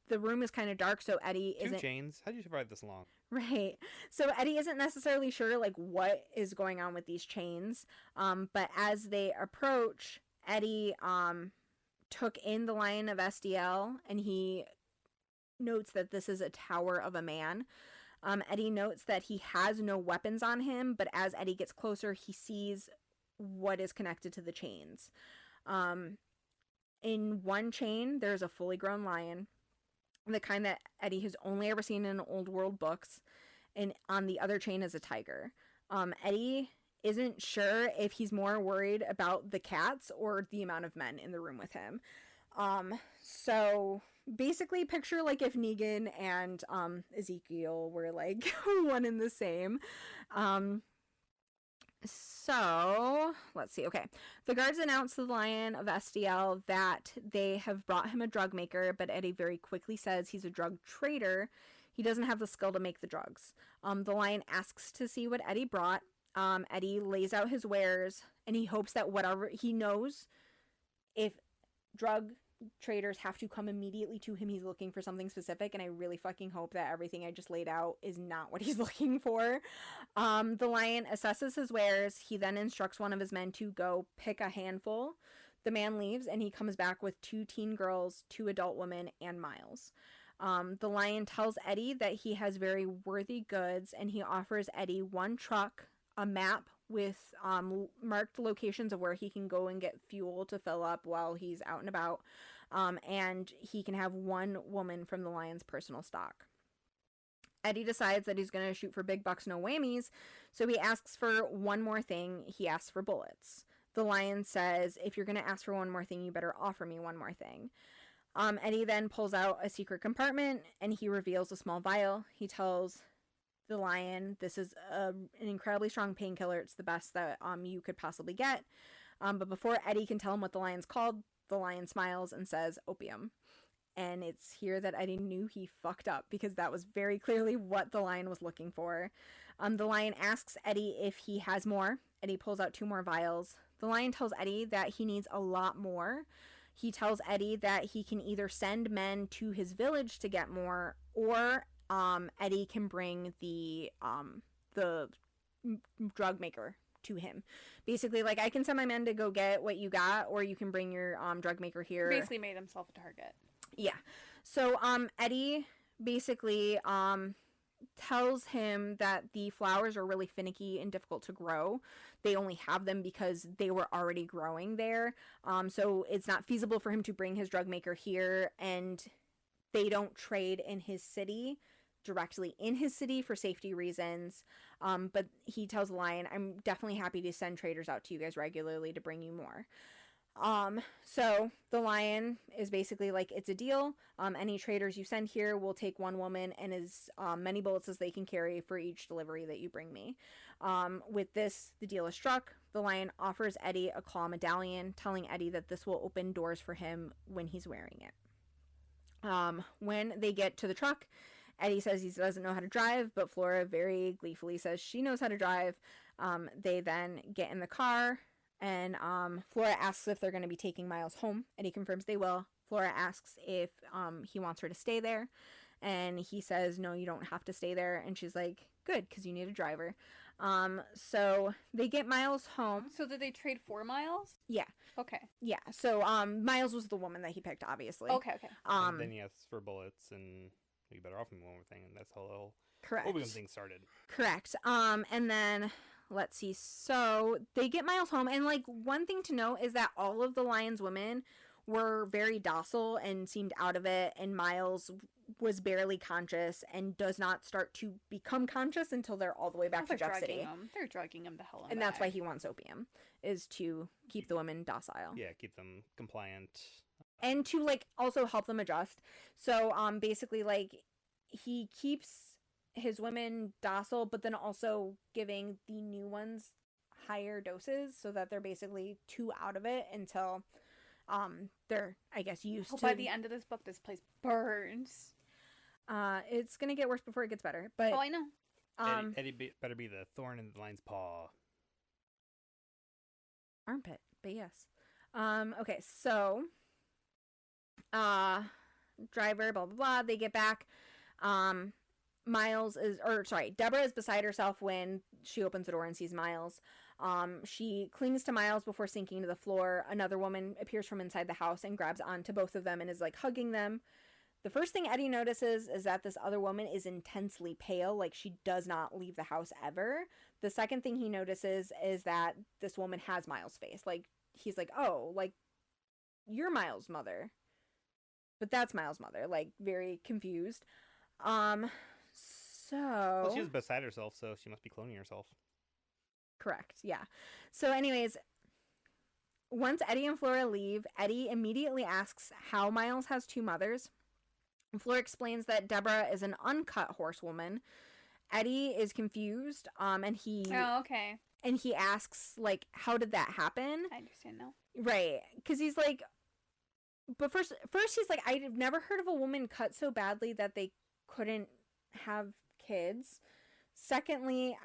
The room is kind of dark, so Eddie isn't... 2 chains? How did you survive this long? Right. So Eddie isn't necessarily sure, like, what is going on with these chains. But as they approach, Eddie took in the Lion of SDL, and he notes that this is a tower of a man. Eddie notes that he has no weapons on him, but as Eddie gets closer, he sees what is connected to the chains. In one chain, there's a fully grown lion, the kind that Eddie has only ever seen in old world books, and on the other chain is a tiger. Eddie isn't sure if he's more worried about the cats or the amount of men in the room with him. So basically picture like if Negan and Ezekiel were like one and the same. So let's see. Okay. The guards announce to the Lion of SDL that they have brought him a drug maker, but Eddie very quickly says he's a drug trader. He doesn't have the skill to make the drugs. The Lion asks to see what Eddie brought. Eddie lays out his wares, and he hopes that whatever he knows, if drug traders have to come immediately to him, he's looking for something specific, and I really fucking hope that everything I just laid out is not what he's looking for. The Lion assesses his wares. He then instructs one of his men to go pick a handful. The man leaves, and he comes back with 2 teen girls, 2 adult women, and Miles. The Lion tells Eddie that he has very worthy goods, and he offers Eddie 1 truck, a map with marked locations of where he can go and get fuel to fill up while he's out and about, and he can have 1 woman from the Lion's personal stock. Eddie decides that he's going to shoot for big bucks, no whammies, so he asks for 1 more thing. He asks for bullets. The Lion says, if you're going to ask for 1 more thing, you better offer me 1 more thing. Eddie then pulls out a secret compartment, and he reveals a small vial. He tells the Lion, this is an incredibly strong painkiller. It's the best that you could possibly get. But before Eddie can tell him what the Lion's called, the Lion smiles and says opium. And it's here that Eddie knew he fucked up, because that was very clearly what the Lion was looking for. The Lion asks Eddie if he has more. Eddie pulls out 2 more vials. The Lion tells Eddie that he needs a lot more. He tells Eddie that he can either send men to his village to get more, or Eddie can bring the drug maker to him. Basically, like, I can send my men to go get what you got, or you can bring your drug maker here. Basically made himself a target. Yeah. So Eddie basically tells him that the flowers are really finicky and difficult to grow. They only have them because they were already growing there. So it's not feasible for him to bring his drug maker here, and they don't trade in his city, directly in his city, for safety reasons. But he tells the lion, I'm definitely happy to send traders out to you guys regularly to bring you more. So the lion is basically like, it's a deal. Any traders you send here will take one woman and as many bullets as they can carry for each delivery that you bring me. With this, the deal is struck. The lion offers Eddie a claw medallion, telling Eddie that this will open doors for him when he's wearing it. When they get to the truck, Eddie says he doesn't know how to drive, but Flora very gleefully says she knows how to drive. They then get in the car, and Flora asks if they're going to be taking Miles home. Eddie confirms they will. Flora asks if he wants her to stay there, and he says, no, you don't have to stay there. And she's like, good, because you need a driver. So they get Miles home. So did they trade for Miles? Yeah. Okay. Yeah. So Miles was the woman that he picked, obviously. Okay. And then he asks for bullets, and you better off him one more thing, and that's how the whole correct thing started. Correct. And then let's see. So they get Miles home, and like one thing to note is that all of the lion's women were very docile and seemed out of it, and Miles was barely conscious and does not start to become conscious until they're all the way back to Jeff City. They're drugging him to hell. And that's why he wants opium, is to keep the women docile. Yeah, keep them compliant. And to like also help them adjust. So basically like he keeps his women docile, but then also giving the new ones higher doses so that they're basically too out of it until they're, I guess, used to. By the end of this book, this place burns. It's gonna get worse before it gets better. But I know. Eddie better be the thorn in the lion's paw. Armpit, but yes. Okay, so driver, blah blah blah, they get back. Deborah is beside herself when she opens the door and sees Miles. She clings to Miles before sinking to the floor. Another woman appears from inside the house and grabs onto both of them and is like hugging them. The first thing Eddie notices is that this other woman is intensely pale, like she does not leave the house ever. The second thing he notices is that this woman has Miles' face. Like, he's like, oh, like, you're Miles' mother. But that's Miles' mother, like, very confused. Well, she was beside herself, so she must be cloning herself. Correct, yeah. So anyways, once Eddie and Flora leave, Eddie immediately asks how Miles has two mothers. Flora explains that Deborah is an uncut horsewoman. Eddie is confused, and he... Oh, okay. And he asks, like, how did that happen? I understand now. Right, because he's like... But first he's like, I've never heard of a woman cut so badly that they couldn't have kids. Secondly,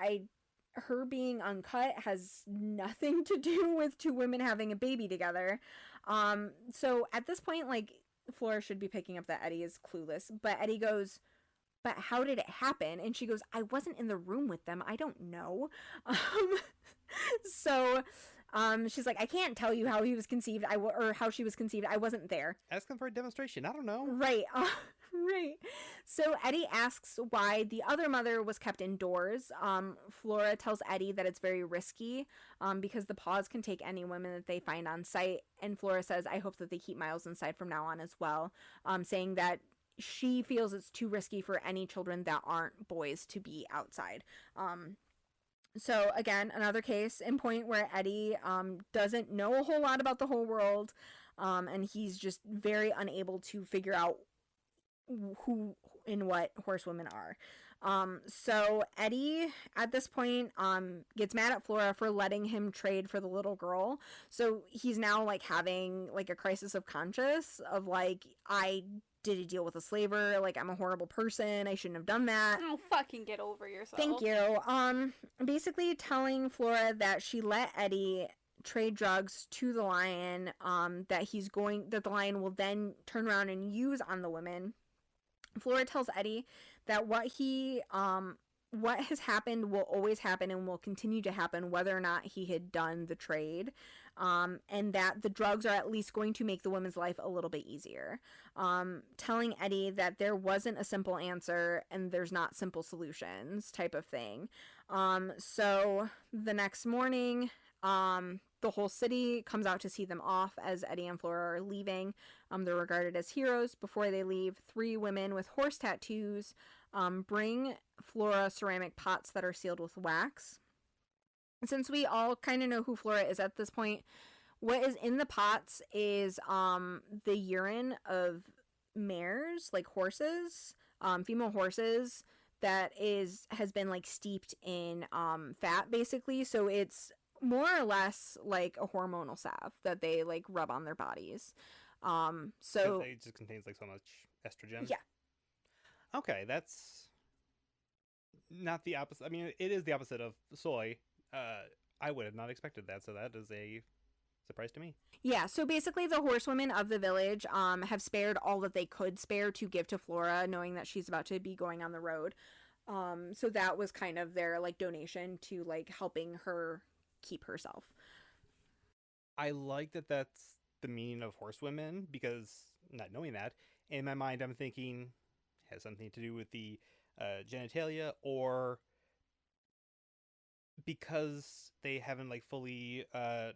her being uncut has nothing to do with two women having a baby together. So at this point, like, Flora should be picking up that Eddie is clueless, but Eddie goes, but how did it happen? And she goes, I wasn't in the room with them. I don't know. She's like, I can't tell you how he was conceived, or how she was conceived. I wasn't there. Ask him for a demonstration. I don't know. Right. Right. So Eddie asks why the other mother was kept indoors. Flora tells Eddie that it's very risky because the paws can take any women that they find on site. And Flora says, I hope that they keep Miles inside from now on as well, saying that she feels it's too risky for any children that aren't boys to be outside. So again, another case in point where Eddie doesn't know a whole lot about the whole world, and he's just very unable to figure out who and what horsewomen are. So Eddie at this point gets mad at Flora for letting him trade for the little girl. So he's now like having like a crisis of conscience of like, I did a deal with a slaver, like I'm a horrible person, I shouldn't have done that. Oh, fucking get over yourself. Thank you. Basically telling Flora that she let Eddie trade drugs to the lion, that the lion will then turn around and use on the women. Flora tells Eddie that what he what has happened will always happen and will continue to happen whether or not he had done the trade, and that the drugs are at least going to make the woman's life a little bit easier. Telling Eddie that there wasn't a simple answer and there's not simple solutions type of thing. So the next morning, the whole city comes out to see them off as Eddie and Flora are leaving. They're regarded as heroes. Before they leave, 3 women with horse tattoos bring Flora ceramic pots that are sealed with wax. Since we all kind of know who Flora is at this point, what is in the pots is the urine of mares, like horses, female horses, that has been like steeped in fat, basically. So it's more or less like a hormonal salve that they like rub on their bodies. So it just contains like so much estrogen. Yeah. Okay, that's not the opposite. I mean, it is the opposite of soy. I would have not expected that, so that is a surprise to me. Yeah, so basically the horsewomen of the village have spared all that they could spare to give to Flora, knowing that she's about to be going on the road. So that was kind of their like donation to like helping her keep herself. I like that that's the meaning of horsewomen, because not knowing that, in my mind I'm thinking has something to do with the genitalia, or because they haven't like fully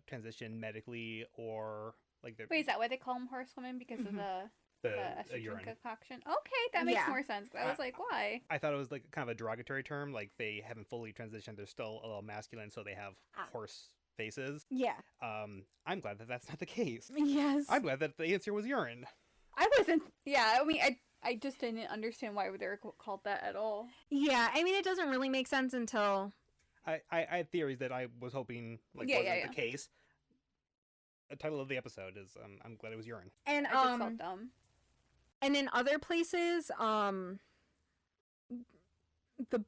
transitioned medically, or like they're... Wait, is that why they call them horsewomen? Because of the estrogen urine concoction? Okay, that makes Yeah. more sense. I was like, why? I thought it was like kind of a derogatory term, like they haven't fully transitioned, they're still a little masculine, so they have horse faces. Yeah. I'm glad that that's not the case. Yes. I'm glad that the answer was urine. I wasn't. Yeah, I mean, I just didn't understand why they were called that at all. Yeah, I mean, it doesn't really make sense until... I had theories that I was hoping wasn't the case. The title of the episode is I'm glad it was urine. And I just felt dumb. And in other places, the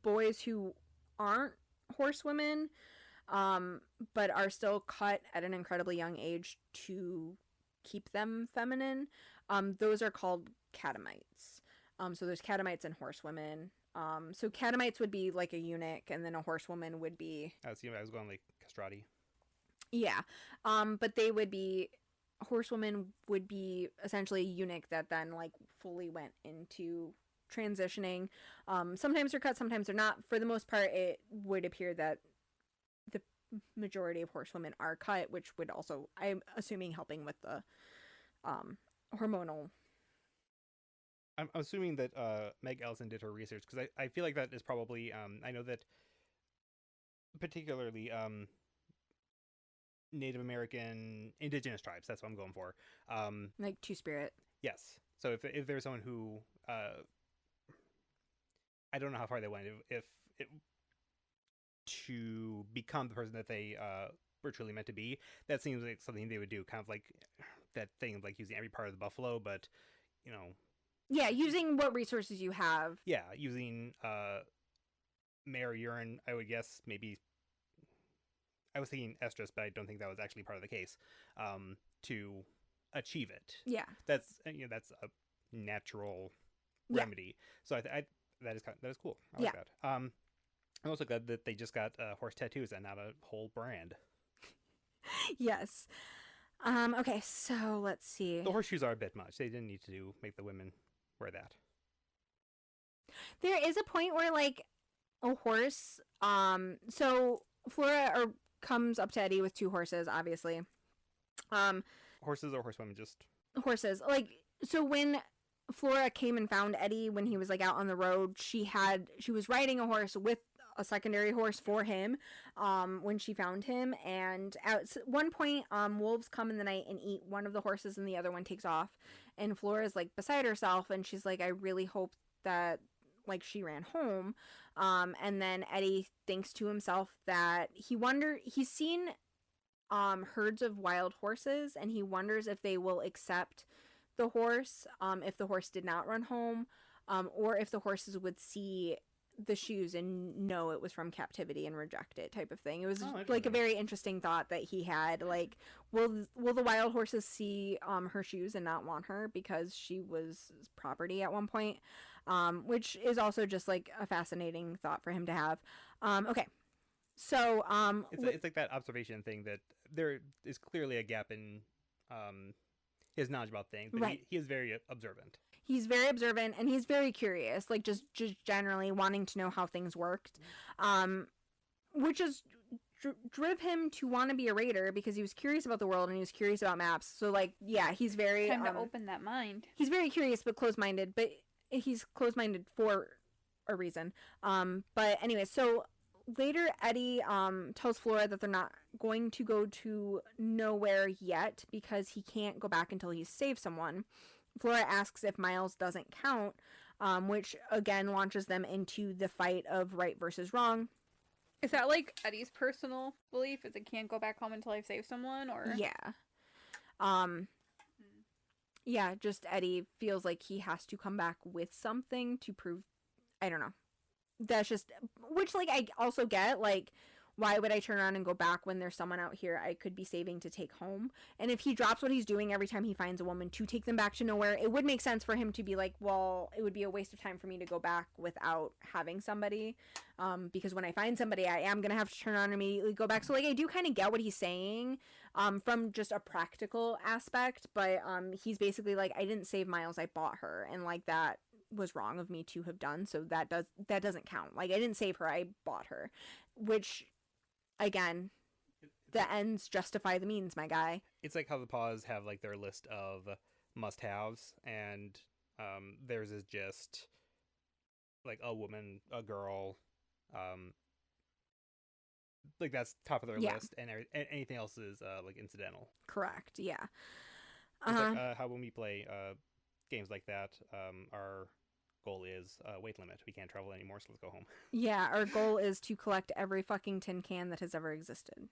boys who aren't horsewomen, but are still cut at an incredibly young age to keep them feminine, those are called catamites. So there's catamites and horsewomen. So catamites would be like a eunuch, and then a horsewoman would be... I was going like castrati. Yeah. But they would be... Horsewoman would be essentially a eunuch that then like fully went into transitioning. Sometimes they're cut, sometimes they're not. For the most part, it would appear that the majority of horsewomen are cut, which would also, I'm assuming, helping with the hormonal... I'm assuming that Meg Elison did her research, because I feel like that is probably... I know that particularly Native American indigenous tribes, that's what I'm going for. Like Two-Spirit. Yes. So if there's someone who... I don't know how far they went. If to become the person that they were truly meant to be, that seems like something they would do. Kind of like that thing of like using every part of the buffalo, but, you know... Yeah, using what resources you have. Yeah, using mare urine, I would guess, maybe... I was thinking estrus, but I don't think that was actually part of the case, to achieve it. Yeah. That's a natural remedy. So that is cool. I like that. I'm also glad that they just got horse tattoos and not a whole brand. Yes. Okay, so let's see. The horseshoes are a bit much. They didn't need to make the women wear that. There is a point where like a horse, so Flora comes up to Eddie with 2 horses, obviously. Horses or horsewomen, just horses. Like, so when Flora came and found Eddie when he was like out on the road, she was riding a horse with a secondary horse for him when she found him, and at one point wolves come in the night and eat one of the horses and the other one takes off, and Flora's like beside herself and she's like, I really hope that like she ran home. And then Eddie thinks to himself that he's seen herds of wild horses, and he wonders if they will accept the horse if the horse did not run home, or if the horses would see the shoes and know it was from captivity and reject it, type of thing. It was like a very interesting thought that he had, like, will the wild horses see her shoes and not want her because she was property at one point. which is also just like a fascinating thought for him to have. Okay. So, it's like that observation thing that there is clearly a gap in his knowledge about things, but right. he is very observant. He's very observant, and he's very curious, like just generally wanting to know how things worked, which is drove him to want to be a raider because he was curious about the world and he was curious about maps. So like, yeah, he's very time to open that mind. He's very curious but closed-minded, but he's closed-minded for a reason. But anyway, so later Eddie tells Flora that they're not going to go to nowhere yet because he can't go back until he's saved someone. Flora asks if Miles doesn't count, which again launches them into the fight of right versus wrong. Is that like Eddie's personal belief? Is it can't go back home until I've saved someone, or yeah, yeah, just Eddie feels like he has to come back with something to prove. I don't know. That's just, which like I also get, like, why would I turn around and go back when there's someone out here I could be saving to take home? And if he drops what he's doing every time he finds a woman to take them back to nowhere, it would make sense for him to be like, well, it would be a waste of time for me to go back without having somebody. Because when I find somebody, I am going to have to turn around and immediately go back. So, like, I do kind of get what he's saying from just a practical aspect. But he's basically like, I didn't save Miles, I bought her. And, like, that was wrong of me to have done. So that doesn't count. Like, I didn't save her, I bought her. Which... again, the ends justify the means, my guy. It's like how the Paws have like their list of must-haves, and theirs is just like a woman, a girl, like that's top of their list, and anything else is like incidental. Correct. Yeah. It's like how when we play games like that, our goal is weight limit. We can't travel anymore, so let's go home. Yeah, our goal is to collect every fucking tin can that has ever existed.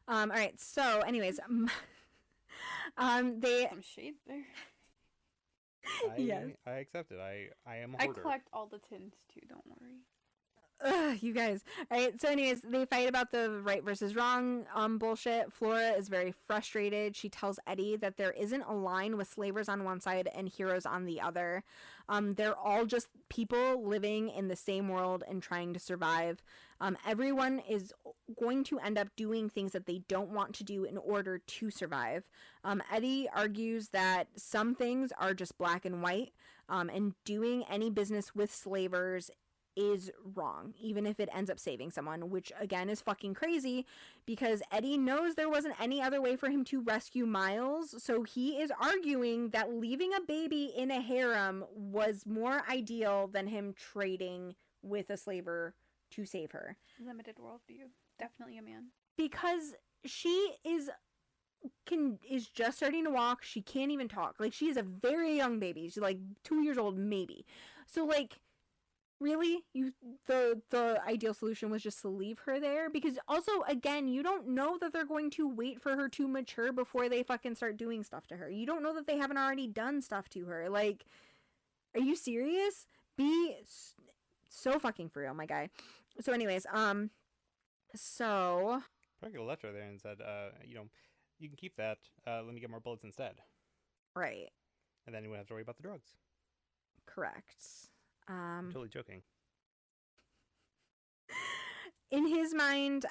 All right. So, anyways, they some shade there. Yes. I accept it. I am a hoarder. I collect all the tins too. Don't worry. Ugh, you guys. All right, so anyways, they fight about the right versus wrong bullshit. Flora is very frustrated. She tells Eddie that there isn't a line with slavers on one side and heroes on the other. They're all just people living in the same world and trying to survive. Everyone is going to end up doing things that they don't want to do in order to survive. Eddie argues that some things are just black and white, and doing any business with slavers is wrong, even if it ends up saving someone, which again is fucking crazy because Eddie knows there wasn't any other way for him to rescue Miles, so he is arguing that leaving a baby in a harem was more ideal than him trading with a slaver to save her. Limited worldview. Definitely a man. Because she is just starting to walk. She can't even talk. Like, she is a very young baby. She's like 2 years old, maybe. So, like, really, the ideal solution was just to leave her there? Because also, again, you don't know that they're going to wait for her to mature before they fucking start doing stuff to her. You don't know that they haven't already done stuff to her. Like, are you serious? Be so fucking for real, my guy. So anyways, so I got a letter there and said, you can keep that. Let me get more bullets instead. Right. And then you wouldn't have to worry about the drugs. Correct. I'm totally joking. In his mind,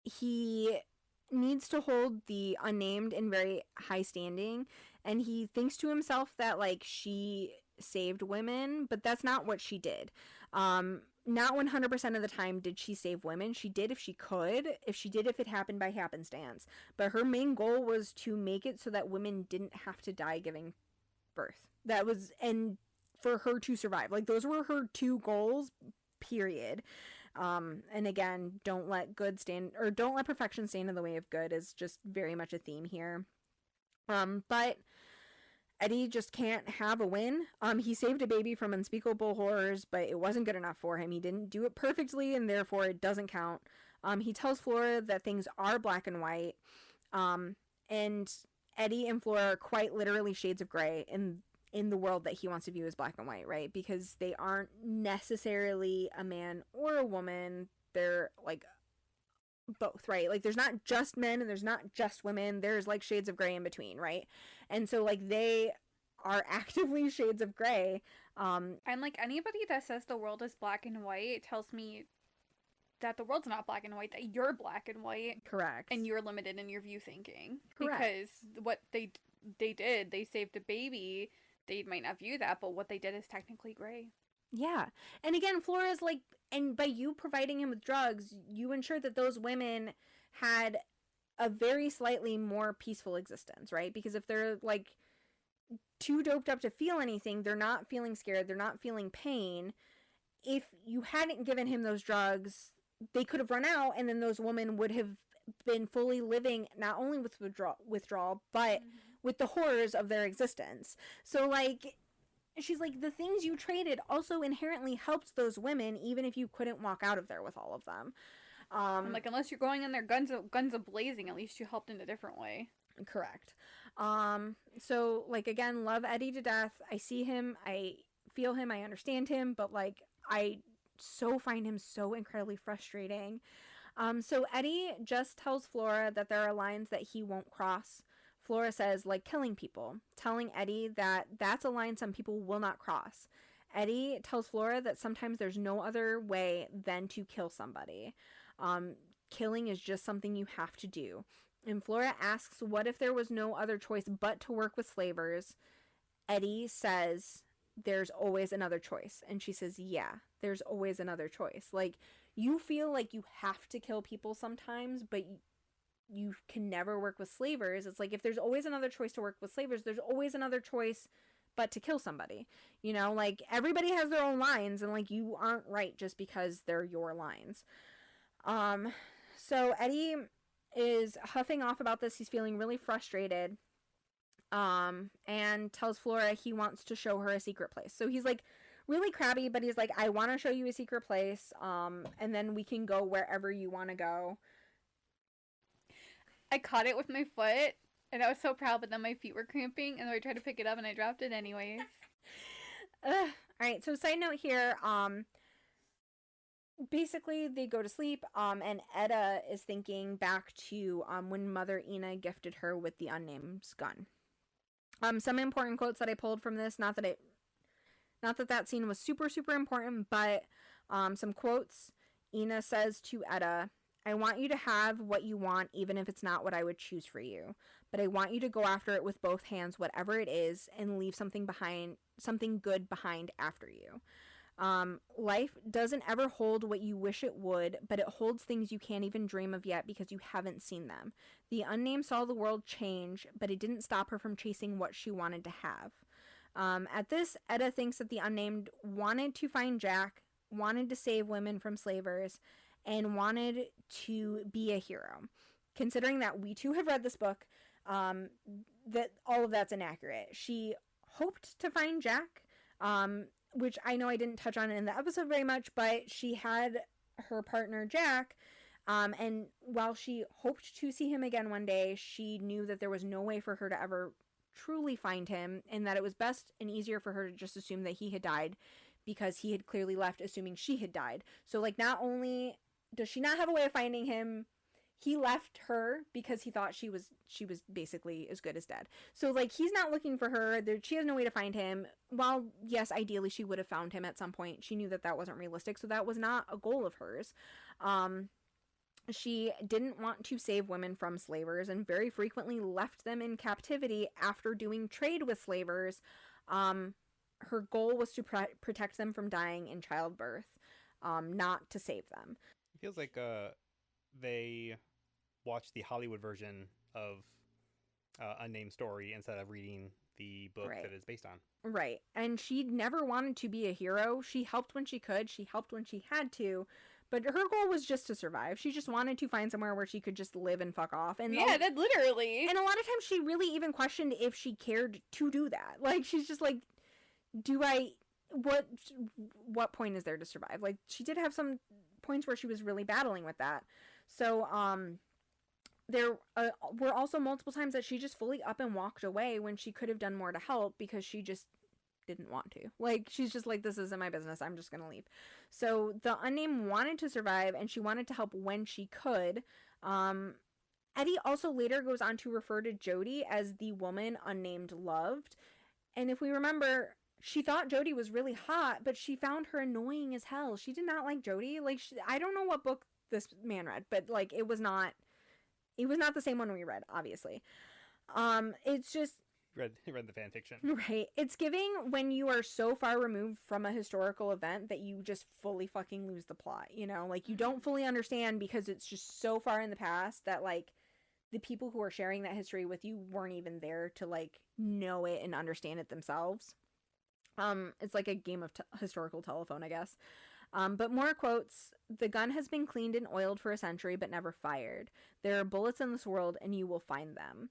he needs to hold the unnamed in very high standing, and he thinks to himself that, like, she saved women, but that's not what she did. Not 100% of the time did she save women. She did if she could, if it happened by happenstance. But her main goal was to make it so that women didn't have to die giving birth. That was, and for her to survive. Like, those were her two goals, period. And again, don't let perfection stand in the way of good is just very much a theme here. But Eddie just can't have a win. He saved a baby from unspeakable horrors, but it wasn't good enough for him. He didn't do it perfectly, and therefore it doesn't count. He tells Flora that things are black and white. And Eddie and Flora are quite literally shades of gray in the world that he wants to view as black and white, right? Because they aren't necessarily a man or a woman. They're, like, both, right? Like, there's not just men and there's not just women. There's, like, shades of gray in between, right? And so, like, they are actively shades of gray. And like anybody that says the world is black and white tells me that the world's not black and white, that you're black and white. Correct. And you're limited in your view thinking. Correct. Because what they did, they saved a baby. They might not view that, but what they did is technically gray. Yeah. And again, Flora's like, and by you providing him with drugs, you ensured that those women had a very slightly more peaceful existence, right? Because if they're like too doped up to feel anything, they're not feeling scared, they're not feeling pain. If you hadn't given him those drugs, they could have run out, and then those women would have been fully living not only with withdrawal, but with the horrors of their existence. So like, she's like, the things you traded also inherently helped those women, even if you couldn't walk out of there with all of them. I'm like, unless you're going in there guns a-blazing, at least you helped in a different way. Correct. So like, again, love Eddie to death. I see him, I feel him, I understand him, but like, I so find him so incredibly frustrating. So Eddie just tells Flora that there are lines that he won't cross. Flora says, like killing people, telling Eddie that that's a line some people will not cross. Eddie tells Flora that sometimes there's no other way than to kill somebody. Killing is just something you have to do. And Flora asks, what if there was no other choice but to work with slavers? Eddie says, there's always another choice. And she says, yeah, there's always another choice. Like, you feel like you have to kill people sometimes, but you can never work with slavers. It's like, if there's always another choice to work with slavers, there's always another choice but to kill somebody. You know, like, everybody has their own lines, and like, you aren't right just because they're your lines. So Eddie is huffing off about this. He's feeling really frustrated. And tells Flora he wants to show her a secret place. So he's like really crabby, but he's like, I want to show you a secret place. And then we can go wherever you want to go. I caught it with my foot, and I was so proud, but then my feet were cramping, and then I tried to pick it up, and I dropped it anyways. All right, so side note here, basically they go to sleep, and Etta is thinking back to when Mother Ina gifted her with the unnamed gun. Some important quotes that I pulled from this, not that that scene was super, super important, but some quotes. Ina says to Etta, I want you to have what you want, even if it's not what I would choose for you. But I want you to go after it with both hands, whatever it is, and leave something good behind after you. Life doesn't ever hold what you wish it would, but it holds things you can't even dream of yet because you haven't seen them. The unnamed saw the world change, but it didn't stop her from chasing what she wanted to have. At this, Etta thinks that the unnamed wanted to find Jack, wanted to save women from slavers, and wanted to be a hero. Considering that we too have read this book, that all of that's inaccurate. She hoped to find Jack, which I know I didn't touch on in the episode very much, but she had her partner Jack, and while she hoped to see him again one day, she knew that there was no way for her to ever truly find him, and that it was best and easier for her to just assume that he had died, because he had clearly left assuming she had died. So like, not only does she not have a way of finding him, he left her because he thought she was basically as good as dead. So like, he's not looking for her. She has no way to find him. While yes, ideally she would have found him at some point, she knew that that wasn't realistic, so that was not a goal of hers. She didn't want to save women from slavers, and very frequently left them in captivity after doing trade with slavers. Her goal was to protect them from dying in childbirth, not to save them. It feels like they watched the Hollywood version of Unnamed Story instead of reading the book that it's based on. Right. And she never wanted to be a hero. She helped when she could. She helped when she had to. But her goal was just to survive. She just wanted to find somewhere where she could just live and fuck off. And yeah, that literally. And a lot of times she really even questioned if she cared to do that. Like, she's just like, what point is there to survive? Like, she did have some points where she was really battling with that. So, there were also multiple times that she just fully up and walked away when she could have done more to help, because she just didn't want to. Like, she's just like, this isn't my business, I'm just gonna leave. So the unnamed wanted to survive, and she wanted to help when she could. Eddie also later goes on to refer to Jody as the woman unnamed loved, And if we remember, she thought Jody was really hot, but she found her annoying as hell. She did not like Jody. Like, I don't know what book this man read, but like it was not the same one we read, obviously. It's just read the fan fiction. Right. It's giving when you are so far removed from a historical event that you just fully fucking lose the plot, you know? Like, you don't fully understand because it's just so far in the past that, like, the people who are sharing that history with you weren't even there to, like, know it and understand it themselves. It's like a game of historical telephone, I guess. But more quotes. The gun has been cleaned and oiled for a century but never fired. There are bullets in this world and you will find them.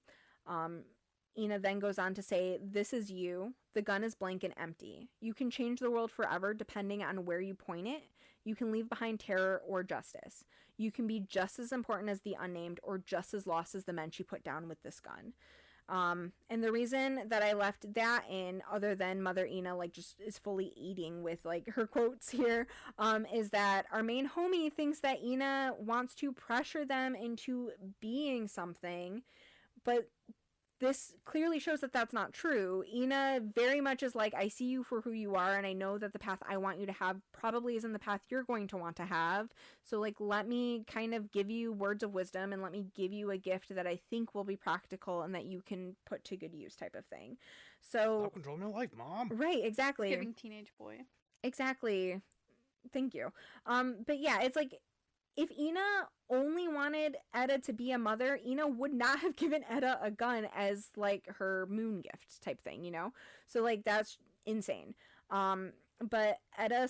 Ina then goes on to say, this is you. The gun is blank and empty. You can change the world forever depending on where you point it. You can leave behind terror or justice. You can be just as important as the unnamed or just as lost as the men she put down with this gun. And the reason that I left that in, other than Mother Ina, like, just is fully eating with, like, her quotes here, is that our main homie thinks that Ina wants to pressure them into being something, but this clearly shows that that's not true. Ina very much is like, I see you for who you are, and I know that the path I want you to have probably isn't the path you're going to want to have. So, like, let me kind of give you words of wisdom and let me give you a gift that I think will be practical and that you can put to good use, type of thing. So, I'll control my life, Mom. Right, exactly. It's giving teenage boy. Exactly. Thank you. But yeah, it's like, if Ina only wanted Etta to be a mother, Ina would not have given Etta a gun as, like, her moon gift type thing, you know? So, like, that's insane. But Etta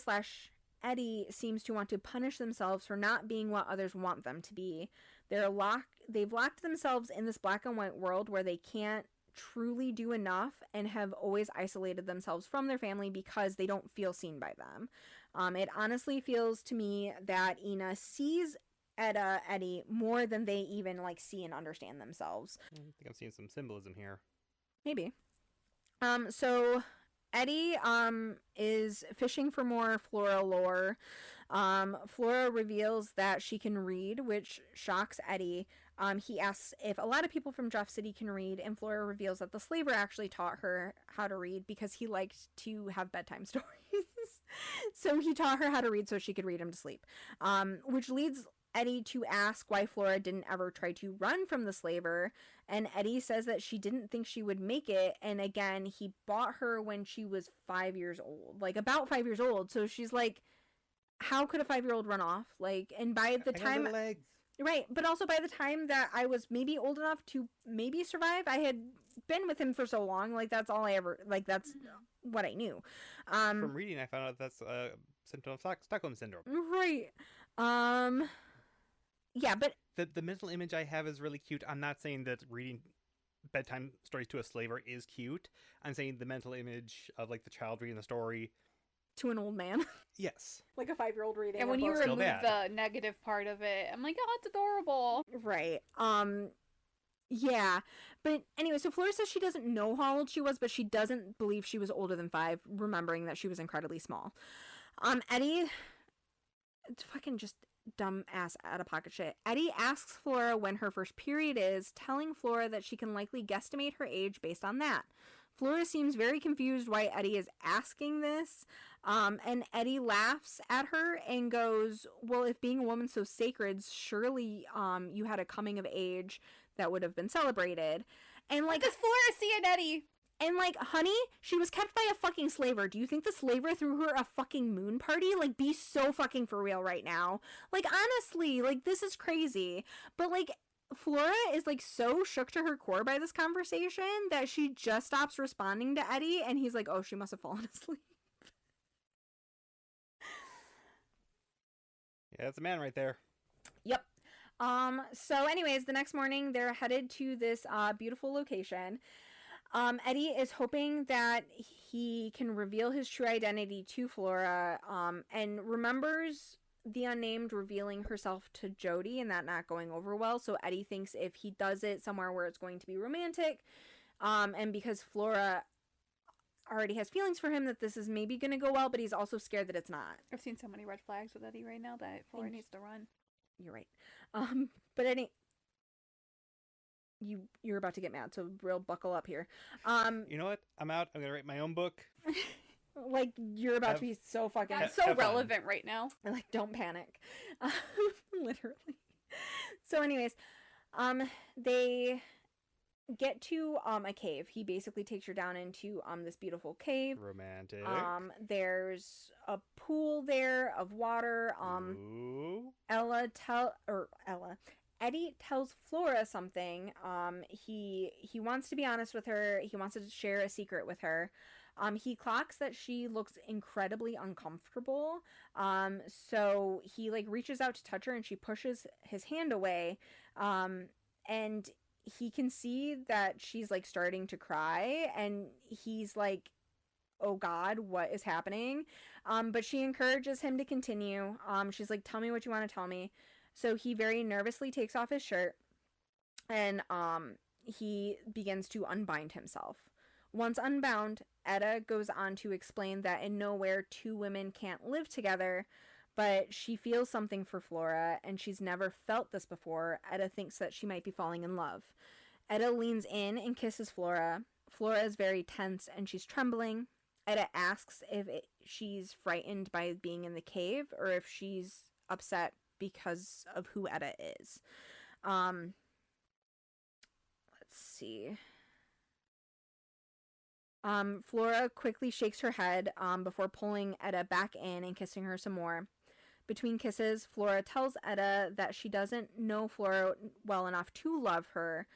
/ Eddie seems to want to punish themselves for not being what others want them to be. They've locked themselves in this black and white world where they can't truly do enough and have always isolated themselves from their family because they don't feel seen by them. It honestly feels to me that Ina sees Eddie more than they even, like, see and understand themselves. I think I'm seeing some symbolism here. Maybe. So Eddie is fishing for more Flora lore. Flora reveals that she can read, which shocks Eddie. He asks if a lot of people from Jeff City can read, and Flora reveals that the slaver actually taught her how to read because he liked to have bedtime stories. So he taught her how to read so she could read him to sleep. Which leads Eddie to ask why Flora didn't ever try to run from the slaver, and Eddie says that she didn't think she would make it, and again, he bought her when she was 5 years old, like, about 5 years old, so she's like, how could a 5-year-old run off? Like, and by the time... legs. Right, but also by the time that I was maybe old enough to maybe survive, I had been with him for so long, like, that's all I ever, like, that's what I knew. From reading, I found out that's a symptom of Stockholm Syndrome. Right. Yeah, but... The mental image I have is really cute. I'm not saying that reading bedtime stories to a slaver is cute. I'm saying the mental image of, like, the child reading the story... to an old man. Yes. Like a 5-year-old reading. And when you Still remove bad. the negative part of it, I'm like, oh, it's adorable. Right. Yeah. But anyway, so Flora says she doesn't know how old she was, but she doesn't believe she was older than 5, remembering that she was incredibly small. Eddie... It's fucking just dumb ass out of pocket shit. Eddie asks Flora when her first period is, telling Flora that she can likely guesstimate her age based on that. Flora seems very confused why Eddie is asking this, and Eddie laughs at her and goes, well, if being a woman's so sacred, surely you had a coming of age that would have been celebrated. And, like, What does Flora see in Eddie? And, like, honey, she was kept by a fucking slaver. Do you think the slaver threw her a fucking moon party? Like, be so fucking for real right now. Like, honestly, like, this is crazy. But, like, Flora is, like, so shook to her core by this conversation that she just stops responding to Eddie, and he's like, oh, she must have fallen asleep. Yeah, that's a man right there. Yep. So anyways, the next morning, they're headed to this beautiful location. Eddie is hoping that he can reveal his true identity to Flora, and remembers the unnamed revealing herself to Jody and that not going over well. So Eddie thinks if he does it somewhere where it's going to be romantic, and because Flora already has feelings for him, that this is maybe going to go well, but he's also scared that it's not. I've seen so many red flags with Eddie right now that Flora needs to run. You're right. But you're about to get mad, so real buckle up here. You know what? I'm out. I'm gonna write my own book. Like, you're about to be so fucking... That's so have fun. relevant right now. Like, don't panic. Literally. So anyways, they get to a cave. He basically takes her down into this beautiful cave. Romantic. There's a pool there of water. Ooh. Eddie tells Flora something. He wants to be honest with her. He wants to share a secret with her. He clocks that she looks incredibly uncomfortable. So he like reaches out to touch her and she pushes his hand away. And he can see that she's like starting to cry and he's like, oh God, what is happening? But she encourages him to continue. She's like, tell me what you want to tell me. So he very nervously takes off his shirt and he begins to unbind himself. Once unbound, Etta goes on to explain that in nowhere two women can't live together, but she feels something for Flora, and she's never felt this before. Etta thinks that she might be falling in love. Etta leans in and kisses Flora. Flora is very tense, and she's trembling. Etta asks if she's frightened by being in the cave, or if she's upset because of who Etta is. Let's see... Flora quickly shakes her head before pulling Etta back in and kissing her some more. Between kisses, Flora tells Etta that she doesn't know Flora well enough to love her,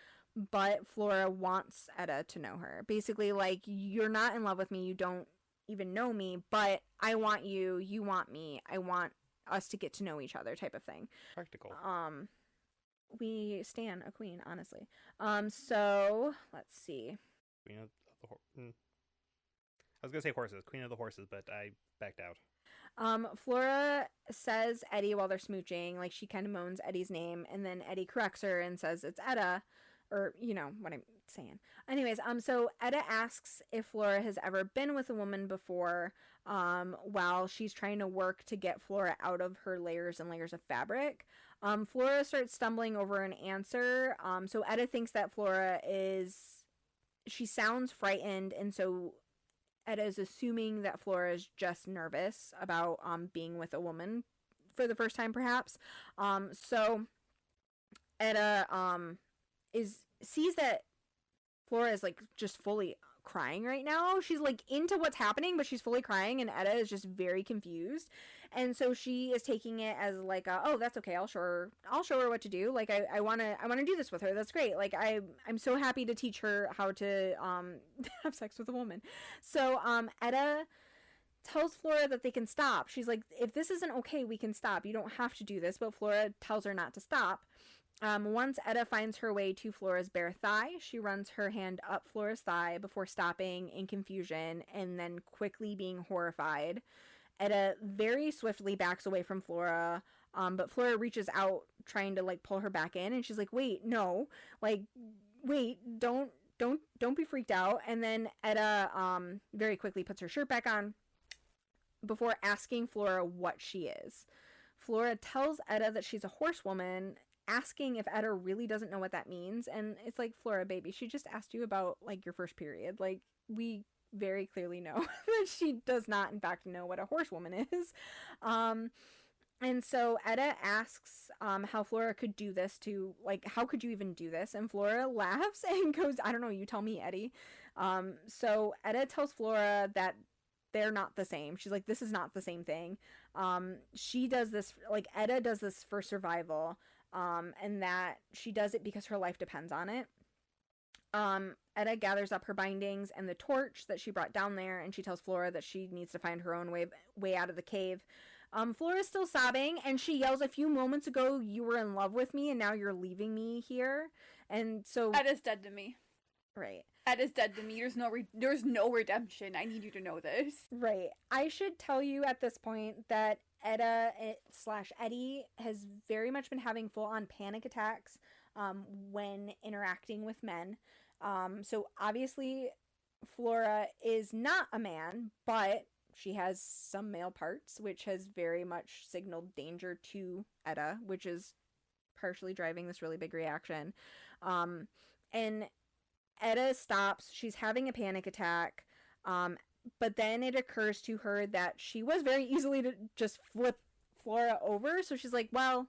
but Flora wants Etta to know her. Basically, like, you're not in love with me, you don't even know me, but I want you, you want me, I want us to get to know each other type of thing. Practical. We stan a queen, honestly. So, let's see. Queen of the I was gonna say horses, queen of the horses, but I backed out. Flora says Eddie while they're smooching, like she kind of moans Eddie's name, and then Eddie corrects her and says it's Etta, or you know what I'm saying. Anyways, so Etta asks if Flora has ever been with a woman before, while she's trying to work to get Flora out of her layers and layers of fabric. Flora starts stumbling over an answer. So Etta thinks that she sounds frightened, and so Etta is assuming that Flora is just nervous about being with a woman for the first time, perhaps. So Etta sees that Flora is like just fully crying right now. She's like into what's happening, but she's fully crying, and Etta is just very confused. And so she is taking it as like, oh, that's okay. I'll show her what to do. Like I want to do this with her. That's great. Like I'm so happy to teach her how to have sex with a woman. So Etta tells Flora that they can stop. She's like, if this isn't okay, we can stop. You don't have to do this. But Flora tells her not to stop. Once Etta finds her way to Flora's bare thigh, she runs her hand up Flora's thigh before stopping in confusion and then quickly being horrified. Etta very swiftly backs away from Flora, but Flora reaches out trying to like pull her back in, and she's like, wait, no, like, wait, don't be freaked out. And then Etta very quickly puts her shirt back on before asking Flora what she is. Flora tells Etta that she's a horsewoman, asking if Etta really doesn't know what that means. And it's like, Flora, baby, she just asked you about like your first period. Like, we very clearly know that she does not in fact know what a horsewoman is. And so Etta asks how Flora could do this to, like, how could you even do this? And Flora laughs and goes, I don't know, you tell me, Eddie. So Etta tells Flora that they're not the same. She's like, this is not the same thing. She does this, like, Etta does this for survival, and that she does it because her life depends on it. Etta gathers up her bindings and the torch that she brought down there, and she tells Flora that she needs to find her own way out of the cave. Flora's still sobbing, and she yells, a few moments ago you were in love with me, and now you're leaving me here. And so Etta's dead to me. Right. Etta's dead to me. There's no redemption. I need you to know this. Right. I should tell you at this point that Etta / Eddie has very much been having full-on panic attacks when interacting with men. So obviously Flora is not a man, but she has some male parts, which has very much signaled danger to Etta, which is partially driving this really big reaction. And Etta stops. She's having a panic attack. But then it occurs to her that she was very easily to just flip Flora over. So she's like, well,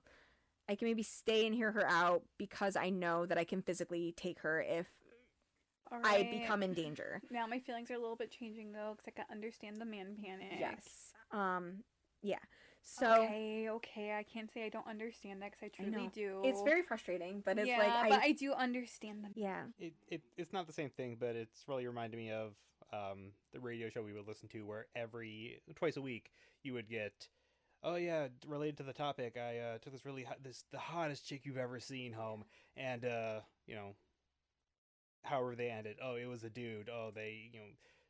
I can maybe stay and hear her out because I know that I can physically take her if I become in danger. Now my feelings are a little bit changing though, because I can understand the man panic. Yes. Yeah. So okay. I can't say I don't understand that, because I truly do. It's very frustrating, but it's but I do understand them. Yeah. It's not the same thing, but it's really reminded me of the radio show we would listen to, where twice a week you would get, oh yeah, related to the topic, I took this really the hottest chick you've ever seen home, and however they ended, oh, it was a dude, oh,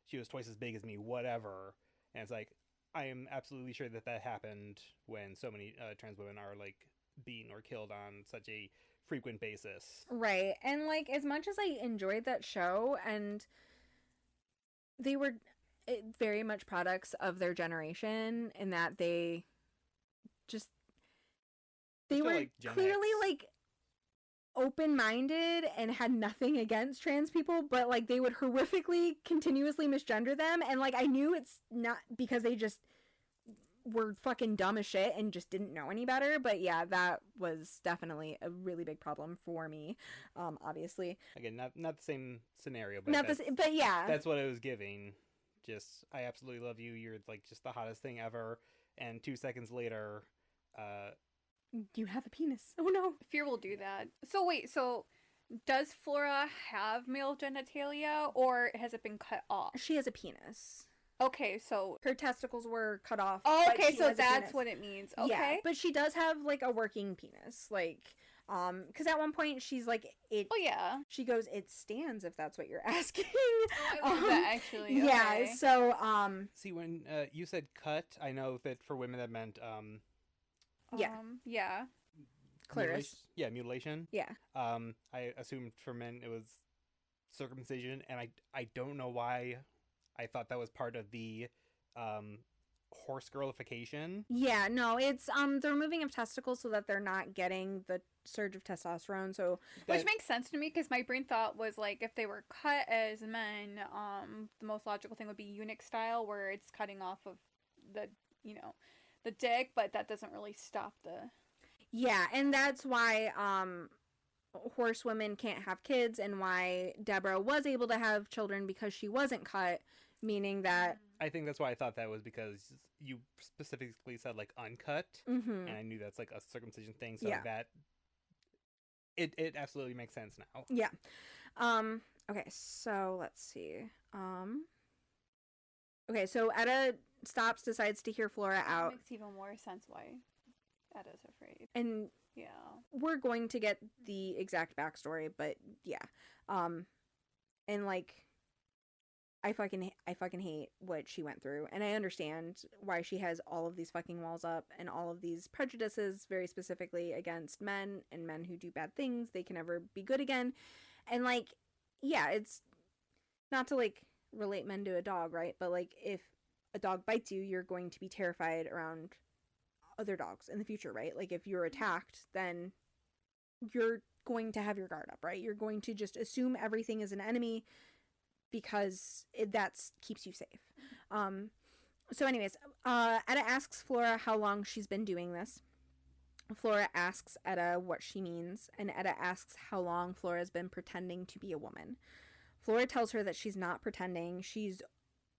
she was twice as big as me, whatever. And it's like, I am absolutely sure that happened when so many trans women are like beaten or killed on such a frequent basis. Right. And like, as much as I enjoyed that show, and they were very much products of their generation in that they were like clearly like open-minded and had nothing against trans people, but like they would horrifically continuously misgender them, and like I knew it's not because they just were fucking dumb as shit and just didn't know any better. But yeah, that was definitely a really big problem for me. Obviously, again, not the same scenario, but but yeah, that's what it was giving. Just, I absolutely love you, you're like just the hottest thing ever, and 2 seconds later, you have a penis. Oh no. Fear will do that. So wait, does Flora have male genitalia, or has it been cut off? She has a penis. Okay, so her testicles were cut off. Oh, okay, so that's what it means. Okay. Yeah, but she does have like a working penis. Like, because at one point she's like, it. Oh yeah. She goes, it stands, if that's what you're asking. I love that, actually. Okay. Yeah. So see, when you said cut, I know that for women that meant yeah. Clitoris. Mutilation. Yeah. I assumed for men it was circumcision, and I don't know why I thought that was part of the horse girl-ification. Yeah, no, it's the removing of testicles so that they're not getting the surge of testosterone. So which makes sense to me, because my brain thought was like, if they were cut as men, the most logical thing would be eunuch style, where it's cutting off of the dick, but that doesn't really stop the... Yeah, and that's why horsewomen can't have kids, and why Deborah was able to have children because she wasn't cut, meaning that... I think that's why I thought that was because you specifically said like uncut, and I knew that's like a circumcision thing, so that it absolutely makes sense now. Yeah. Okay, so let's see. Okay, so Etta stops, decides to hear Flora out. That makes even more sense why Etta's afraid. And yeah, we're going to get the exact backstory, but yeah. And like, I fucking hate what she went through, and I understand why she has all of these fucking walls up and all of these prejudices, very specifically against men and men who do bad things. They can never be good again. And like, yeah, it's not to like relate men to a dog, right? But like, if a dog bites you, you're going to be terrified around other dogs in the future, right? Like, if you're attacked, then you're going to have your guard up, right? You're going to just assume everything is an enemy because that keeps you safe. So anyways, Etta asks Flora how long she's been doing this. Flora asks Etta what she means, and Etta asks how long Flora's been pretending to be a woman. Flora tells her that she's not pretending. She's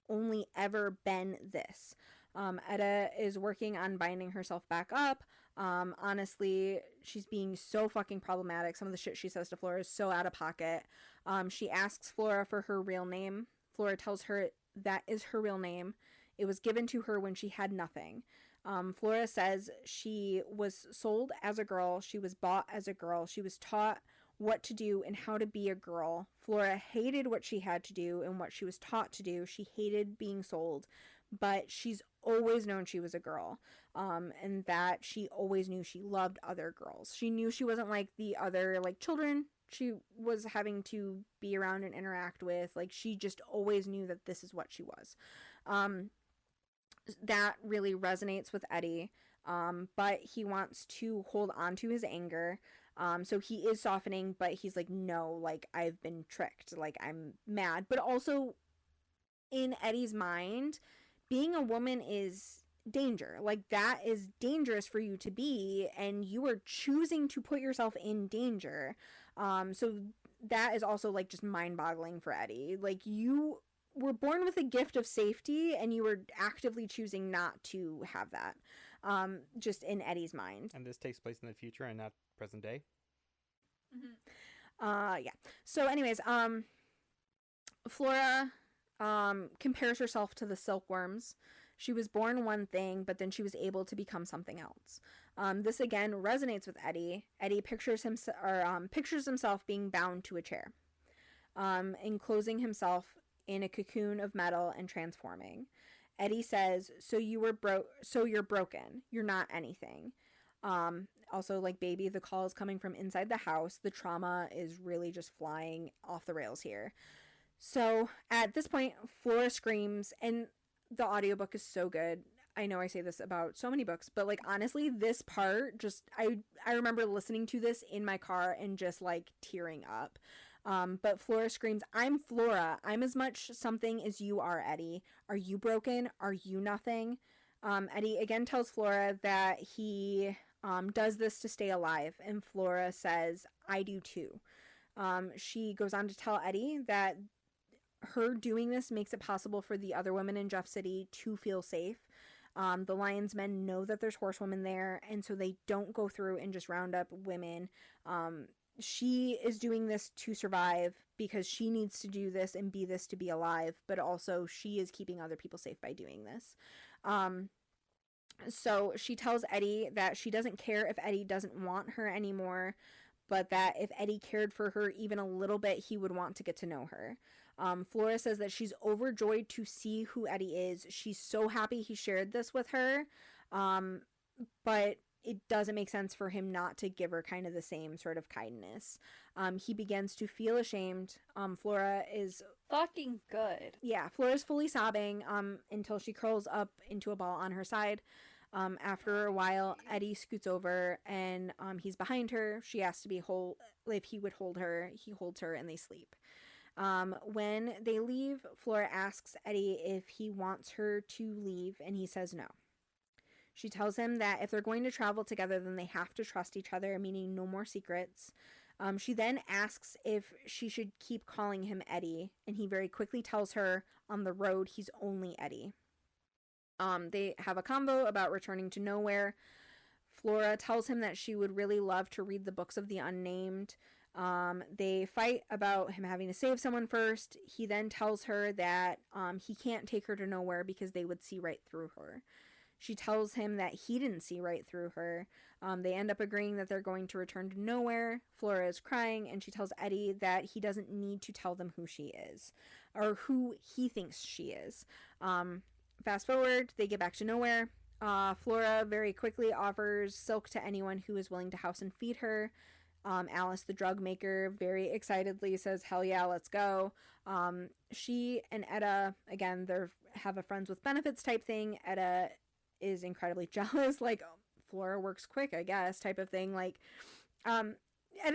only ever been this. Etta is working on binding herself back up. Honestly, she's being so fucking problematic. Some of the shit she says to Flora is so out of pocket. She asks Flora for her real name. Flora tells her that is her real name. It was given to her when she had nothing. Flora says she was sold as a girl. She was bought as a girl. She was taught what to do and how to be a girl. Flora hated what she had to do and what she was taught to do. She hated being sold, but she's always known she was a girl, and that she always knew she loved other girls. She knew she wasn't like the other like children she was having to be around and interact with. Like, she just always knew that this is what she was. That really resonates with Eddie. but he wants to hold on to his anger. So he is softening, but he's like, no, like, I've been tricked. Like, I'm mad. But also, in Eddie's mind, being a woman is danger. Like, that is dangerous for you to be, and you are choosing to put yourself in danger. So that is also, like, just mind-boggling for Eddie. Like, you were born with a gift of safety, and you were actively choosing not to have that. Just in Eddie's mind. And this takes place in the future and not present day. Yeah. So anyways, Flora compares herself to the silkworms. She was born one thing, but then she was able to become something else. This again resonates with Eddie. Eddie pictures himself being bound to a chair, enclosing himself in a cocoon of metal and transforming. Eddie says, so you're broken. You're not anything. Also, like, baby, the call is coming from inside the house. The trauma is really just flying off the rails here. So at this point, Flora screams, and the audiobook is so good. I know I say this about so many books, but, like, honestly, this part just, I remember listening to this in my car and just, like, tearing up. But Flora screams, I'm Flora. I'm as much something as you are, Eddie. Are you broken? Are you nothing? Eddie again tells Flora that he does this to stay alive, and Flora says, I do too. She goes on to tell Eddie that her doing this makes it possible for the other women in Jeff City to feel safe. The Lion's Men know that there's horsewomen there, and so they don't go through and just round up women. She is doing this to survive because she needs to do this and be this to be alive, but also she is keeping other people safe by doing this. So she tells Eddie that she doesn't care if Eddie doesn't want her anymore, but that if Eddie cared for her even a little bit, he would want to get to know her. Flora says that she's overjoyed to see who Eddie is. She's so happy he shared this with her, but it doesn't make sense for him not to give her kind of the same sort of kindness. He begins to feel ashamed. Flora is Fucking good. Yeah, Flora's fully sobbing until she curls up into a ball on her side. After a while, Eddie scoots over and he's behind her. She asks to be if he would hold her. He holds her and they sleep. When they leave, Flora asks Eddie if he wants her to leave, and he says no. She tells him that if they're going to travel together, then they have to trust each other, meaning no more secrets. She then asks if she should keep calling him Eddie, and he very quickly tells her on the road he's only Eddie. They have a convo about returning to nowhere. Flora tells him that she would really love to read the books of the unnamed. They fight about him having to save someone first. He then tells her that he can't take her to nowhere because they would see right through her. She tells him that he didn't see right through her. They end up agreeing that they're going to return to nowhere. Flora is crying, and she tells Eddie that he doesn't need to tell them who she is, or who he thinks she is. Fast forward, they get back to nowhere. Flora very quickly offers silk to anyone who is willing to house and feed her. Alice, the drug maker, very excitedly says, hell yeah, let's go. She and Etta, again, they have a friends with benefits type thing. Etta is incredibly jealous, like, Flora works quick, I guess, type of thing. Like, Etta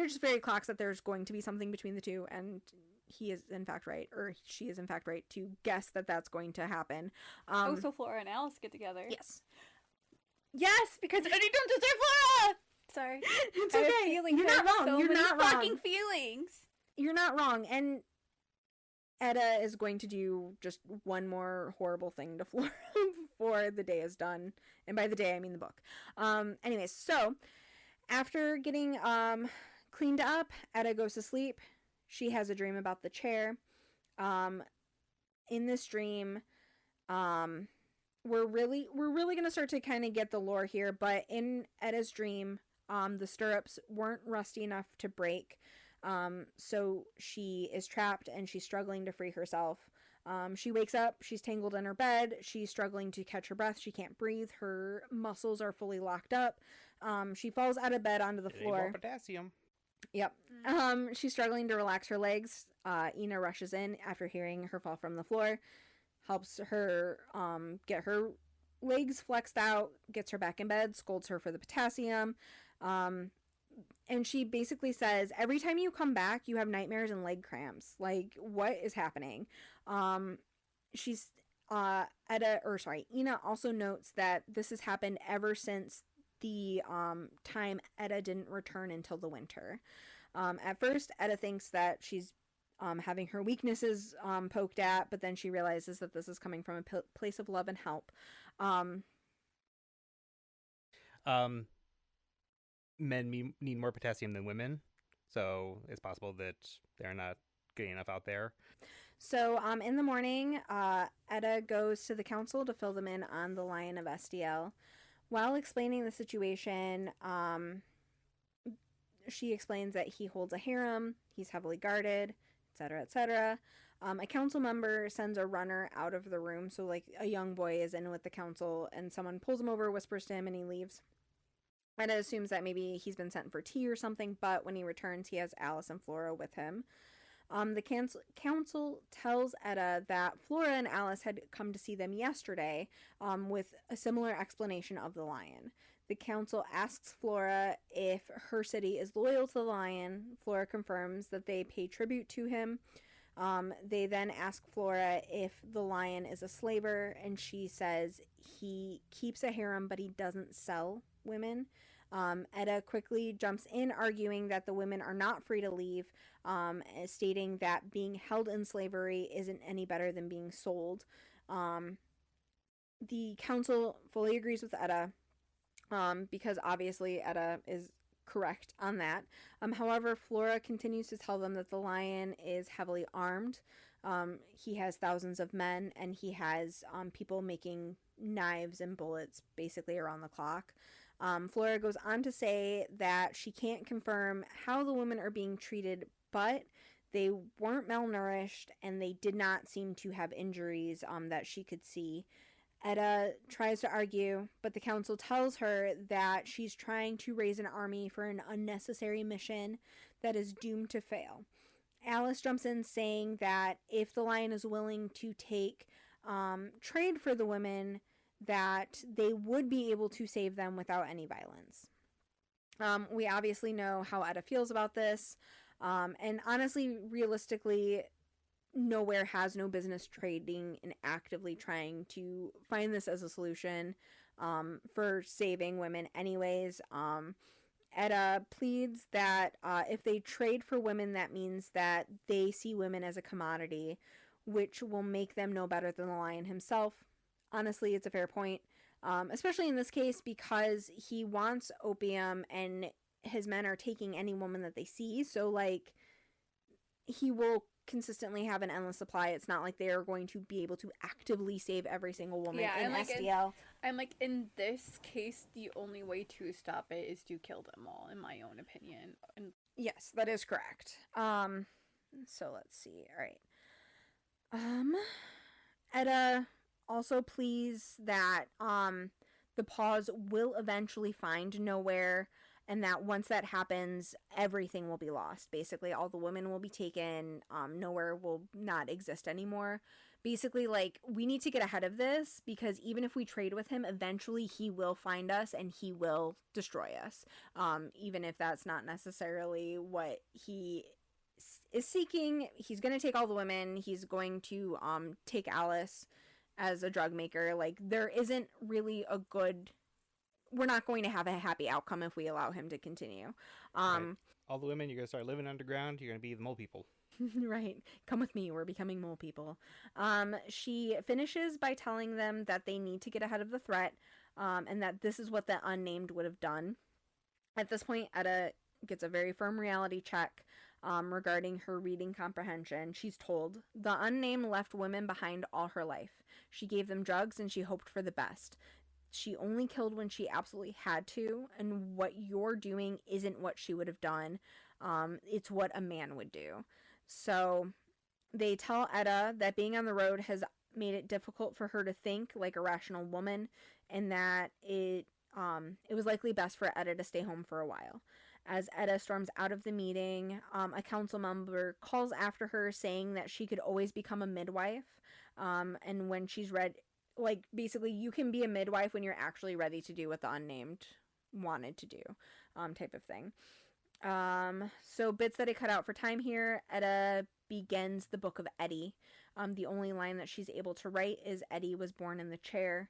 just very clocks that there's going to be something between the two, and he is in fact right, or she is in fact right to guess that that's going to happen. So Flora and Alice get together. Yes. Yes, because Eddie don't deserve Flora! Sorry. It's I have okay. feelings. You're I not have wrong. so You're many not fucking wrong. feelings. You're not wrong. And Etta is going to do just one more horrible thing to Flora before the day is done. And by the day, I mean the book. Anyways, so after getting cleaned up, Etta goes to sleep. She has a dream about the chair. In this dream, we're really gonna start to kind of get the lore here. But in Etta's dream, the stirrups weren't rusty enough to break. So she is trapped and she's struggling to free herself. She wakes up, she's tangled in her bed, she's struggling to catch her breath, she can't breathe, her muscles are fully locked up. She falls out of bed onto the floor. Potassium. Yep. She's struggling to relax her legs. Ina rushes in after hearing her fall from the floor, helps her get her legs flexed out, gets her back in bed, scolds her for the potassium. And she basically says, every time you come back, you have nightmares and leg cramps. Like, what is happening? She's, Ina also notes that this has happened ever since the time Etta didn't return until the winter. At first, Etta thinks that she's having her weaknesses poked at, but then she realizes that this is coming from a place of love and help. Men need more potassium than women, so it's possible that they're not getting enough out there. So in the morning, Etta goes to the council to fill them in on the Lion of SDL. While explaining the situation, she explains that he holds a harem, he's heavily guarded, etc., etc. A council member sends a runner out of the room, so like a young boy is in with the council, and someone pulls him over, whispers to him, and he leaves. Etta assumes that maybe he's been sent for tea or something, but when he returns, he has Alice and Flora with him. The council tells Etta that Flora and Alice had come to see them yesterday with a similar explanation of the lion. The council asks Flora if her city is loyal to the lion. Flora confirms that they pay tribute to him. They then ask Flora if the lion is a slaver, and she says he keeps a harem, but he doesn't sell women. Etta quickly jumps in, arguing that the women are not free to leave, stating that being held in slavery isn't any better than being sold. The council fully agrees with Etta, because obviously Etta is correct on that. However, Flora continues to tell them that the lion is heavily armed. He has thousands of men, and he has people making knives and bullets basically around the clock. Flora goes on to say that she can't confirm how the women are being treated, but they weren't malnourished and they did not seem to have injuries that she could see. Etta tries to argue, but the council tells her that she's trying to raise an army for an unnecessary mission that is doomed to fail. Alice jumps in, saying that if the lion is willing to take trade for the women, that they would be able to save them without any violence. We obviously know how Etta feels about this, and honestly, realistically, Nowhere has no business trading and actively trying to find this as a solution for saving women anyways. Etta pleads that if they trade for women, that means that they see women as a commodity, which will make them no better than the lion himself. Honestly, it's a fair point, especially in this case because he wants opium and his men are taking any woman that they see. So, like, he will consistently have an endless supply. It's not like they're going to be able to actively save every single woman in SDL. In this case, the only way to stop it is to kill them all, in my own opinion. Yes, that is correct. So let's see. All right. Etta also pleads that the pause will eventually find Nowhere, and that once that happens, everything will be lost. Basically, all the women will be taken. Nowhere will not exist anymore. Basically, like, we need to get ahead of this because even if we trade with him, eventually he will find us and he will destroy us. Even if that's not necessarily what he is seeking, he's going to take all the women. He's going to take Alice as a drug maker. Like, there isn't really a good... We're not going to have a happy outcome if we allow him to continue. Right. All the women, you're going to start living underground. You're going to be the mole people. Right. Come with me. We're becoming mole people. She finishes by telling them that they need to get ahead of the threat, and that this is what the unnamed would have done. At this point, Etta gets a very firm reality check regarding her reading comprehension. She's told, the unnamed left women behind all her life. She gave them drugs and she hoped for the best. She only killed when she absolutely had to, and what you're doing isn't what she would have done. It's what a man would do. So they tell Etta that being on the road has made it difficult for her to think like a rational woman, and that it was likely best for Etta to stay home for a while. As Etta storms out of the meeting, a council member calls after her saying that she could always become a midwife, and when she's ready, like, basically, you can be a midwife when you're actually ready to do what the unnamed wanted to do, type of thing. So bits that I cut out for time here. Etta begins the Book of Etta. The only line that she's able to write is Etta was born in the chair.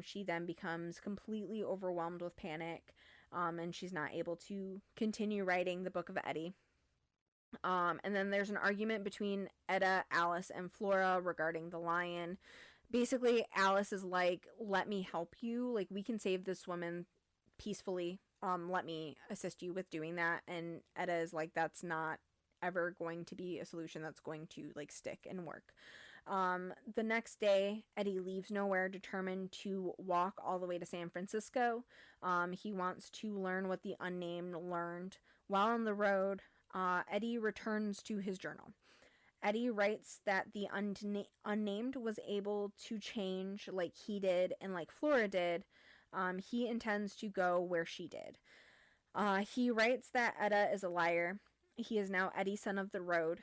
She then becomes completely overwhelmed with panic, and she's not able to continue writing the Book of Etta. And then there's an argument between Etta, Alice, and Flora regarding the lion. Basically, Alice is like, let me help you. Like, we can save this woman peacefully. Let me assist you with doing that. And Etta is like, that's not ever going to be a solution that's going to, like, stick and work. The next day, Etta leaves nowhere, determined to walk all the way to San Francisco. He wants to learn what the unnamed learned. While on the road, Etta returns to his journal. Etta writes that the unnamed was able to change like he did and like Flora did. He intends to go where she did. He writes that Etta is a liar. He is now Etta, son of the road.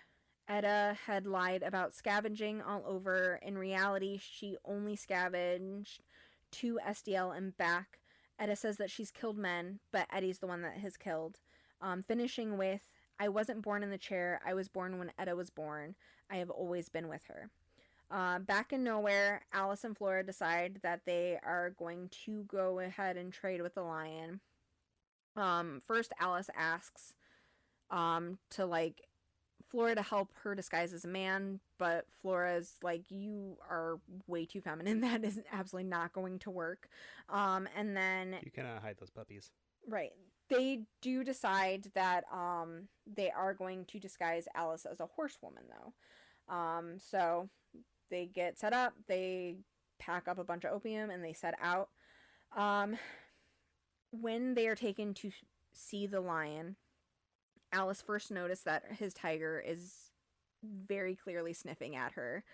Etta had lied about scavenging all over. In reality, she only scavenged to SDL and back. Etta says that she's killed men, but Etta's the one that has killed. Finishing with, I wasn't born in the chair. I was born when Etta was born. I have always been with her. Back in nowhere, Alice and Flora decide that they are going to go ahead and trade with the lion. First, Alice asks to, like, Flora to help her disguise as a man, but Flora's like, you are way too feminine. That is absolutely not going to work. And then... You cannot hide those puppies. Right. They do decide that they are going to disguise Alice as a horsewoman, though. So they get set up, they pack up a bunch of opium, and they set out. When they are taken to see the lion, Alice first noticed that his tiger is very clearly sniffing at her.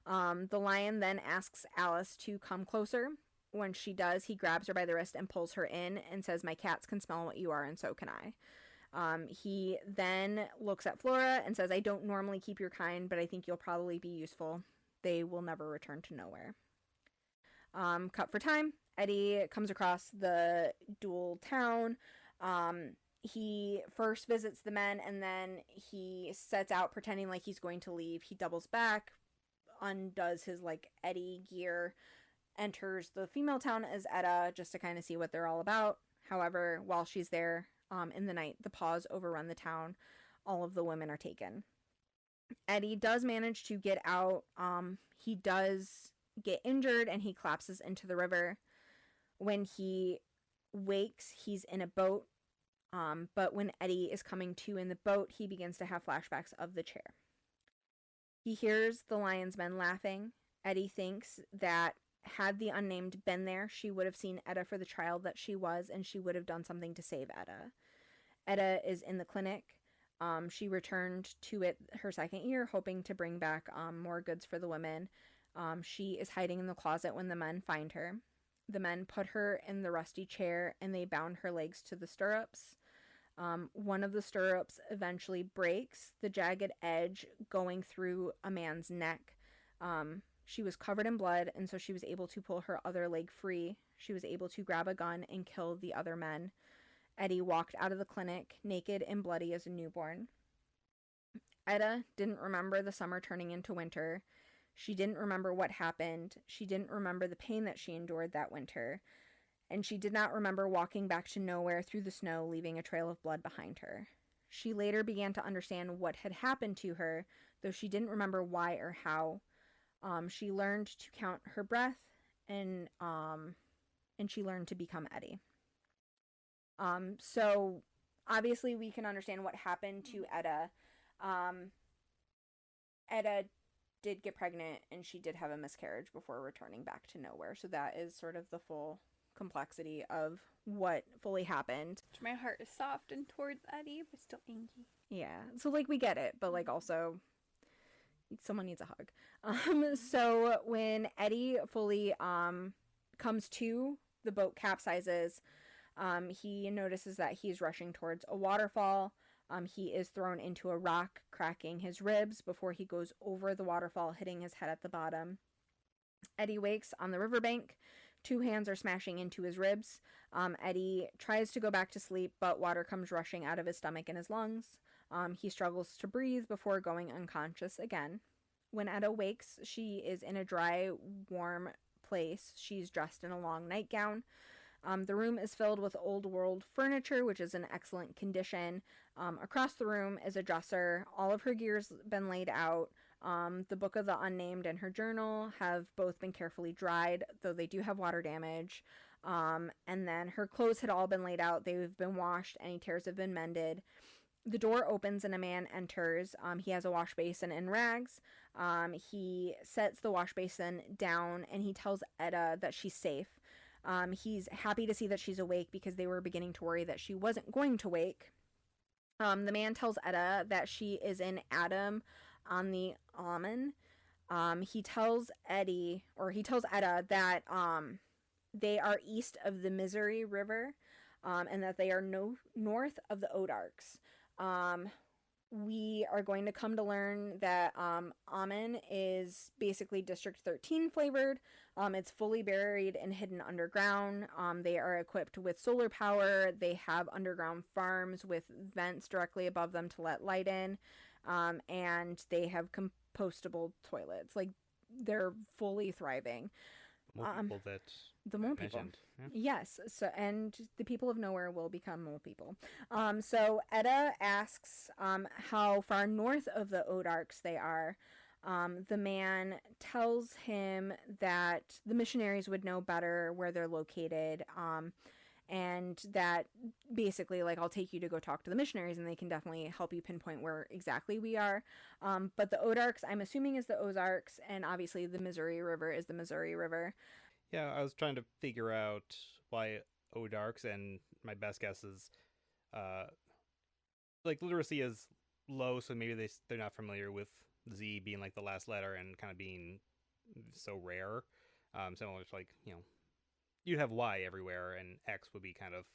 The lion then asks Alice to come closer. When she does, he grabs her by the wrist and pulls her in and says, my cats can smell what you are, and so can I. He then looks at Flora and says, I don't normally keep your kind, but I think you'll probably be useful. They will never return to nowhere. Cut for time. Etta comes across the dual town. He first visits the men, and then he sets out pretending like he's going to leave. He doubles back, undoes his, like, Etta gear, enters the female town as Etta just to kind of see what they're all about. However, while she's there, in the night, the paws overrun the town. All of the women are taken. Etta does manage to get out. He does get injured and he collapses into the river. When he wakes, he's in a boat. But when Etta is coming to in the boat, he begins to have flashbacks of the chair. He hears the lion's men laughing. Etta thinks that had the unnamed been there, she would have seen Etta for the child that she was, and she would have done something to save Etta. Etta is in the clinic. She returned to it her second year, hoping to bring back more goods for the women. She is hiding in the closet when the men find her. The men put her in the rusty chair, and they bound her legs to the stirrups. One of the stirrups eventually breaks, the jagged edge going through a man's neck. She was covered in blood, and so she was able to pull her other leg free. She was able to grab a gun and kill the other men. Etta walked out of the clinic, naked and bloody as a newborn. Etta didn't remember the summer turning into winter. She didn't remember what happened. She didn't remember the pain that she endured that winter. And she did not remember walking back to nowhere through the snow, leaving a trail of blood behind her. She later began to understand what had happened to her, though she didn't remember why or how. She learned to count her breath, and she learned to become Etta. So obviously we can understand what happened to Etta. Etta did get pregnant, and she did have a miscarriage before returning back to nowhere. So that is sort of the full complexity of what fully happened. My heart is softened towards Etta, but still angry. Yeah, so, like, we get it, but, like, also someone needs a hug. So when Etta fully comes to, the boat capsizes. He notices that he's rushing towards a waterfall. He is thrown into a rock, cracking his ribs before he goes over the waterfall, hitting his head at the bottom. Eddie wakes on the riverbank. 2 hands are smashing into his ribs. Eddie tries to go back to sleep, but water comes rushing out of his stomach and his lungs. He struggles to breathe before going unconscious again. When Etta wakes, she is in a dry, warm place. She's dressed in a long nightgown. The room is filled with old world furniture, which is in excellent condition. Across the room is a dresser. All of her gear's been laid out. The Book of the Unnamed and her journal have both been carefully dried, though they do have water damage. And then her clothes had all been laid out. They've been washed. Any tears have been mended. The door opens and a man enters. He has a wash basin and rags. He sets the wash basin down and he tells Etta that she's safe. He's happy to see that she's awake because they were beginning to worry that she wasn't going to wake. The man tells Etta that she is in Adam on the Amen. He tells Etta that they are east of the Missouri River, and that they are north of the Ozarks. We are going to come to learn that Amen is basically District 13 flavored. It's fully buried and hidden underground. They are equipped with solar power. They have underground farms with vents directly above them to let light in. And they have compostable toilets. Like, they're fully thriving. More people that the mole people. Yeah. Yes. So, and the people of nowhere will become mole people. So Etta asks how far north of the Ozarks they are. The man tells him that the missionaries would know better where they're located. And that basically, like, I'll take you to go talk to the missionaries and they can definitely help you pinpoint where exactly we are. But the Ozarks, I'm assuming, is the Ozarks, and obviously the Missouri River is the Missouri River. Yeah, I was trying to figure out why Ozarks, and my best guess is, like, literacy is low, so maybe they're not familiar with Z being, like, the last letter and kind of being so rare. Similar to, like, you know, you'd have Y everywhere, and X would be kind of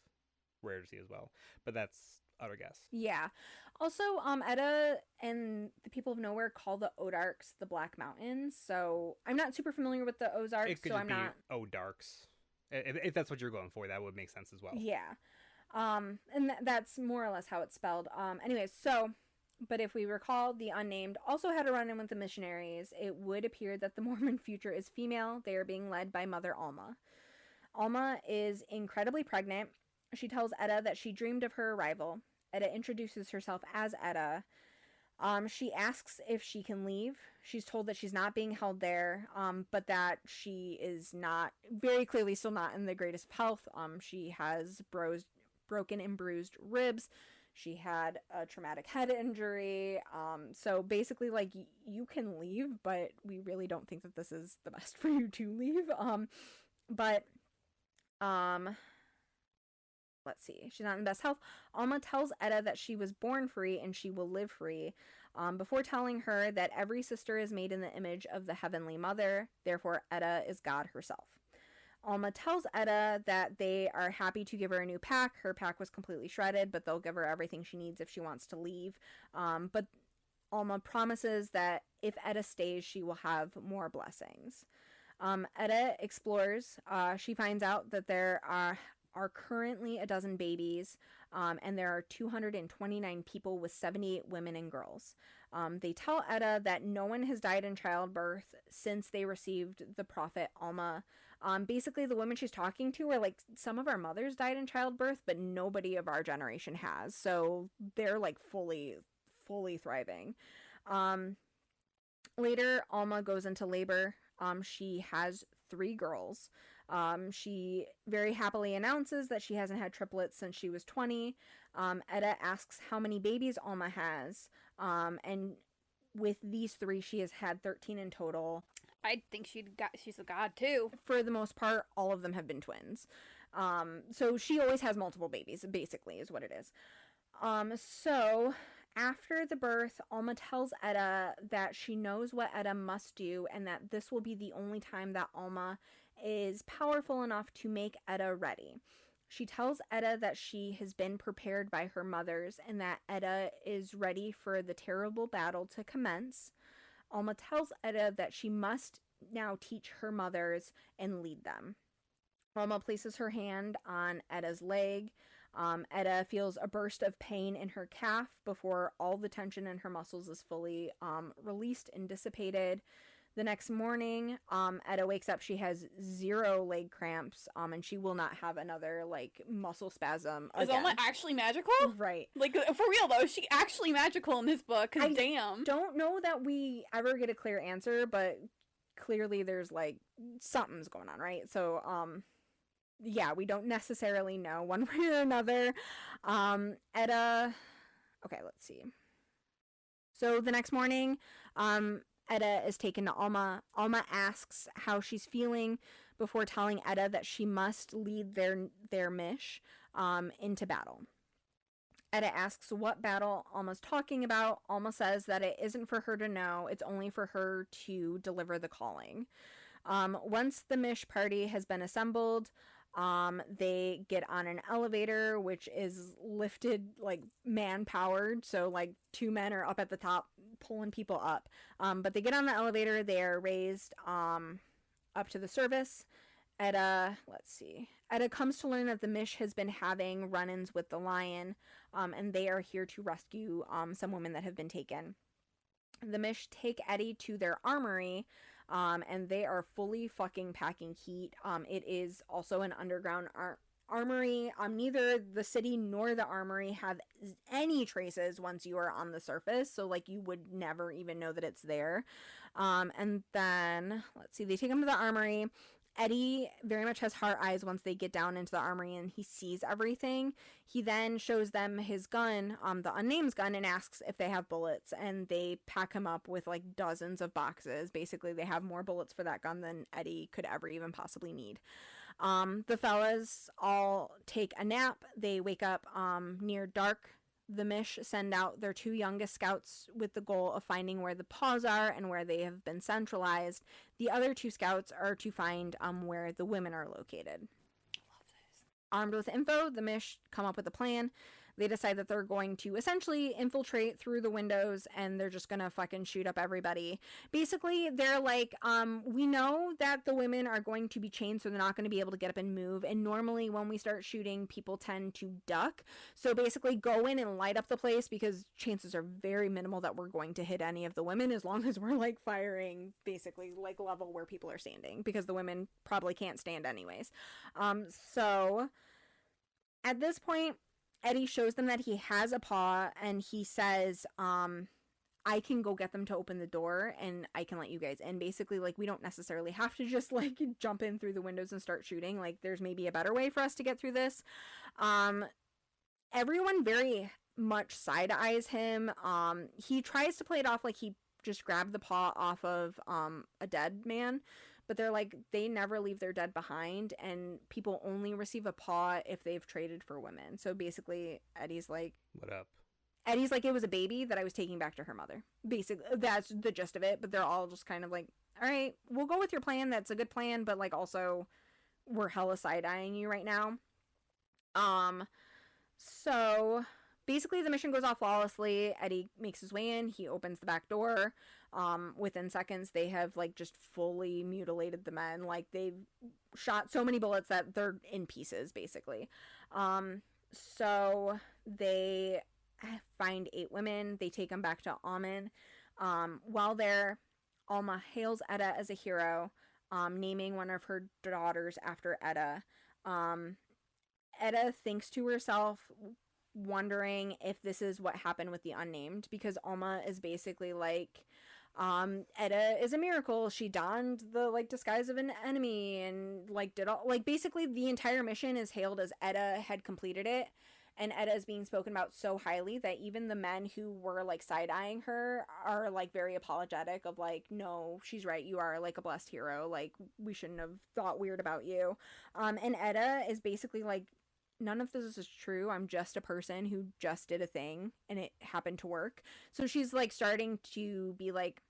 rare to see as well. But that's utter guess. Yeah. Also, Etta and the people of nowhere call the Ozarks the Black Mountains. So I'm not super familiar with the Ozarks, It could so just I'm be not. Ozarks. If that's what you're going for, that would make sense as well. Yeah. And that's more or less how it's spelled. Anyways, so. But if we recall, the Unnamed also had a run-in with the missionaries. It would appear that the Mormon future is female. They are being led by Mother Alma. Alma is incredibly pregnant. She tells Etta that she dreamed of her arrival. Etta introduces herself as Etta. She asks if she can leave. She's told that she's not being held there, but that she is not, very clearly still not in the greatest of health. She has broken and bruised ribs. She had a traumatic head injury. So basically, like, you can leave, but we really don't think that this is the best for you to leave. Let's see. She's not in the best health. Alma tells Etta that she was born free and she will live free, before telling her that every sister is made in the image of the Heavenly Mother. Therefore, Etta is God herself. Alma tells Etta that they are happy to give her a new pack. Her pack was completely shredded, but they'll give her everything she needs if she wants to leave. But Alma promises that if Etta stays, she will have more blessings. Etta explores. She finds out that there are currently a dozen babies, and there are 229 people with 78 women and girls. They tell Etta that no one has died in childbirth since they received the prophet Alma. Basically, the women she's talking to are like, some of our mothers died in childbirth, but nobody of our generation has. So they're like fully thriving. Later, Alma goes into labor. She has 3 girls. She very happily announces that she hasn't had triplets since she was 20. Etta asks how many babies Alma has. And with these 3, she has had 13 in total. I think she's a god too. For the most part, all of them have been twins. So she always has multiple babies, basically, is what it is. So after the birth, Alma tells Etta that she knows what Etta must do and that this will be the only time that Alma is powerful enough to make Etta ready. She tells Etta that she has been prepared by her mothers and that Etta is ready for the terrible battle to commence. Alma tells Etta that she must now teach her mothers and lead them. Alma places her hand on Etta's leg. Etta feels a burst of pain in her calf before all the tension in her muscles is fully released and dissipated. The next morning, Etta wakes up. She has 0 leg cramps, and she will not have another, like, muscle spasm again. Is Alma actually magical? Right. Like, for real, though, is she actually magical in this book? Because damn. Don't know that we ever get a clear answer, but clearly there's, like, something's going on, right? So, yeah, we don't necessarily know one way or another. Etta... Okay, let's see. So, the next morning, Etta is taken to Alma. Alma asks how she's feeling before telling Etta that she must lead their mish into battle. Etta asks what battle Alma's talking about. Alma says that it isn't for her to know, it's only for her to deliver the calling. Once the mish party has been assembled, they get on an elevator, which is lifted, like, man-powered, so, like, 2 men are up at the top pulling people up. But they get on the elevator, they are raised up to the surface. Etta comes to learn that the mish has been having run-ins with the lion, and they are here to rescue some women that have been taken. The mish take Eddie to their armory, and they are fully fucking packing heat. It is also an underground armory. Neither the city nor the armory have any traces once you are on the surface, so, like, you would never even know that it's there. And then, let's see, they take him to the armory. Eddie very much has heart eyes once they get down into the armory and he sees everything. He then shows them his gun, the unnamed gun, and asks if they have bullets, and they pack him up with, like, dozens of boxes. Basically, they have more bullets for that gun than Eddie could ever even possibly need. The fellas all take a nap. They wake up near dark. The mish send out their 2 youngest scouts with the goal of finding where the paws are and where they have been centralized. The other 2 scouts are to find where the women are located. Love this. Armed with info, the mish come up with a plan. They decide that they're going to essentially infiltrate through the windows and they're just gonna fucking shoot up everybody. Basically, they're like, we know that the women are going to be chained, so they're not going to be able to get up and move. And normally when we start shooting, people tend to duck. So basically go in and light up the place, because chances are very minimal that we're going to hit any of the women, as long as we're, like, firing basically, like, level where people are standing, because the women probably can't stand anyways. So at this point, Eddie shows them that he has a paw, and he says, I can go get them to open the door, and I can let you guys in. Basically, like, we don't necessarily have to just, like, jump in through the windows and start shooting. Like, there's maybe a better way for us to get through this. Everyone very much side-eyes him. He tries to play it off like he just grabbed the paw off of a dead man, but they're like, they never leave their dead behind, and people only receive a paw if they've traded for women. So basically, Eddie's like, what up? Eddie's like, it was a baby that I was taking back to her mother. Basically, that's the gist of it. But they're all just kind of like, all right, we'll go with your plan. That's a good plan, but, like, also, we're hella side-eyeing you right now. So basically, the mission goes off flawlessly. Eddie makes his way in. He opens the back door. Within seconds, they have, like, just fully mutilated the men. Like, they've shot so many bullets that they're in pieces, basically. So they find 8 women. They take them back to Alman. While there, Alma hails Etta as a hero, naming one of her daughters after Etta. Etta thinks to herself, wondering if this is what happened with the unnamed, because Alma is basically like, Etta is a miracle. She donned the, like, disguise of an enemy and, like, did all, like, basically the entire mission is hailed as Etta had completed it, and Etta is being spoken about so highly that even the men who were, like, side-eyeing her are, like, very apologetic of, like, no, she's right, you are, like, a blessed hero, like, we shouldn't have thought weird about you. And Etta is basically like, none of this is true. I'm just a person who just did a thing and it happened to work. So she's, like, starting to be like,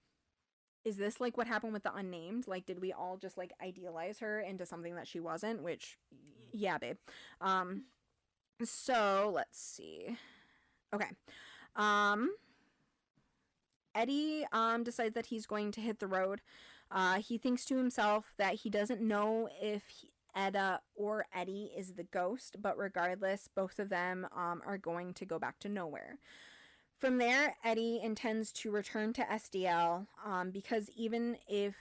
is this, like, what happened with the unnamed? Like, did we all just, like, idealize her into something that she wasn't? Which, yeah, babe. So let's see. Okay. Eddie decides that he's going to hit the road. He thinks to himself that he doesn't know if Etta or Eddie is the ghost, but regardless, both of them are going to go back to nowhere. From there, Eddie intends to return to SDL because even a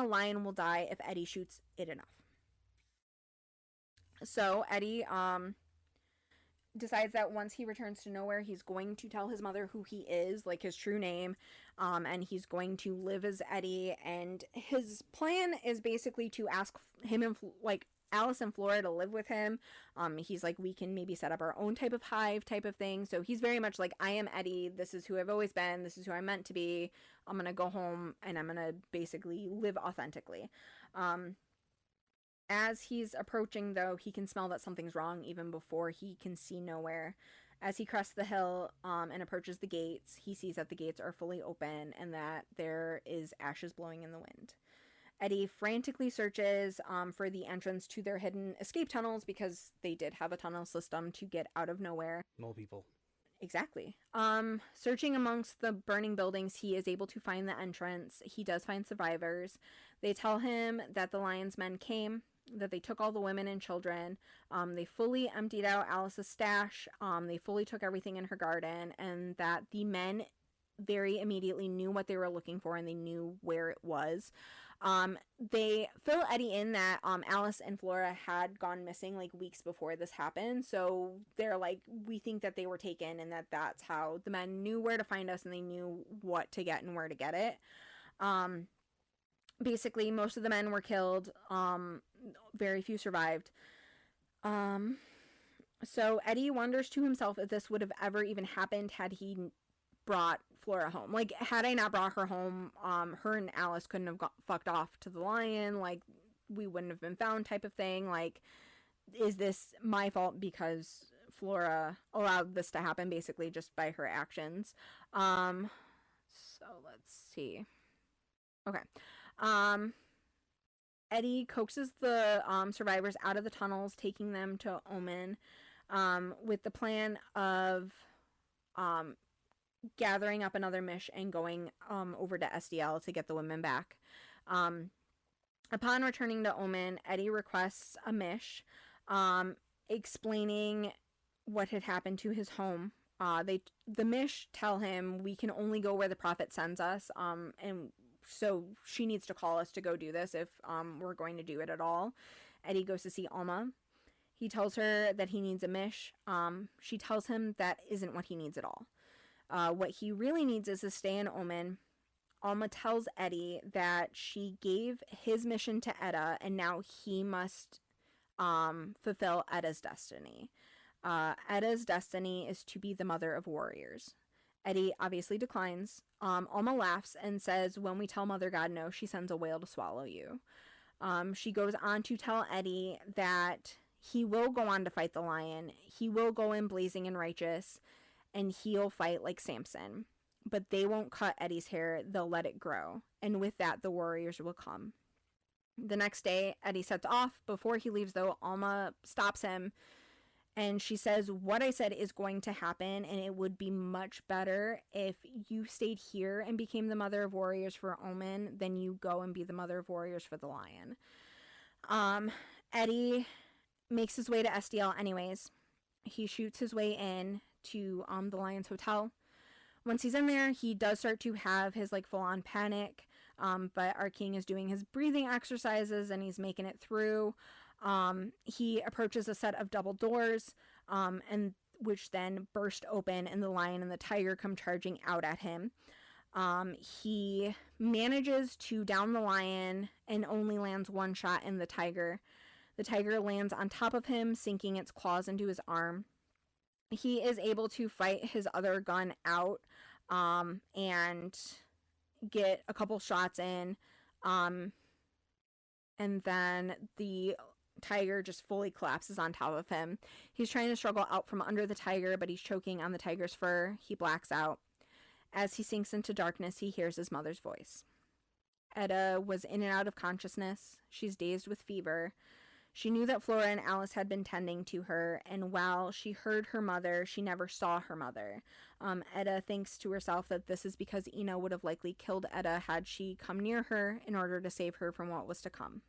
lion will die if Eddie shoots it enough. So Eddie decides that once he returns to nowhere, he's going to tell his mother who he is, like his true name, and he's going to live as Eddie. And his plan is basically to ask him and Alice and Flora to live with him. He's like, we can maybe set up our own type of hive type of thing. So he's very much like, I am Eddie. This is who I've always been. This is who I'm meant to be. I'm going to go home and I'm going to basically live authentically. As he's approaching, though, he can smell that something's wrong even before he can see nowhere. As he crests the hill and approaches the gates, he sees that the gates are fully open and that there is ashes blowing in the wind. Eddie frantically searches for the entrance to their hidden escape tunnels because they did have a tunnel system to get out of nowhere. Mole people. Exactly. Searching amongst the burning buildings, he is able to find the entrance. He does find survivors. They tell him that the Lion's men came, that they took all the women and children. They fully emptied out Alice's stash. They fully took everything in her garden, and that the men very immediately knew what they were looking for and they knew where it was. They fill Eddie in that Alice and Flora had gone missing like weeks before this happened, so they're like, we think that they were taken and that's how the men knew where to find us and they knew what to get and where to get it. Basically most of the men were killed, very few survived. So Eddie wonders to himself if this would have ever even happened had he brought Flora home. Like, had I not brought her home, her and Alice couldn't have fucked off to the lion. Like, we wouldn't have been found type of thing. Like, is this my fault because Flora allowed this to happen basically just by her actions? So let's see. Okay. Eddie coaxes the survivors out of the tunnels, taking them to Omen, with the plan of gathering up another mish and going over to SDL to get the women back. Upon returning to Omen, Eddie requests a mish, explaining what had happened to his home. The mish tell him we can only go where the prophet sends us, and so she needs to call us to go do this if we're going to do it at all. Eddie goes to see Alma. He tells her that he needs a mish. She tells him that isn't what he needs at all. What he really needs is to stay in Omen. Alma tells Eddie that she gave his mission to Etta, and now he must fulfill Etta's destiny. Etta's destiny is to be the mother of warriors. Eddie obviously declines. Alma laughs and says, when we tell Mother God no, she sends a whale to swallow you. She goes on to tell Eddie that he will go on to fight the lion. He will go in blazing and righteous, and he'll fight like Samson. But they won't cut Eddie's hair, they'll let it grow. And with that, the warriors will come. The next day, Eddie sets off. Before he leaves, though, Alma stops him. And she says, what I said is going to happen, and it would be much better if you stayed here and became the mother of warriors for Omen than you go and be the mother of warriors for the lion. Eddie makes his way to SDL anyways. He shoots his way in to the Lion's Hotel. Once he's in there, he does start to have his like full-on panic, but our king is doing his breathing exercises and he's making it through. He approaches a set of double doors, and which then burst open, and the lion and the tiger come charging out at him. He manages to down the lion and only lands one shot in the tiger. The tiger lands on top of him, sinking its claws into his arm. He is able to fight his other gun out, and get a couple shots in, and then the tiger just fully collapses on top of him. He's trying to struggle out from under the tiger, but he's choking on the tiger's fur. He blacks out. As he sinks into darkness, he hears his mother's voice. Etta was in and out of consciousness. She's dazed with fever. She knew that Flora and Alice had been tending to her, and while she heard her mother, she never saw her mother. Etta thinks to herself that this is because Ina would have likely killed Etta had she come near her in order to save her from what was to come.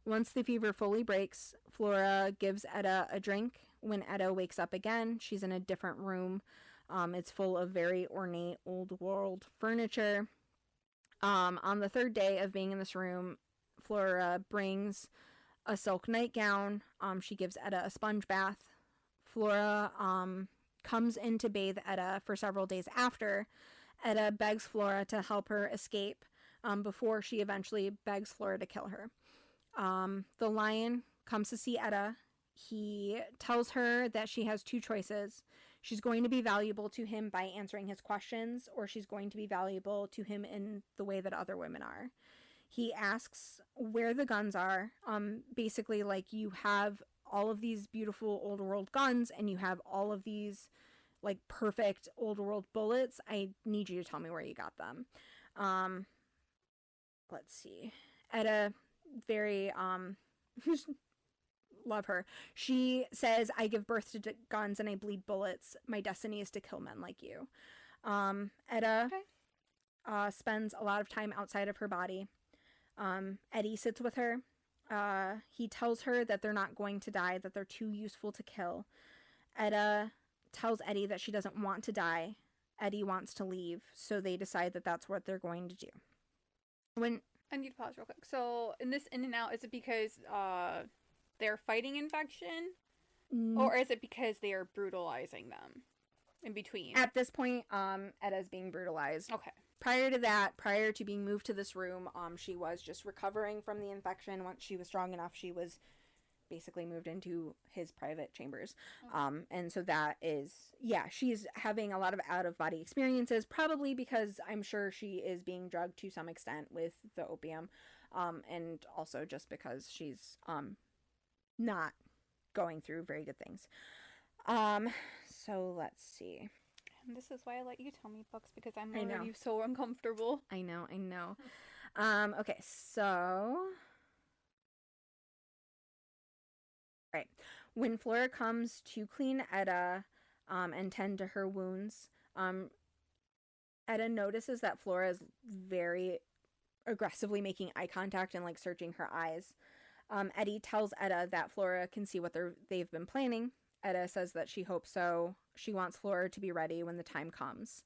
Once the fever fully breaks, Flora gives Etta a drink. When Etta wakes up again, she's in a different room. It's full of very ornate old world furniture. On the third day of being in this room, Flora brings a silk nightgown. She gives Etta a sponge bath. Flora comes in to bathe Etta for several days after. Etta begs Flora to help her escape before she eventually begs Flora to kill her. The lion comes to see Etta. He tells her that she has two choices. She's going to be valuable to him by answering his questions, or she's going to be valuable to him in the way that other women are. He asks where the guns are. Basically, like, you have all of these beautiful old world guns and you have all of these like perfect old world bullets. I need you to tell me where you got them. Let's see. Etta, very love her. She says, I give birth to guns and I bleed bullets. My destiny is to kill men like you. Etta spends a lot of time outside of her body. Eddie sits with her. He tells her that they're not going to die, that they're too useful to kill. Etta tells Eddie that she doesn't want to die. Eddie wants to leave, so they decide that that's what they're going to do. I need to pause real quick. So, in this in and out, is it because they're fighting infection? Or is it because they are brutalizing them in between? At this point, Etta's being brutalized. Okay. Prior to that, prior to being moved to this room, she was just recovering from the infection. Once she was strong enough, she was basically moved into his private chambers. And so that is, she's having a lot of out-of-body experiences, probably because I'm sure she is being drugged to some extent with the opium, and also just because she's not going through very good things. So let's see. And this is why I let you tell me books, because I'm already so uncomfortable. I know. Okay, so... Right. When Flora comes to clean Etta and tend to her wounds, Etta notices that Flora is very aggressively making eye contact and like searching her eyes. Eddie tells Etta that Flora can see what they've been planning. Etta says that she hopes so. She wants Flora to be ready when the time comes.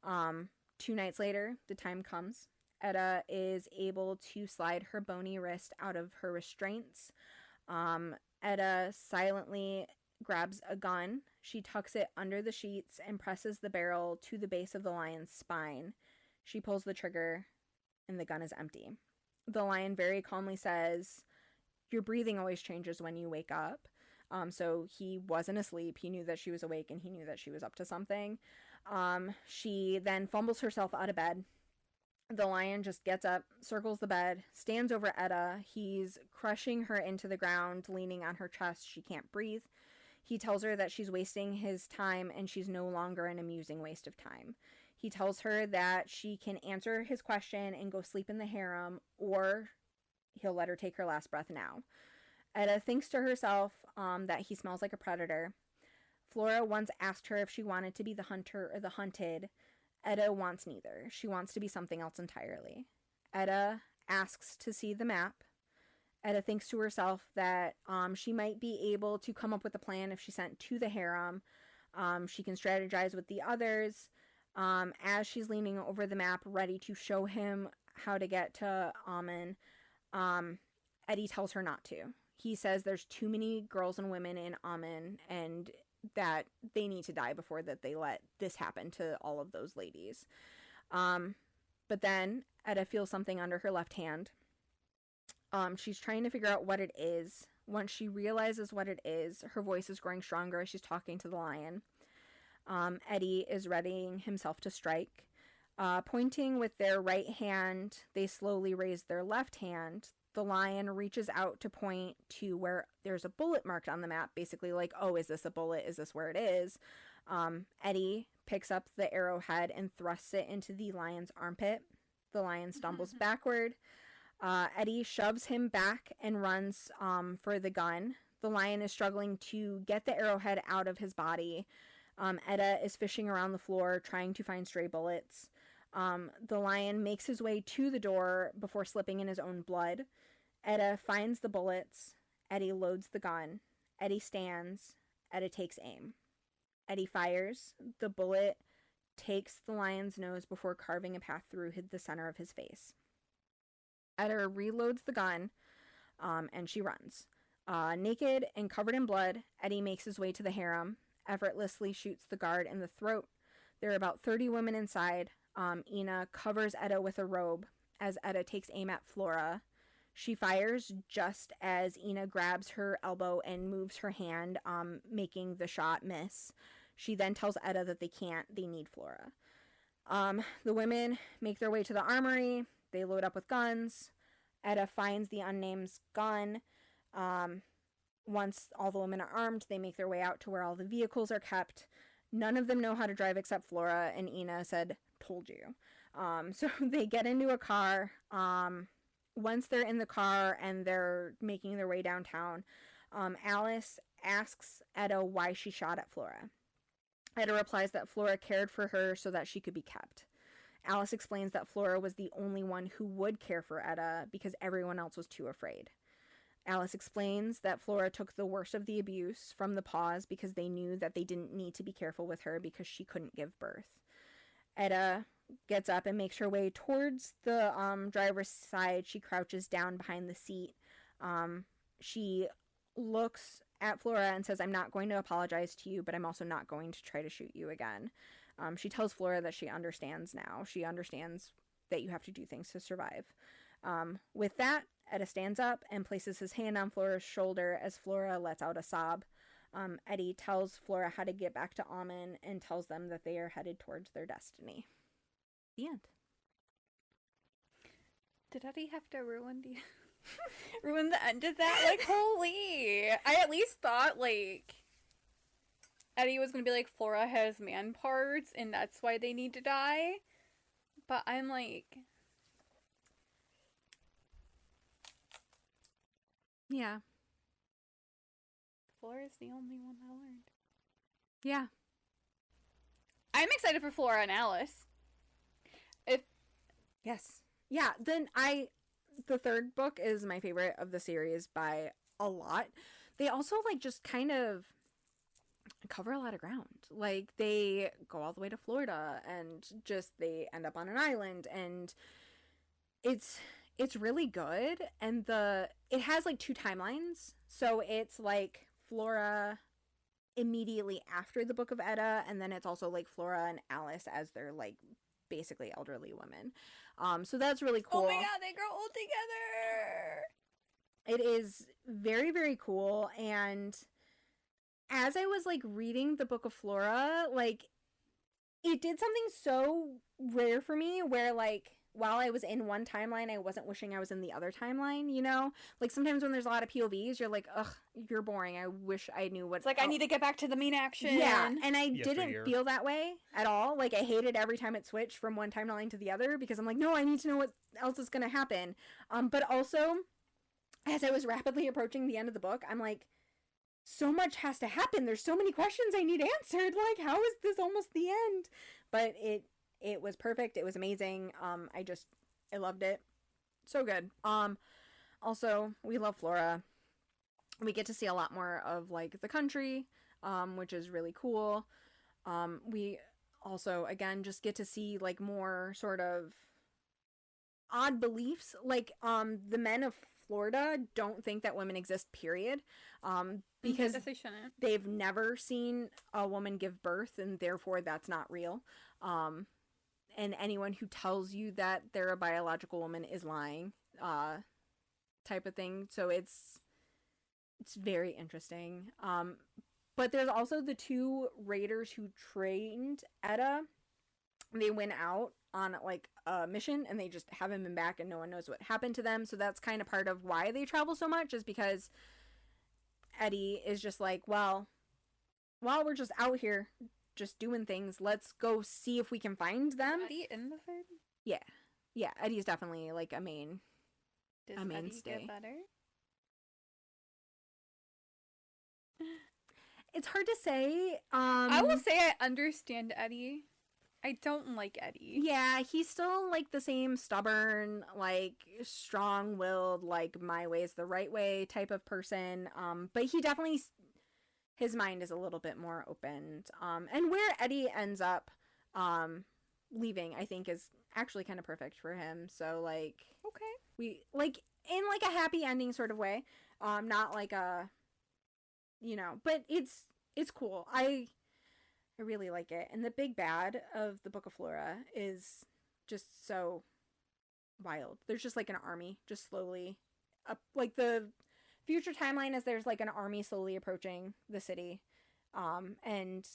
2 nights later, the time comes. Etta is able to slide her bony wrist out of her restraints. Etta silently grabs a gun. She tucks it under the sheets and presses the barrel to the base of the lion's spine. She pulls the trigger, and the gun is empty. The lion very calmly says, "Your breathing always changes when you wake up." So he wasn't asleep. He knew that she was awake, and he knew that she was up to something. She then fumbles herself out of bed. The lion just gets up, circles the bed, stands over Etta. He's crushing her into the ground, leaning on her chest. She can't breathe. He tells her that she's wasting his time and she's no longer an amusing waste of time. He tells her that she can answer his question and go sleep in the harem, or he'll let her take her last breath now. Etta thinks to herself that he smells like a predator. Flora once asked her if she wanted to be the hunter or the hunted. Etta wants neither. She wants to be something else entirely. Etta asks to see the map. Etta thinks to herself that she might be able to come up with a plan if she's sent to the harem. She can strategize with the others. As she's leaning over the map, ready to show him how to get to Amen, Eddie tells her not to. He says there's too many girls and women in Amen, and that they need to die before that they let this happen to all of those ladies. But then Etta feels something under her left hand. She's trying to figure out what it is. Once she realizes what it is, her voice is growing stronger as she's talking to the lion. Eddie is readying himself to strike. Pointing with their right hand, they slowly raise their left hand. The lion reaches out to point to where there's a bullet marked on the map, basically like, oh, is this a bullet? Is this where it is? Eddie picks up the arrowhead and thrusts it into the lion's armpit. The lion stumbles backward. Eddie shoves him back and runs for the gun. The lion is struggling to get the arrowhead out of his body. Etta is fishing around the floor trying to find stray bullets. The lion makes his way to the door before slipping in his own blood. Etta finds the bullets. Eddie loads the gun. Eddie stands. Etta takes aim. Eddie fires. The bullet takes the lion's nose before carving a path through the center of his face. Etta reloads the gun, and she runs. Naked and covered in blood, Eddie makes his way to the harem, effortlessly shoots the guard in the throat. There are about 30 women inside. Ina covers Etta with a robe as Etta takes aim at Flora. She fires just as Ina grabs her elbow and moves her hand, making the shot miss. She then tells Etta that they need Flora. The women make their way to the armory. They load up with guns. Etta finds the unnamed gun. Once all the women are armed, they make their way out to where all the vehicles are kept. None of them know how to drive except Flora, and Ina said, "Told you." So they get into a car. Once they're in the car and they're making their way downtown, Alice asks Etta why she shot at Flora. Etta replies that Flora cared for her so that she could be kept. Alice explains that Flora was the only one who would care for Etta because everyone else was too afraid. Alice explains that Flora took the worst of the abuse from the paws because they knew that they didn't need to be careful with her because she couldn't give birth. Etta gets up and makes her way towards the driver's side. She crouches down behind the seat. She looks at Flora and says, "I'm not going to apologize to you, but I'm also not going to try to shoot you again." She tells Flora that she understands now. She understands that you have to do things to survive. With that, Etta stands up and places his hand on Flora's shoulder as Flora lets out a sob. Eddie tells Flora how to get back to Almond and tells them that they are headed towards their destiny. The end. Did Eddie have to ruin the end of that? Like, holy! I at least thought, like, Eddie was gonna be like, Flora has man parts, and that's why they need to die. But I'm like... Yeah. Flora's the only one that learned. Yeah. I'm excited for Flora and Alice. Yes. Yeah, then the third book is my favorite of the series by a lot. They also, like, just kind of cover a lot of ground. Like, they go all the way to Florida and just they end up on an island, and it's really good. And it has like 2 timelines. So it's like Flora immediately after the Book of Etta, and then it's also like Flora and Alice as they're like basically elderly women. So that's really cool. Oh my god, they grow old together! It is very, very cool. And as I was like reading the Book of Flora, like, it did something so rare for me where, like, while I was in one timeline, I wasn't wishing I was in the other timeline, you know? Like, sometimes when there's a lot of POVs, you're like, ugh, you're boring. I wish I knew what... It's like, I need to get back to the main action. Yeah, and I didn't feel that way at all. Like, I hated every time it switched from one timeline to the other because I'm like, no, I need to know what else is going to happen. But also, as I was rapidly approaching the end of the book, I'm like, so much has to happen. There's so many questions I need answered. Like, how is this almost the end? But it was perfect. It was amazing. I loved it. So good. Also, we love Flora. We get to see a lot more of, like, the country, which is really cool. We also, again, just get to see, like, more sort of odd beliefs. Like, the men of Florida don't think that women exist, period. Because they shouldn't. They've never seen a woman give birth, and therefore that's not real. And anyone who tells you that they're a biological woman is lying, type of thing. So it's very interesting. But there's also the 2 raiders who trained Etta. They went out on, like, a mission, and they just haven't been back, and no one knows what happened to them. So that's kind of part of why they travel so much, is because Eddie is just like, well, while we're just out here just doing things, let's go see if we can find them. Eddie in the third? Yeah, Eddie's definitely like a main Does a Eddie mainstay. get better? It's hard to say. I will say I understand Eddie. I don't like Eddie. Yeah, he's still like the same stubborn, like strong-willed, like my way is the right way type of person. But he definitely, his mind is a little bit more opened. And where Eddie ends up leaving, I think, is actually kind of perfect for him. So like, Okay. we like in like a happy ending sort of way. Not like a, but it's cool. I really like it. And the big bad of the Book of Flora is just so wild. There's just like an army just slowly up, like the future timeline is there's like an army slowly approaching the city. And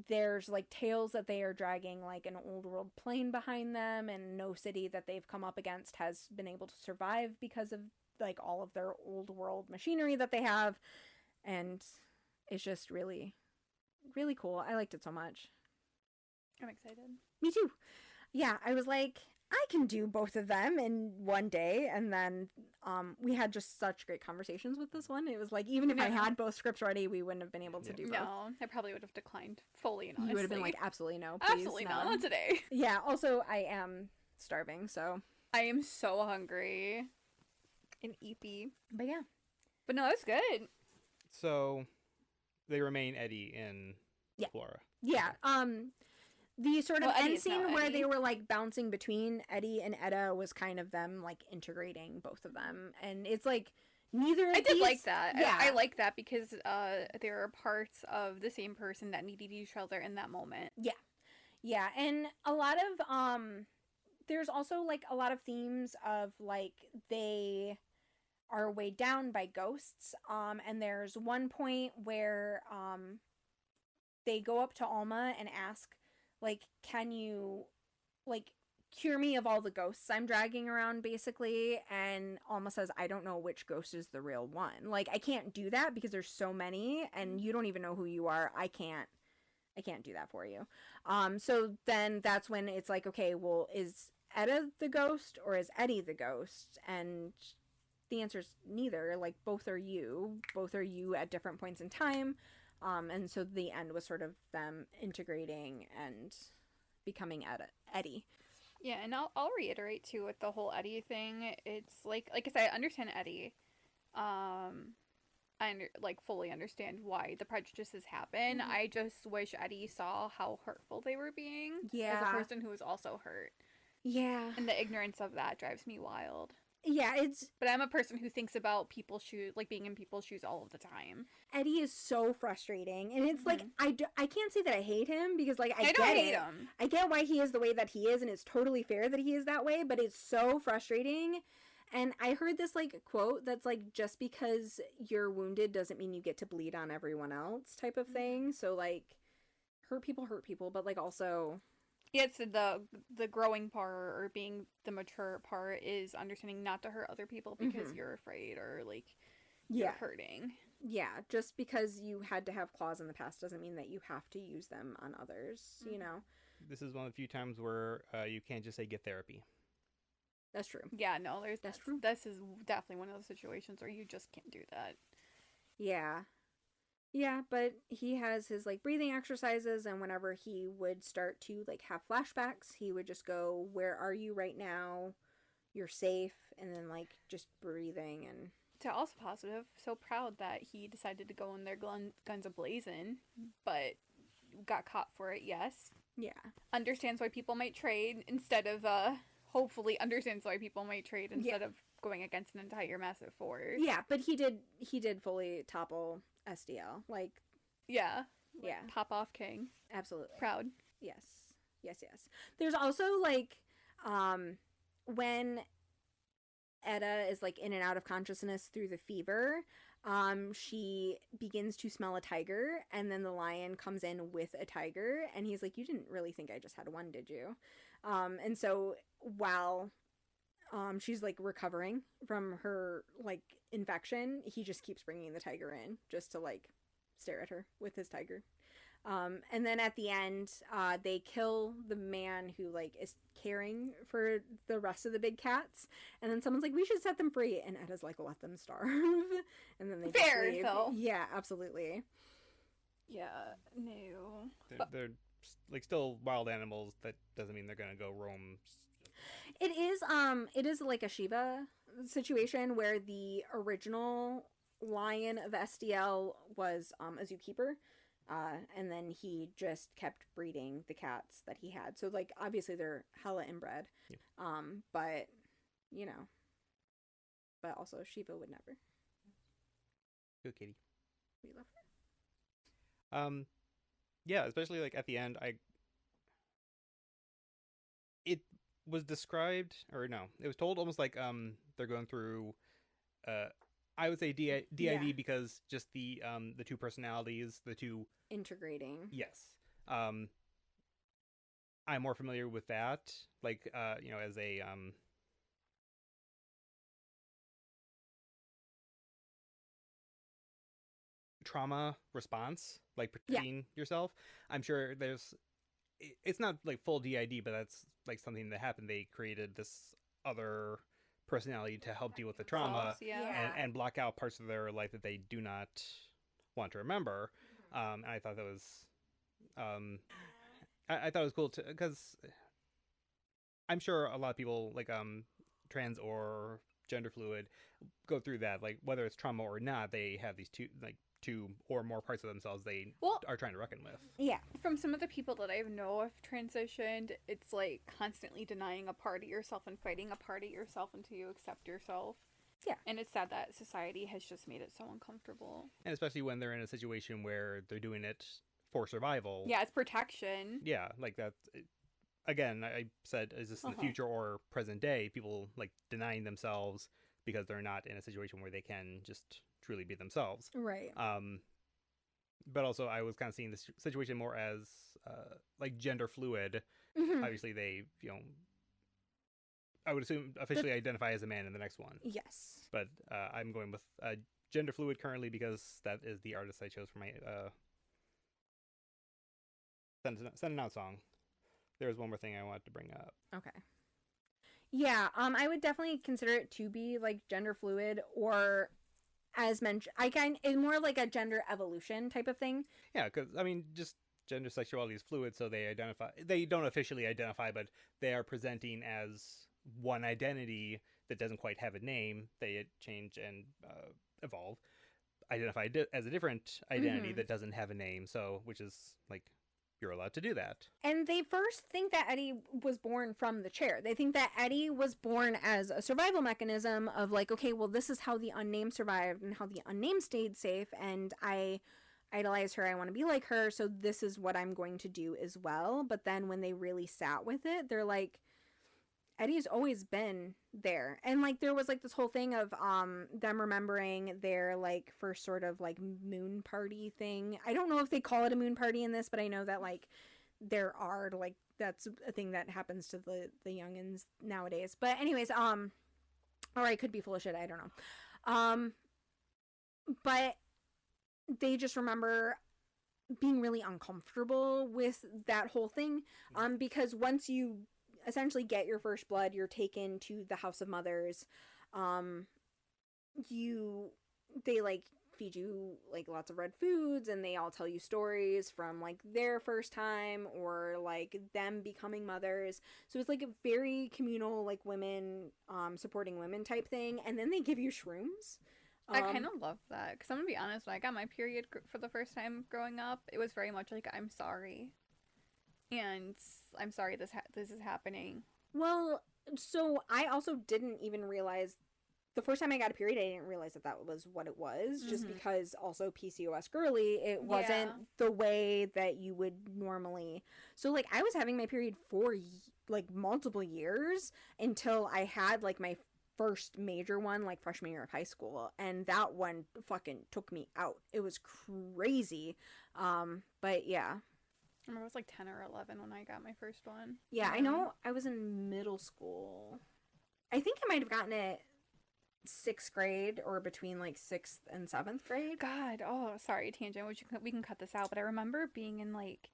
there's like tales that they are dragging like an old world plane behind them, and no city that they've come up against has been able to survive because of like all of their old world machinery that they have. And it's just really, really cool. I liked it so much. I'm excited. Me too. Yeah, I was like, I can do both of them in one day. And then we had just such great conversations with this one. It was like, even if I had both scripts ready, we wouldn't have been able to do both. No, I probably would have declined fully and honestly. You would have been like, absolutely no, please, absolutely no. not today. Yeah, also, I am starving, so. I am so hungry and eepy. But yeah. But no, it's good. So they remain Eddie in Flora. Yeah. The sort of end Eddie's scene now where Eddie. they were like bouncing between Eddie and Etta was kind of them like integrating both of them, and it's like neither. I did like that. Yeah, I like that because there are parts of the same person that needed each other in that moment. Yeah, and a lot of there's also like a lot of themes of like they are weighed down by ghosts. And there's one point where they go up to Alma and ask, like, can you, like, cure me of all the ghosts I'm dragging around, basically? And Alma says, I don't know which ghost is the real one. Like, I can't do that because there's so many, and you don't even know who you are. I can't do that for you. So then that's when it's like, okay, well, is Etta the ghost or is Eddie the ghost? And the answer is neither. Like, both are you at different points in time. And so the end was sort of them integrating and becoming Eddie. Yeah, and I'll reiterate too with the whole Eddie thing. It's like I said, I understand Eddie. I fully understand why the prejudices happen. Mm-hmm. I just wish Eddie saw how hurtful they were being. Yeah. As a person who was also hurt. Yeah. And the ignorance of that drives me wild. Yeah, But I'm a person who thinks about people's shoes, like being in people's shoes all of the time. Eddie is so frustrating, and it's like I can't say that I hate him because like I don't get hate it. him. I get why he is the way that he is, and it's totally fair that he is that way. But it's so frustrating. And I heard this like quote that's like, just because you're wounded doesn't mean you get to bleed on everyone else type of thing. So like, hurt people, but like also. Yeah, it's the growing part or being the mature part is understanding not to hurt other people because you're afraid or like you're hurting. Yeah, just because you had to have claws in the past doesn't mean that you have to use them on others, you know? This is one of the few times where you can't just say get therapy. That's true. Yeah, no, That's true. This is definitely one of those situations where you just can't do that. Yeah. Yeah, but he has his like breathing exercises, and whenever he would start to like have flashbacks, he would just go, where are you right now? You're safe. And then like just breathing. And to also positive, so proud that he decided to go in there guns a-blazing, but got caught for it. Yes. Yeah. Understands why people might trade instead of hopefully understands why people might trade instead of going against an entire massive force. Yeah, but he did fully topple SDL. Like, yeah. Yeah. Pop off king. Absolutely. Proud. Yes. There's also like when Etta is like in and out of consciousness through the fever, she begins to smell a tiger, and then the lion comes in with a tiger, and he's like, you didn't really think I just had one, did you? And so while she's like recovering from her like infection, he just keeps bringing the tiger in just to like stare at her with his tiger. And then at the end, they kill the man who like is caring for the rest of the big cats, and then someone's like, "We should set them free," and Etta's like, "Let them starve," and then they just Fair, leave. though. Yeah, absolutely. Yeah, no. They're like still wild animals. That doesn't mean they're gonna go roam. It is like a Shiva situation where the original lion of SDL was a zookeeper. And then he just kept breeding the cats that he had. So, like, obviously they're hella inbred. Yeah. But, you know. But also, Shiva would never. Good kitty. We love her. Yeah, especially, like, at the end, it was described, or no, it was told almost like, they're going through, I would say DID Yeah. because just the two personalities, the two Integrating. yes. I'm more familiar with that, like you know, as a trauma response, like protecting yourself. I'm sure it's not like full DID, but that's like something that happened. They created this other personality to help deal with the trauma and block out parts of their life that they do not want to remember. And I thought that was I thought it was cool because I'm sure a lot of people like trans or gender fluid go through that, like whether it's trauma or not, they have these two or more parts of themselves they are trying to reckon with. Yeah. From some of the people that I know have transitioned, it's like constantly denying a part of yourself and fighting a part of yourself until you accept yourself. Yeah. And it's sad that society has just made it so uncomfortable. And especially when they're in a situation where they're doing it for survival. Yeah, it's protection. Yeah, like that. Again, I said, is this in the future or present day? People like denying themselves because they're not in a situation where they can just truly be themselves. Right. But also I was kind of seeing this situation more as like gender fluid. Obviously they, you know, I would assume officially identify as a man in the next one. Yes. But I'm going with gender fluid currently because that is the artist I chose for my send out song. There was one more thing I wanted to bring up. Okay. Yeah, I would definitely consider it to be like gender fluid, or as mentioned, it's more like a gender evolution type of thing. Yeah, because I mean, just gender sexuality is fluid, so they don't officially identify, but they are presenting as one identity that doesn't quite have a name. They change and evolve, identify as a different identity that doesn't have a name. So, which is like, you're allowed to do that. And they first think that Eddie was born from the chair. They think that Eddie was born as a survival mechanism of like, okay, well, this is how the unnamed survived and how the unnamed stayed safe, and I idolize her, I want to be like her, so this is what I'm going to do as well. But then when they really sat with it, they're like, Eddie's always been there. And like there was like this whole thing of them remembering their like first sort of like moon party thing. I don't know if they call it a moon party in this, but I know that like there are like that's a thing that happens to the youngins nowadays. But anyways, or I could be full of shit, I don't know. But they just remember being really uncomfortable with that whole thing, because once you essentially get your first blood, you're taken to the House of Mothers. They like feed you like lots of red foods, and they all tell you stories from like their first time or like them becoming mothers. So it's like a very communal, like women supporting women type thing. And then they give you shrooms. I kind of love that, because I'm gonna be honest, when I got my period for the first time growing up, it was very much like, I'm sorry. And I'm sorry this is happening. Well, so I also didn't even realize, the first time I got a period, I didn't realize that was what it was, just because also PCOS girly, it wasn't the way that you would normally. So like I was having my period for like multiple years until I had like my first major one like freshman year of high school, and that one fucking took me out. It was crazy. But yeah. I remember I was like 10 or 11 when I got my first one. Yeah, I know I was in middle school. I think I might have gotten it 6th grade or between like 6th and 7th grade. God, oh, sorry, tangent. We can cut this out, but I remember being in like,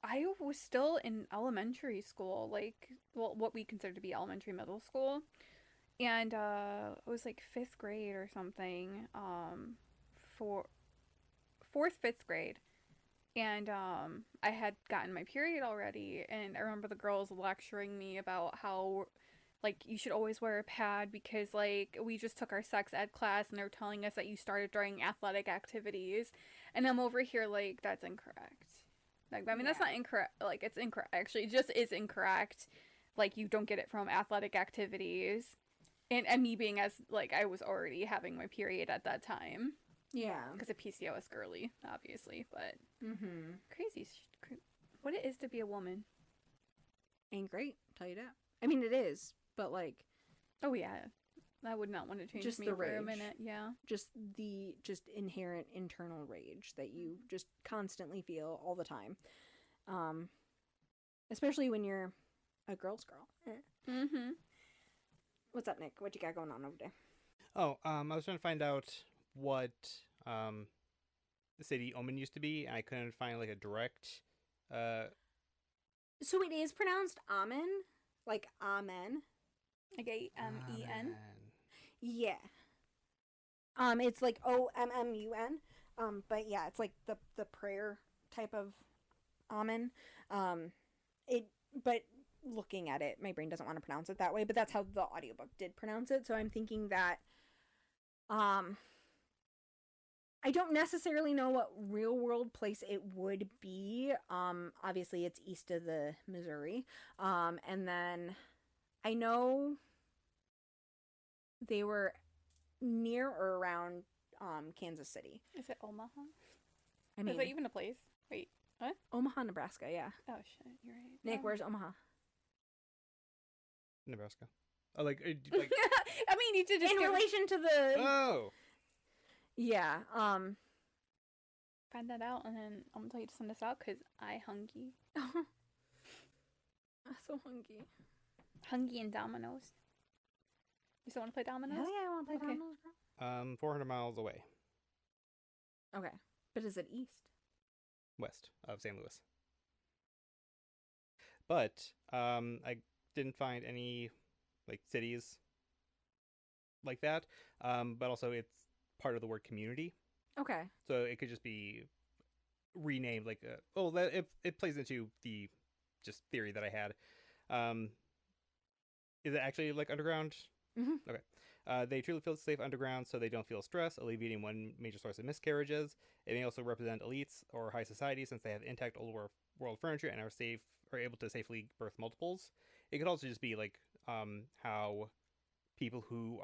I was still in elementary school, like, well, what we consider to be elementary middle school, and it was like 5th grade or something, for 4th, 5th grade, and I had gotten my period already, and I remember the girls lecturing me about how, like, you should always wear a pad because, like, we just took our sex ed class and they're telling us that you started during athletic activities. And I'm over here, like, that's incorrect. Like, I mean, that's not incorrect. Like, it's incorrect. Actually, it just is incorrect. Like, you don't get it from athletic activities. And me being as, like, I was already having my period at that time. Yeah. Because of PCOS girly, obviously. But crazy. What it is to be a woman. Ain't great, tell you that. I mean, it is. But, like... Oh, yeah. I would not want to change just me the for rage. a minute, yeah. Just inherent internal rage that you just constantly feel all the time. Especially when you're a girl's girl. Mm-hmm. What's up, Nick? What you got going on over there? Oh, I was trying to find out what the city Omen used to be, and I couldn't find, like, a direct... So it is pronounced Amen? Like Amen? Like A-M-E-N? Yeah. It's like O-M-M-U-N. But yeah, it's like the prayer type of Amen. But looking at it, my brain doesn't want to pronounce it that way, but that's how the audiobook did pronounce it. So I'm thinking that I don't necessarily know what real world place it would be. Obviously it's east of the Missouri. And then I know they were near or around Kansas City. Is it Omaha? I mean, is that even a place? Wait, what? Omaha, Nebraska, yeah. Oh, shit, you're right. Nick, where's Omaha? Nebraska. Oh, like I mean, you should just in relation to the... Oh! Yeah, find that out, and then I'm gonna tell you to send this out, because I hungry. I'm so hungry. Hungry and Dominoes. You still want to play Dominoes? Hell yeah, I want to play Okay. Dominoes, 400 miles away, girl. Okay, but is it east? west of St. Louis. But I didn't find any, like, cities like that. But also it's part of the word community. Okay. So it could just be renamed, like, it plays into the just theory that I had. Is it actually, like, underground? Mm-hmm. Okay. They truly feel safe underground, so they don't feel stress, alleviating one major source of miscarriages. It may also represent elites or high society, since they have intact old world furniture and are able to safely birth multiples. It could also just be, like, how people who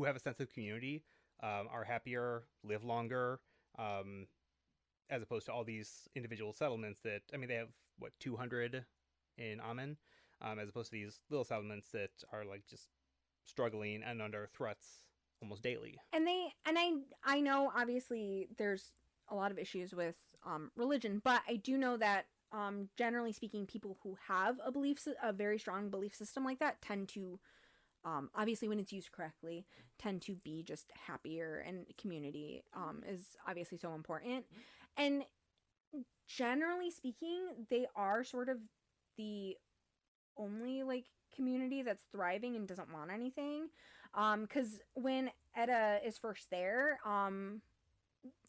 have a sense of community are happier, live longer, as opposed to all these individual settlements that, I mean, they have, 200 in Amen, as opposed to these little settlements that are, like, just struggling and under threats almost daily. And I know obviously there's a lot of issues with religion, but I do know that generally speaking, people who have a very strong belief system like that tend to, obviously when it's used correctly, tend to be just happier, and community is obviously so important. And generally speaking, they are sort of the only, like, community that's thriving and doesn't want anything. Because when Etta is first there,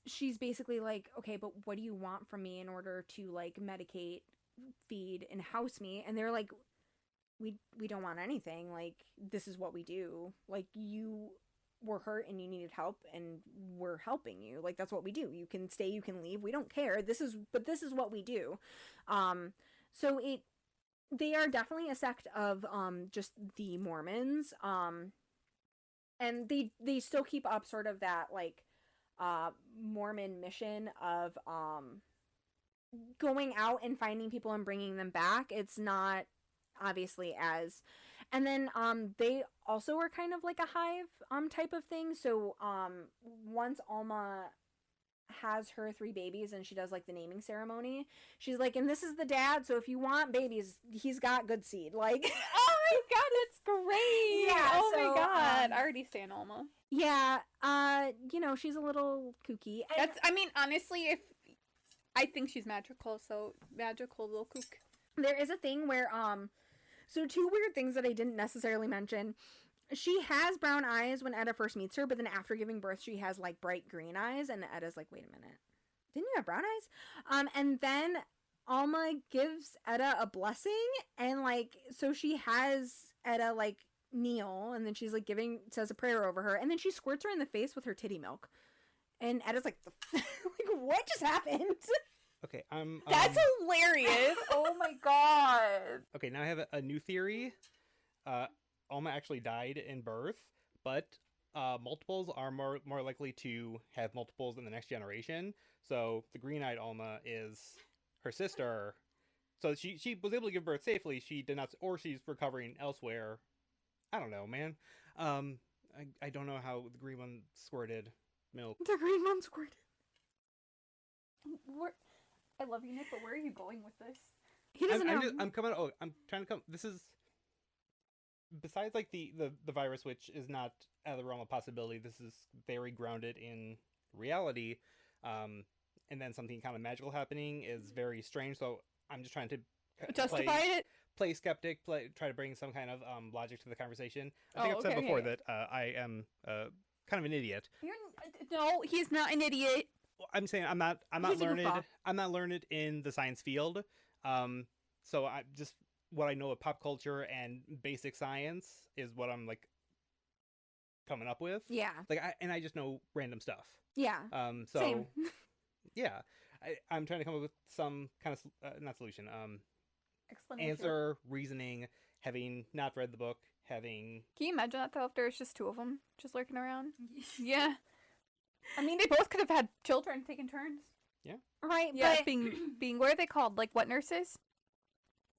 she's basically like, okay, but what do you want from me in order to, like, medicate, feed, and house me? And they're like, we don't want anything. Like, this is what we do. Like, you were hurt and you needed help, and we're helping you. Like, that's what we do. You can stay, you can leave. We don't care. This is what we do. So they are definitely a sect of just the Mormons. And they still keep up sort of that, like, Mormon mission of going out and finding people and bringing them back. It's not obviously as... And then they also are kind of like a hive type of thing. So once Alma has her 3 babies and she does like the naming ceremony, she's like, and this is the dad, so if you want babies, he's got good seed. Like, oh my god, that's great. Yeah, oh so, my god, I already stand Alma. yeah, you know, she's a little kooky. That's, I mean, honestly, if I think she's magical, so magical little kook. There is a thing where so 2 weird things that I didn't necessarily mention. She has brown eyes when Etta first meets her, but then after giving birth, she has like bright green eyes, and Etta's like, wait a minute, didn't you have brown eyes? And then Alma gives Etta a blessing, and like, so she has Etta like kneel, and then she's like says a prayer over her, and then she squirts her in the face with her titty milk. And Etta's like, like, what just happened? Okay, That's hilarious. Oh my god. Okay, now I have a new theory. Alma actually died in birth, but multiples are more likely to have multiples in the next generation. So the green-eyed Alma is her sister. So she was able to give birth safely. She did not, or she's recovering elsewhere. I don't know, man. I don't know how the green one squirted milk. The green one squirted. I love you, Nick, but where are you going with this? He doesn't know. I'm trying to come. This is, besides like the virus, which is not out of the realm of possibility. This is very grounded in reality. And then something kind of magical happening is very strange. So I'm just trying to Justify it. Play skeptic, try to bring some kind of logic to the conversation. I think I've said before that I am kind of an idiot. No, he's not an idiot. I'm saying I'm not learned. I'm not learned in the science field. So I just, what I know of pop culture and basic science is what I'm like coming up with. Yeah. Like I just know random stuff. Yeah. So Same. Yeah, I'm trying to come up with some kind of not solution. Explanation. Answer, reasoning, having not read the book, having... Can you imagine that, though, if there's just 2 of them just lurking around? Yeah. I mean, they both could have had children taking turns. Yeah. Right, yeah, but... being what are they called? Like, wet nurses?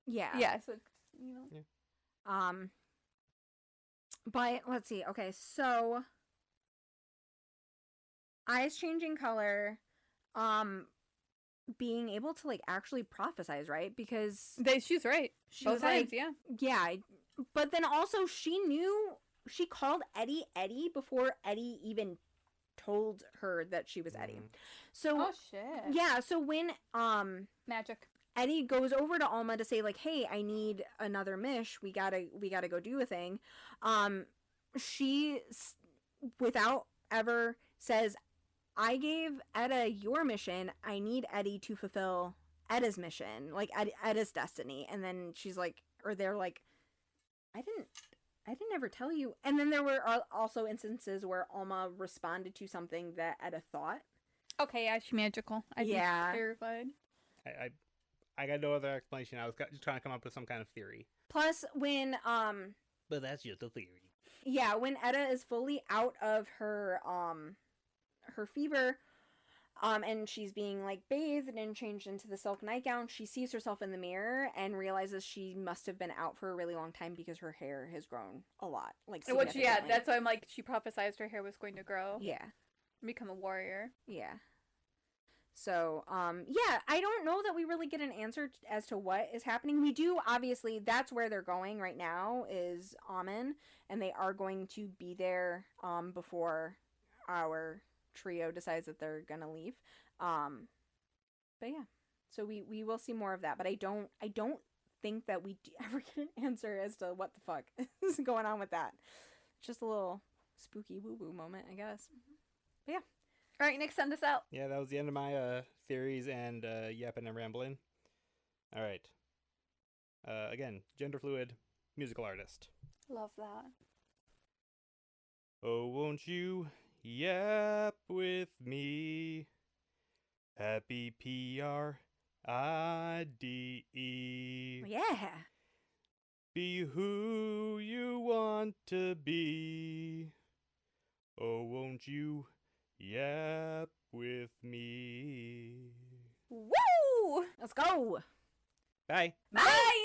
Yeah. Yeah, so, you know. Yeah. But, let's see. Okay, so... Eyes changing color, being able to, like, actually prophesize, right? Because... She's right. She Both was like, sides, yeah. Yeah, but then also she called Eddie Eddie before Eddie even told her that she was Eddie. So oh shit. Yeah, so when magic. Eddie goes over to Alma to say like, "Hey, I need another mish. We gotta go do a thing." She without ever says, "I gave Etta your mission. I need Eddie to fulfill Etta's mission, like Etta's destiny." And then she's like, or they're like, I didn't ever tell you. And then there were also instances where Alma responded to something that Etta thought. Okay, yeah, she's magical. I'd be terrified. I got no other explanation. I was just trying to come up with some kind of theory. Plus, when but that's just a theory. Yeah, when Etta is fully out of her fever, and she's being like bathed and changed into the silk nightgown, she sees herself in the mirror and realizes she must have been out for a really long time because her hair has grown a lot. Like, which, yeah, that's why I'm like, she prophesized her hair was going to grow. Yeah. Become a warrior. Yeah. So, yeah, I don't know that we really get an answer as to what is happening. We do, obviously, that's where they're going right now, is Amen, and they are going to be there, before our trio decides that they're gonna leave. But yeah, so we will see more of that, but I don't think that we ever get an answer as to what the fuck is going on with that. Just a little spooky woo-woo moment, I guess. But yeah. All right, Nick, send us out. Yeah, that was the end of my theories and yapping and rambling. All right. Again, gender fluid musical artist. Love that. Oh, won't you yap with me? Happy PRIDE. Yeah. Be who you want to be. Oh, won't you yap with me? Woo! Let's go. Bye. Bye!